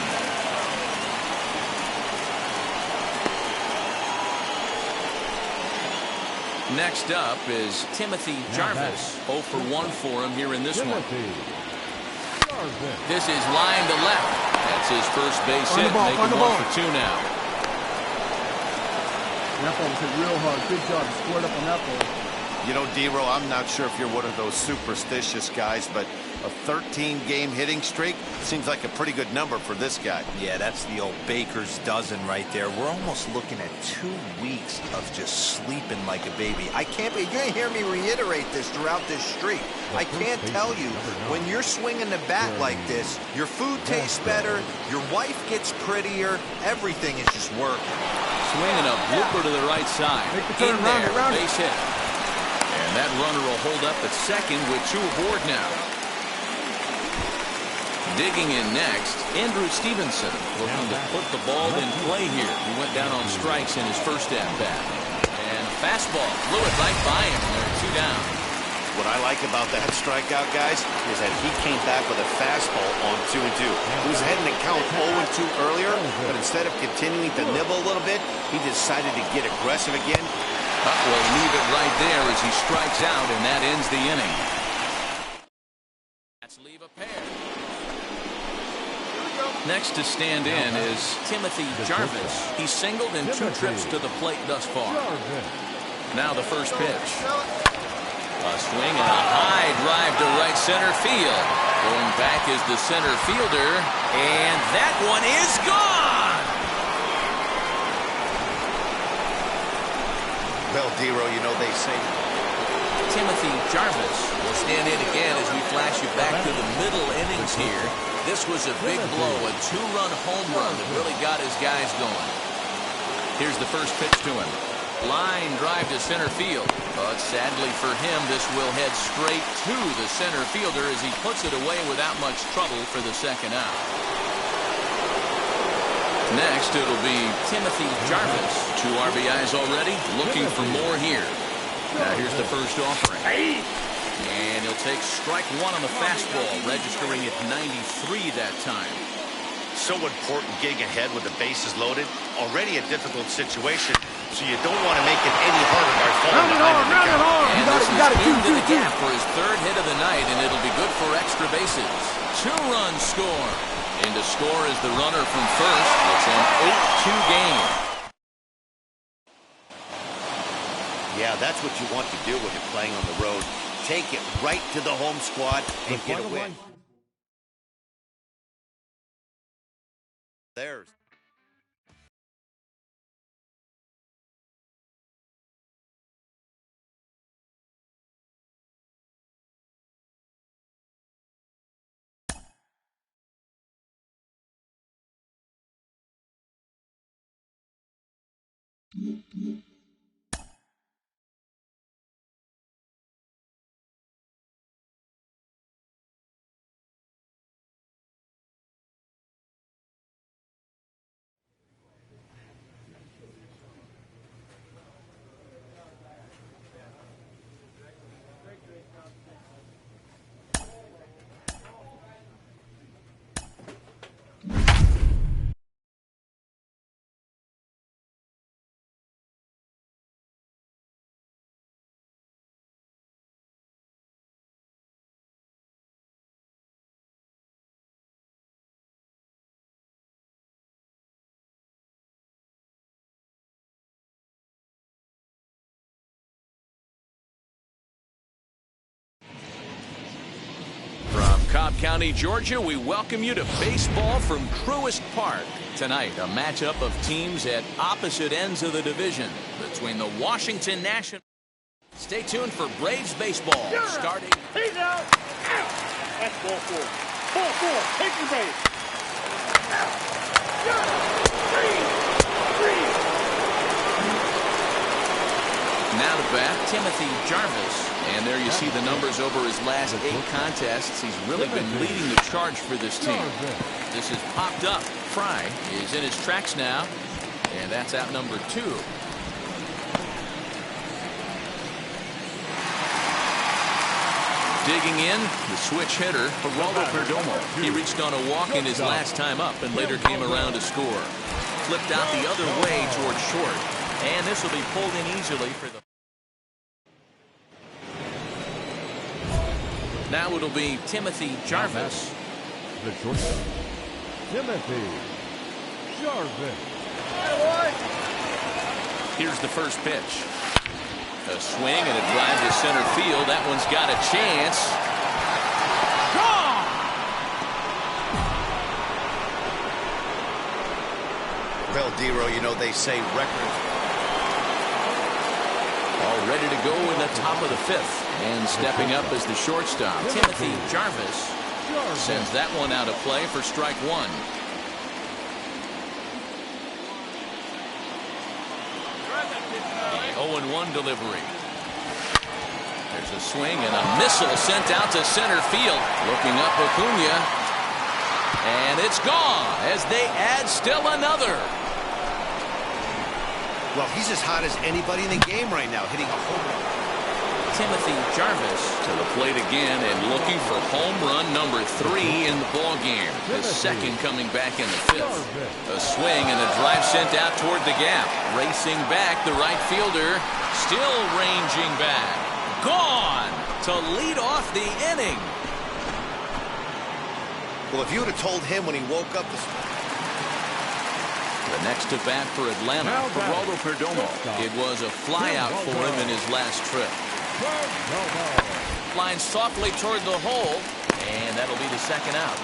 Next up is Timothy Jarvis. 0 for 1 for him here in this one. This is line to left. That's his first base hit, making 1 for 2 now. That ball was hit real hard. Good job. Squared up on that ball. You know, D-Row, I'm not sure if you're one of those superstitious guys, but a 13-game hitting streak seems like a pretty good number for this guy. Yeah, that's the old baker's dozen right there. We're almost looking at 2 weeks of just sleeping like a baby. You're going to hear me reiterate this throughout this streak. I can't tell you, when you're swinging the bat like this, your food tastes better, your wife gets prettier, everything is just working. Swinging a blooper to the right side. In there, base hit. And that runner will hold up at second with 2 aboard now. Digging in next, Andrew Stevenson looking to put the ball in play here. He went down on strikes in his first at-bat. And a fastball flew it right by him, and they're 2 down. What I like about that strikeout, guys, is that he came back with a fastball on 2-2. He was heading to count 0-2 earlier, but instead of continuing to nibble a little bit, he decided to get aggressive again. Will leave it right there as he strikes out, and that ends the inning. Let's leave a pair. Next to stand in is Timothy Jarvis. He's singled in 2 trips to the plate thus far. Now the first pitch. A swing and a high drive to right center field. Going back is the center fielder, and that one is gone! Well, D-Row, you know they say Timothy Jarvis will stand in again as we flash you back to the middle innings here. This was a big blow, a 2-run home run that really got his guys going. Here's the first pitch to him. Line drive to center field. But sadly for him, this will head straight to the center fielder as he puts it away without much trouble for the second out. Next, it'll be Timothy Jarvis. 2 RBIs already, looking for more here. Now here's the first offering. And he'll take strike 1 on the fastball, registering at 93 that time. so important getting ahead with the bases loaded. Already a difficult situation, so you don't want to make it any harder by falling behind in the count. And this is into the gap for his 3rd hit of the night, and it'll be good for extra bases. 2-run score. In to score is the runner from first. It's an 8-2 game. Yeah, that's what you want to do when you're playing on the road. Take it right to the home squad and get a win. There's Cobb County, Georgia, we welcome you to baseball from Truist Park. Tonight, a matchup of teams at opposite ends of the division between the Washington Nationals. Stay tuned for Braves baseball starting. He's out. Out. That's ball four. Ball four. Take your base. Out. Three. Now to bat, Timothy Jarvis. And there you see the numbers over his last 8 contests. He's really been leading the charge for this team. This is popped up. Fry is in his tracks now. And that's out number 2. Digging in, the switch hitter, Ronald Verdugo. He reached on a walk in his last time up and later came around to score. Flipped out the other way towards short. And this will be pulled in easily for the... Now it'll be Timothy Jarvis. The shortstop, Timothy Jarvis. Here's the first pitch. A swing and a drive to center field. That one's got a chance. Gone! Well, Dero, you know, they say records. All ready to go in the top of the 5th. And stepping up as the shortstop, Timothy Jarvis sends that one out of play for strike 1. The 0-1 delivery. There's a swing and a missile sent out to center field. Looking up Acuna. And it's gone as they add still another. Well, he's as hot as anybody in the game right now, hitting a home run. Timothy Jarvis to the plate again and looking for home run number 3 in the ball game. The second coming back in the 5th. A swing and a drive sent out toward the gap. Racing back, the right fielder still ranging back. Gone to lead off the inning. Well, if you would have told him when he woke up this morning. The next to bat for Atlanta, Ronald Guzman. It was a flyout for him in his last trip. Line softly toward the hole, and that'll be the second out.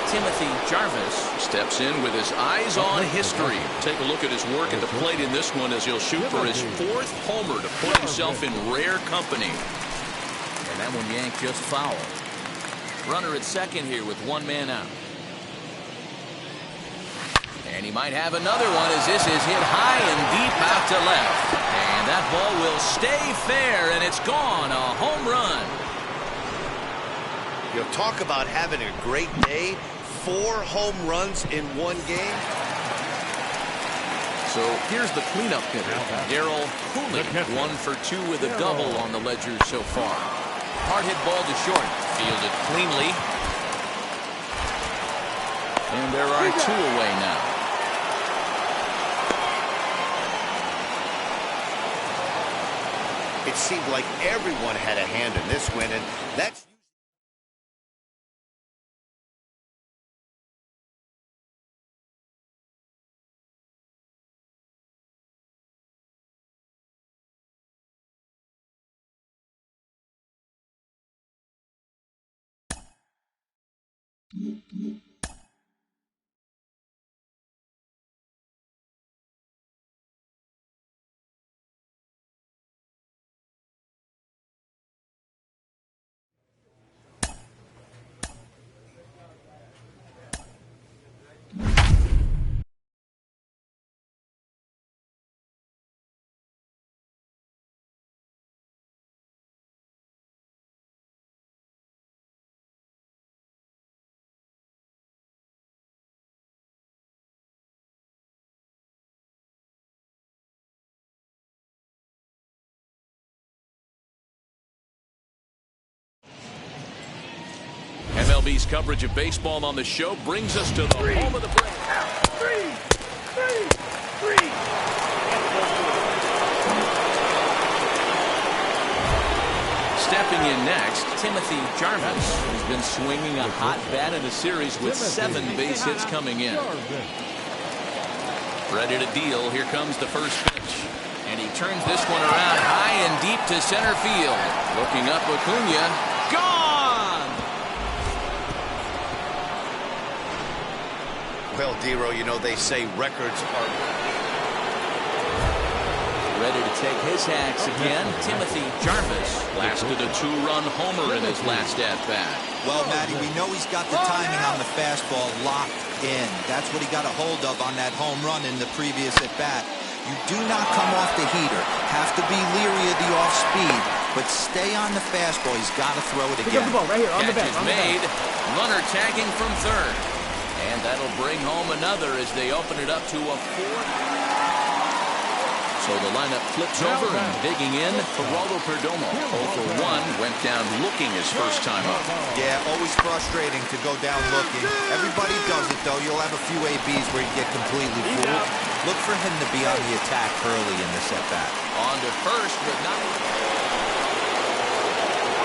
Timothy Jarvis steps in with his eyes on history. Take a look at his work at the plate in this one as he'll shoot for his 4th homer to put himself in rare company. And that one yanked just foul. Runner at second here with 1 man out. And he might have another one as this is hit high and deep out to left. And that ball will stay fair, and it's gone. A home run. You'll talk about having a great day. 4 home runs in 1 game. So here's the cleanup hitter, Darryl Cooley. 1 for 2 with a double on the ledger so far. Hard hit ball to short. Fielded cleanly. And there are 2 away now. It seemed like everyone had a hand in this win, and that's... MLB's coverage of baseball on the show brings us to the home of the Braves. Three. Stepping in next, Timothy Jarvis, who's been swinging a hot bat in the series with 7 base hits coming in. Ready to deal. Here comes the first pitch. And he turns this one around high and deep to center field. Looking up, Acuna. Gone! Well, Dero, you know, they say records are... Ready to take his hacks again. Timothy Jarvis lasted a 2-run homer in his last at-bat. Well, Matty, we know he's got the timing on the fastball locked in. That's what he got a hold of on that home run in the previous at-bat. You do not come off the heater. Have to be leery of the off-speed, but stay on the fastball. He's got to throw it again. Catch is made. Runner tagging from third. And that'll bring home another as they open it up to a 4. So the lineup flips over and digging in. Geraldo Perdomo, 0 for 1, went down looking his first time up. Yeah, always frustrating to go down looking. Everybody does it, though. You'll have a few ABs where you get completely fooled. Look for him to be on the attack early in this at-bat. On to first, but not...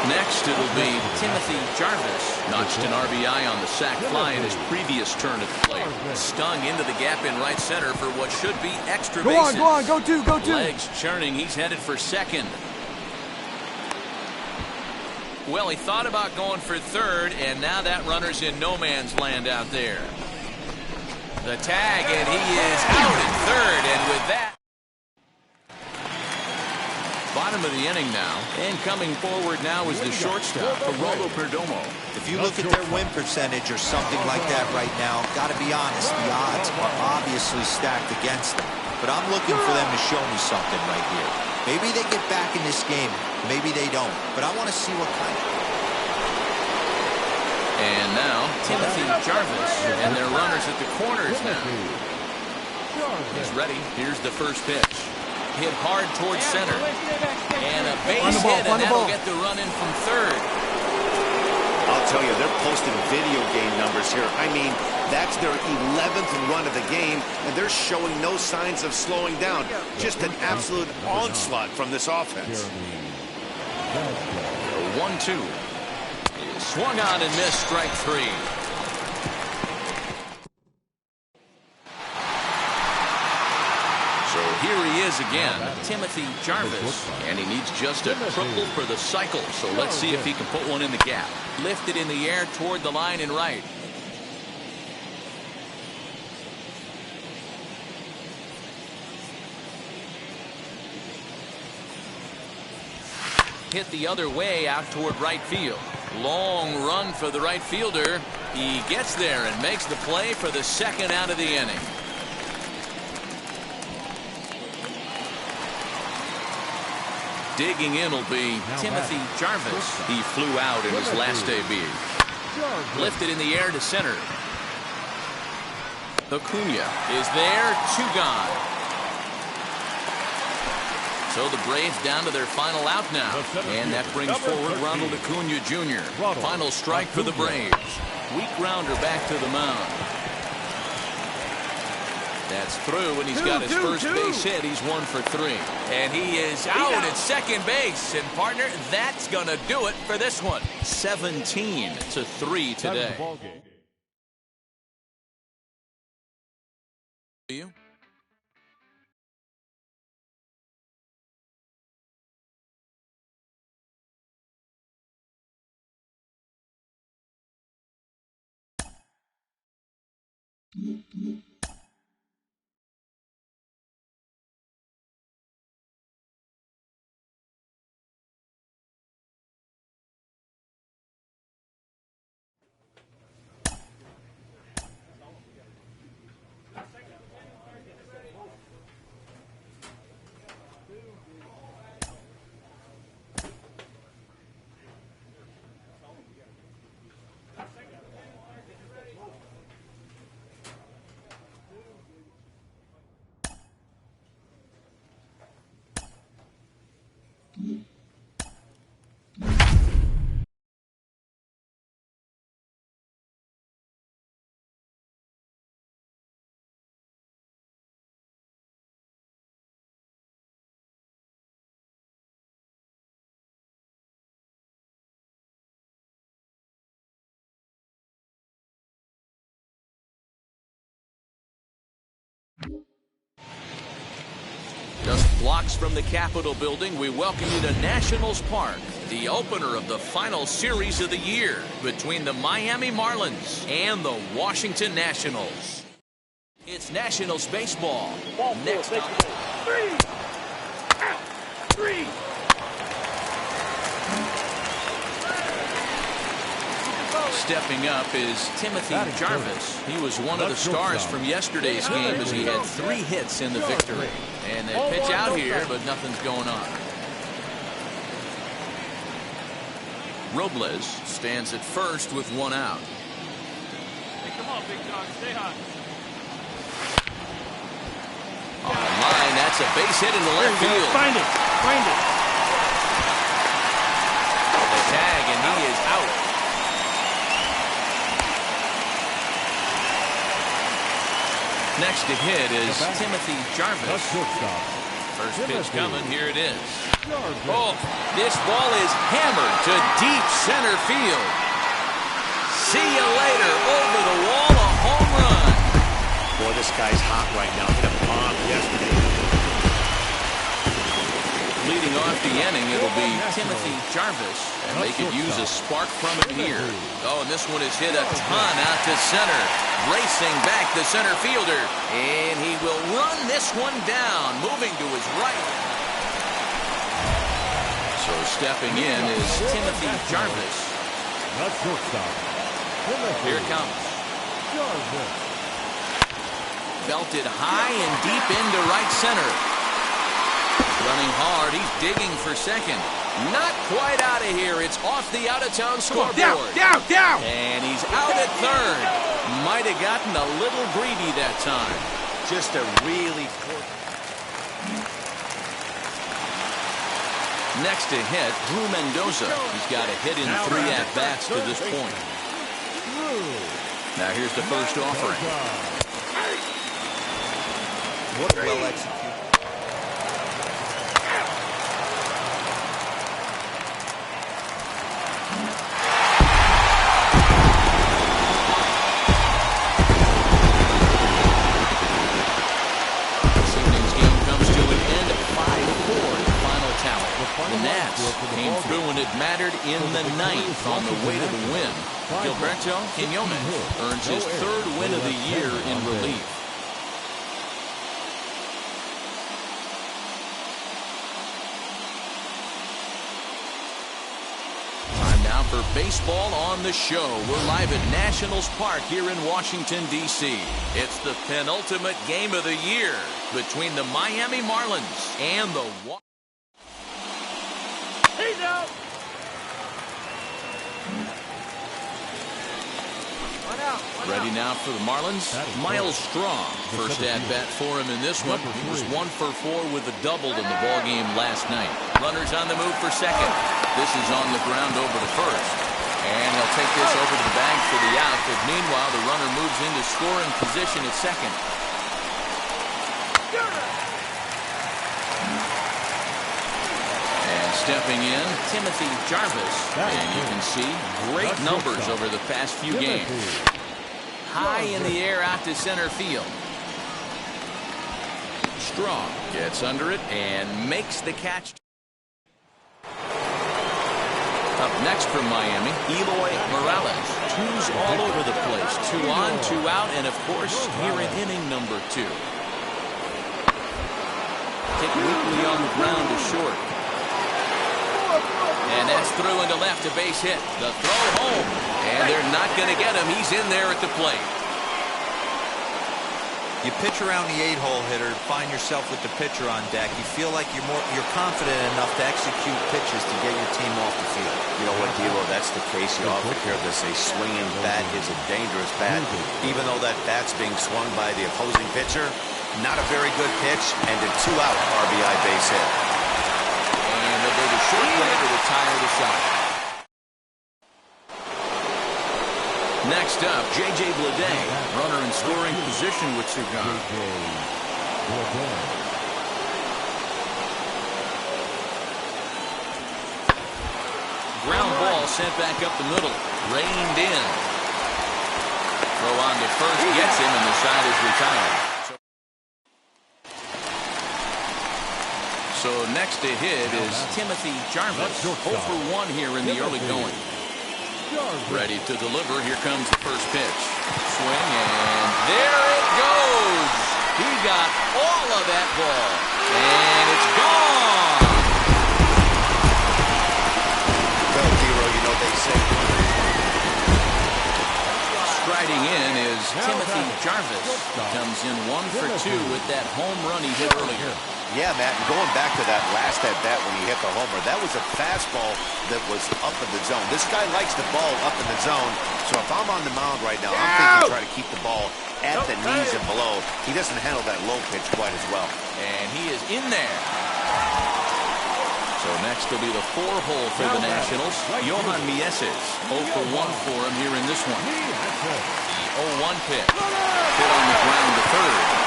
Next, it'll be Timothy Jarvis. Notched an RBI on the sac fly in his previous turn at the plate. Stung into the gap in right center for what should be extra bases. Go on, go two. Legs churning, he's headed for second. Well, he thought about going for third, and now that runner's in no man's land out there. The tag, and he is out at third, and with that... Bottom of the inning now, and coming forward now is the shortstop, Geraldo Perdomo. If you look at their win percentage or something like that right now, got to be honest, the odds are obviously stacked against them. But I'm looking for them to show me something right here. Maybe they get back in this game, maybe they don't. But I want to see what kind of... And now, Timothy Jarvis, and their runners at the corners now. He's ready. Here's the first pitch. Hit hard towards center. And a base hit, and that'll get the run in from third. I'll tell you, they're posting video game numbers here. I mean, that's their 11th run of the game, and they're showing no signs of slowing down. Just an absolute onslaught from this offense. 1-2. Swung on and missed, strike 3. So here he is again, Timothy Jarvis, and he needs just a triple for the cycle. So let's see if he can put one in the gap. Lifted in the air toward the line and right. Hit the other way out toward right field. Long run for the right fielder. He gets there and makes the play for the second out of the inning. Digging in will be Timothy Jarvis. He flew out in his last AB. Lifted in the air to center. Acuna is there, 2 gone. So the Braves down to their final out now. And that brings forward Ronald Acuna Jr. Final strike for the Braves. Weak grounder back to the mound. That's through, and he's got his first base hit. He's 1 for 3. And he is out at second base. And, partner, that's going to do it for this one. 17-3 today. You? Just blocks from the Capitol building, we welcome you to Nationals Park, the opener of the final series of the year between the Miami Marlins and the Washington Nationals. It's Nationals baseball. Next up. Three. Stepping up is Timothy Jarvis. He was one of the stars from yesterday's game as he had 3 hits in the victory. And they pitch out here, but nothing's going on. Robles stands at first with 1 out. Hey, come on, big dog. Stay hot. On the line, that's a base hit in the left field. Find it. The tag, and he is out. Next to hit is Timothy Jarvis. First pitch coming. Here it is. Oh, this ball is hammered to deep center field. See you later. Over the wall, a home run. Boy, this guy's hot right now. Hit a bomb yesterday. Leading off the inning, it'll be Timothy Jarvis, and they could use a spark from it here. Oh, and this one is hit a ton out to center. Racing back the center fielder, and he will run this one down, moving to his right. So stepping in is Timothy Jarvis. Here it comes. Belted high and deep into right center. Running hard, he's digging for second. Not quite out of here. It's off the out-of-town scoreboard. Down! And he's out at third. Might have gotten a little greedy that time. Just a really poor. Next to hit, Drew Mendoza. He's got a hit in 3 at-bats to this point. Now here's the first offering. What well executed. The Nats came through and it mattered in the 9th on the way to the win. Gilberto Quinones earns his 3rd win of the year in relief. Time now for baseball on the show. We're live at Nationals Park here in Washington, D.C. It's the penultimate game of the year between the Miami Marlins and the He's out. Ready now for the Marlins, Miles Strong. First at-bat for him in this one. He was 1 for 4 with a double in the ballgame last night. Runners on the move for second. This is on the ground over to first. And he'll take this over to the bag for the out. But meanwhile, the runner moves into scoring position at second. Stepping in, Timothy Jarvis, and you can see great numbers over the past few games. High in the air out to center field. Strong gets under it and makes the catch. Up next from Miami, Eloy Morales. 2s all over the place. 2 on, 2 out, and of course, here in inning number 2. Hit weakly on the ground to short. And that's through into left, a base hit. The throw home, and they're not going to get him. He's in there at the plate. You pitch around the 8-hole hitter, find yourself with the pitcher on deck. You feel like you're confident enough to execute pitches to get your team off the field. You know what, D'Lo, that's the case. You often hear this, a swinging bat is a dangerous bat. Even though that bat's being swung by the opposing pitcher, not a very good pitch, and a 2-out RBI base hit. And they'll go to short play to retire the shot. Next up, J.J. Bleday, runner in scoring position with Cigar. Ground ball sent back up the middle, reined in. Throw on to first, gets him, and the side is retired. So next to hit is Timothy Jarvis. 0 for 1 here in the early going. Ready to deliver. Here comes the first pitch. Swing, and there it goes. He got all of that ball, and it's gone. Well, Hero, you know they say. Striding in is Timothy Jarvis. Comes in 1 for 2 with that home run he hit earlier. Yeah, Matt, and going back to that last at-bat when he hit the homer, that was a fastball that was up in the zone. This guy likes the ball up in the zone, so if I'm on the mound right now, I'm thinking try to keep the ball at the knees and below. He doesn't handle that low pitch quite as well. And he is in there. So next will be the 4-hole for the Nationals. Johan Mieses, 0 for 1 for him here in this one. The 0-1 pitch. Hit on the ground to third.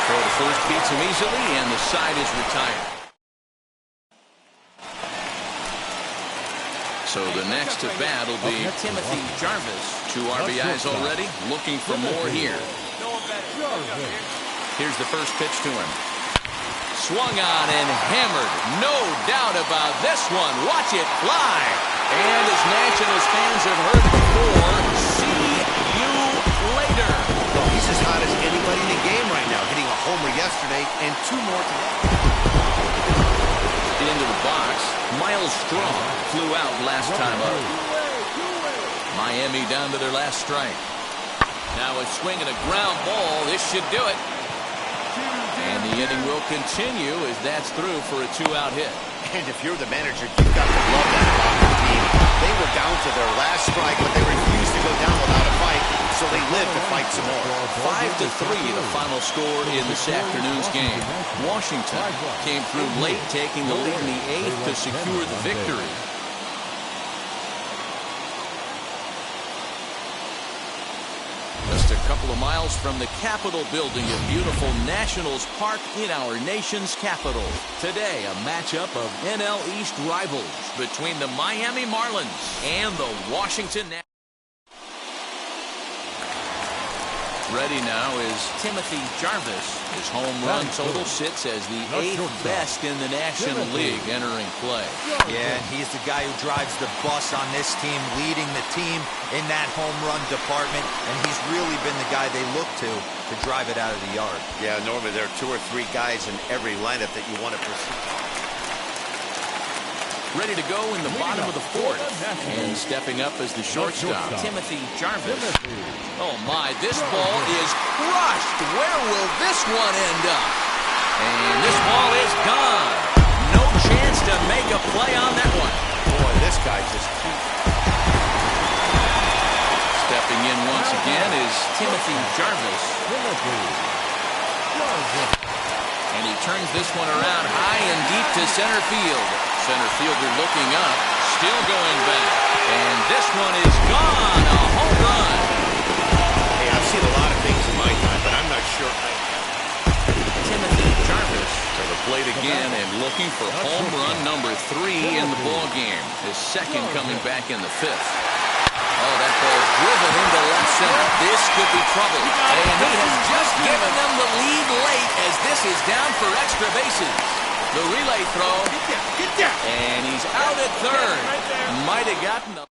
Throw to first beats him easily, and the side is retired. So the next to bat will be Timothy Jarvis. 2 RBIs already, looking for more here. Here's the first pitch to him. Swung on and hammered. No doubt about this one. Watch it fly. And as Nationals fans have heard before, see you later. Well, he's as hot as anybody in the game right now, hitting a homer yesterday and 2 more today. Into the box. Miles Straw flew out last time up. Miami down to their last strike. Now a swing and a ground ball. This should do it. And the inning will continue as that's through for a 2-out hit. And if you're the manager, you've got to love that about the team. They were down to their last strike, but they refused to go down without a fight, so they lived to fight some more. 5-3, the final score in this afternoon's game. Washington came through late, taking the lead in the 8th to secure the victory. Just a couple of miles from the Capitol building at beautiful Nationals Park in our nation's capital. Today, a matchup of NL East rivals between the Miami Marlins and the Washington Nationals. Ready now is Timothy Jarvis. His home run total sits as the 8th best in the National League entering play. Yeah, and he's the guy who drives the bus on this team, leading the team in that home run department, and he's really been the guy they look to drive it out of the yard. Yeah, normally there are 2 or 3 guys in every lineup that you want to pursue. Ready to go in the bottom of the 4th. And stepping up as the shortstop, Timothy Jarvis. Oh my, this ball is crushed. Where will this one end up? And this ball is gone. No chance to make a play on that one. Boy, this guy just keeps. Stepping in once again is Timothy Jarvis. And he turns this one around high and deep to center field. Center fielder looking up, still going back. And this one is gone, a home run. Hey, I've seen a lot of things in my time, but I'm not sure. Timothy Jarvis to the plate again and looking for home run number 3 in the ball game. His second coming back in the 5th. Oh, that ball driven into left center. This could be trouble. And he has just given them the lead late as this is down for extra bases. The relay throw. And he's out at third. Might have gotten the...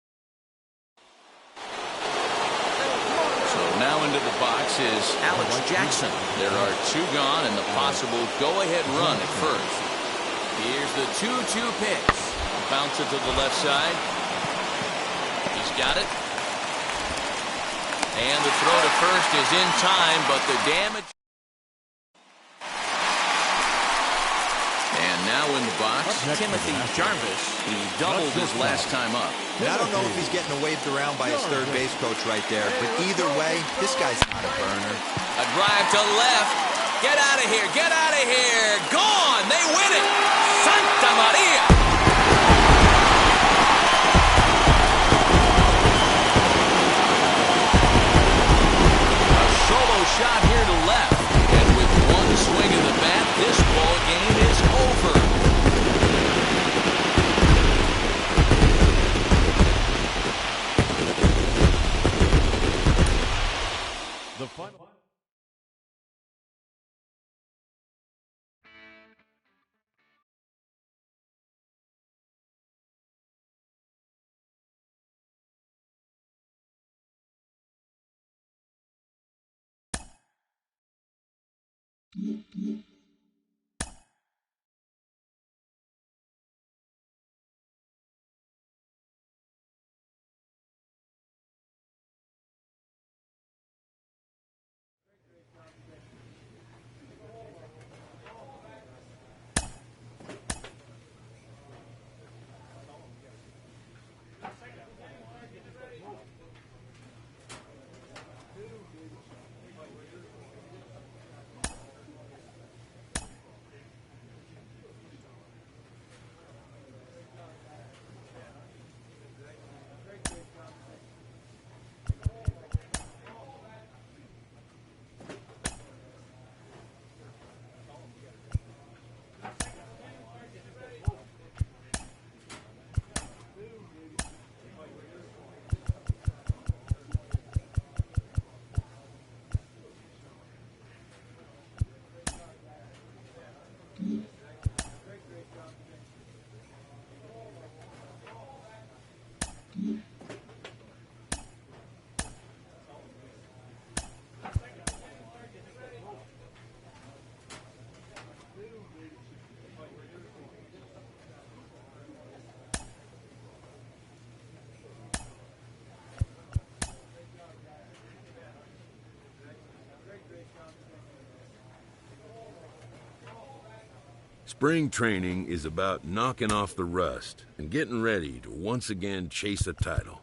So now into the box is Alex Jackson. There are 2 gone and the possible go-ahead run at first. Here's the 2-2 pitch. Bounce it to the left side. He's got it. And the throw to first is in time, but the damage... And now in the box, Timothy Jarvis. He doubled his last time up. And I don't know if he's getting waved around by his third base coach right there, but either way, this guy's not a burner. A drive to left. Get out of here. Get out of here. Gone. They win it. Santa Maria. A solo shot here to left. And with one swing of the bat, this ball game is over. The final. Spring training is about knocking off the rust and getting ready to once again chase a title.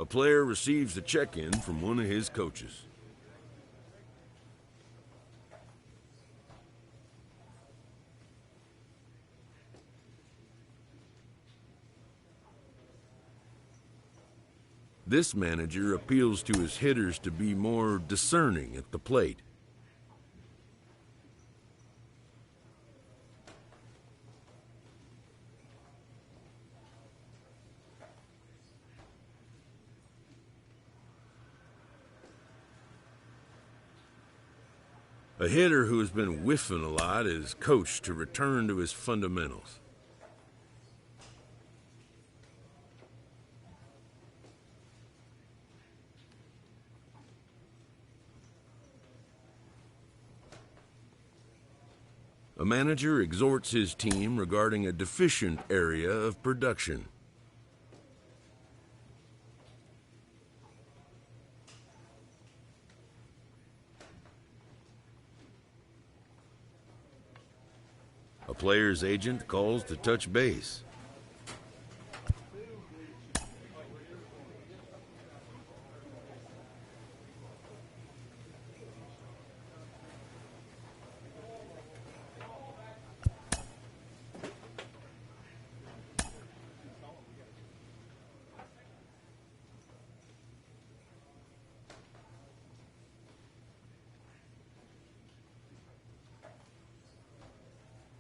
A player receives a check-in from one of his coaches. This manager appeals to his hitters to be more discerning at the plate. A hitter who has been whiffing a lot is coached to return to his fundamentals. A manager exhorts his team regarding a deficient area of production. A player's agent calls to touch base.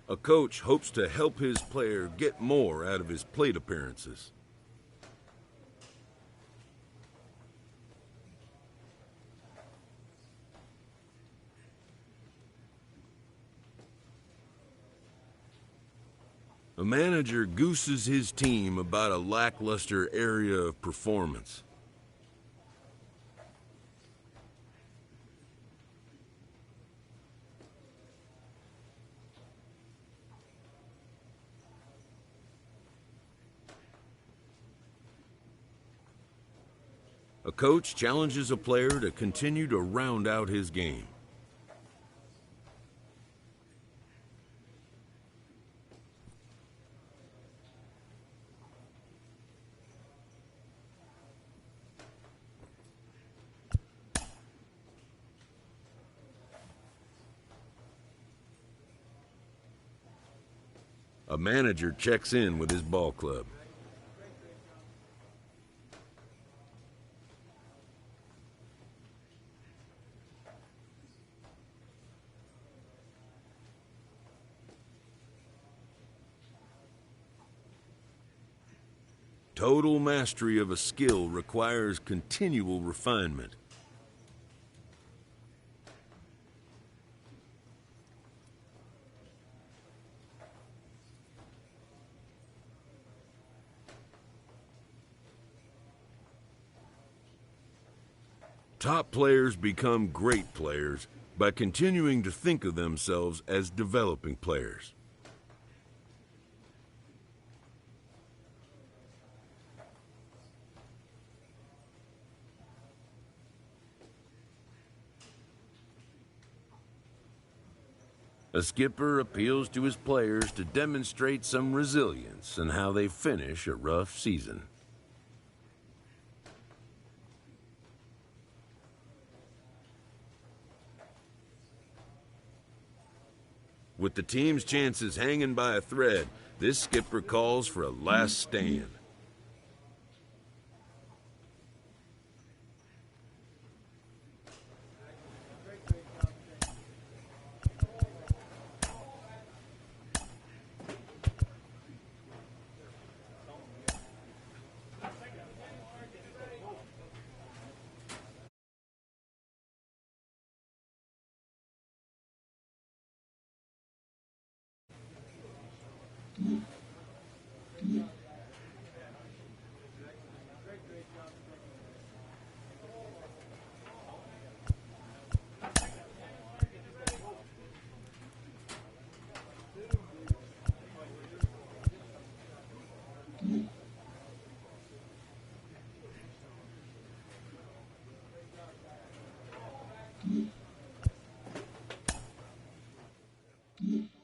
A coach hopes to help his player get more out of his plate appearances. A manager gooses his team about a lackluster area of performance. A coach challenges a player to continue to round out his game. A manager checks in with his ball club. Total mastery of a skill requires continual refinement. Top players become great players by continuing to think of themselves as developing players. A skipper appeals to his players to demonstrate some resilience in how they finish a rough season. With the team's chances hanging by a thread, this skipper calls for a last stand. Mm-hmm.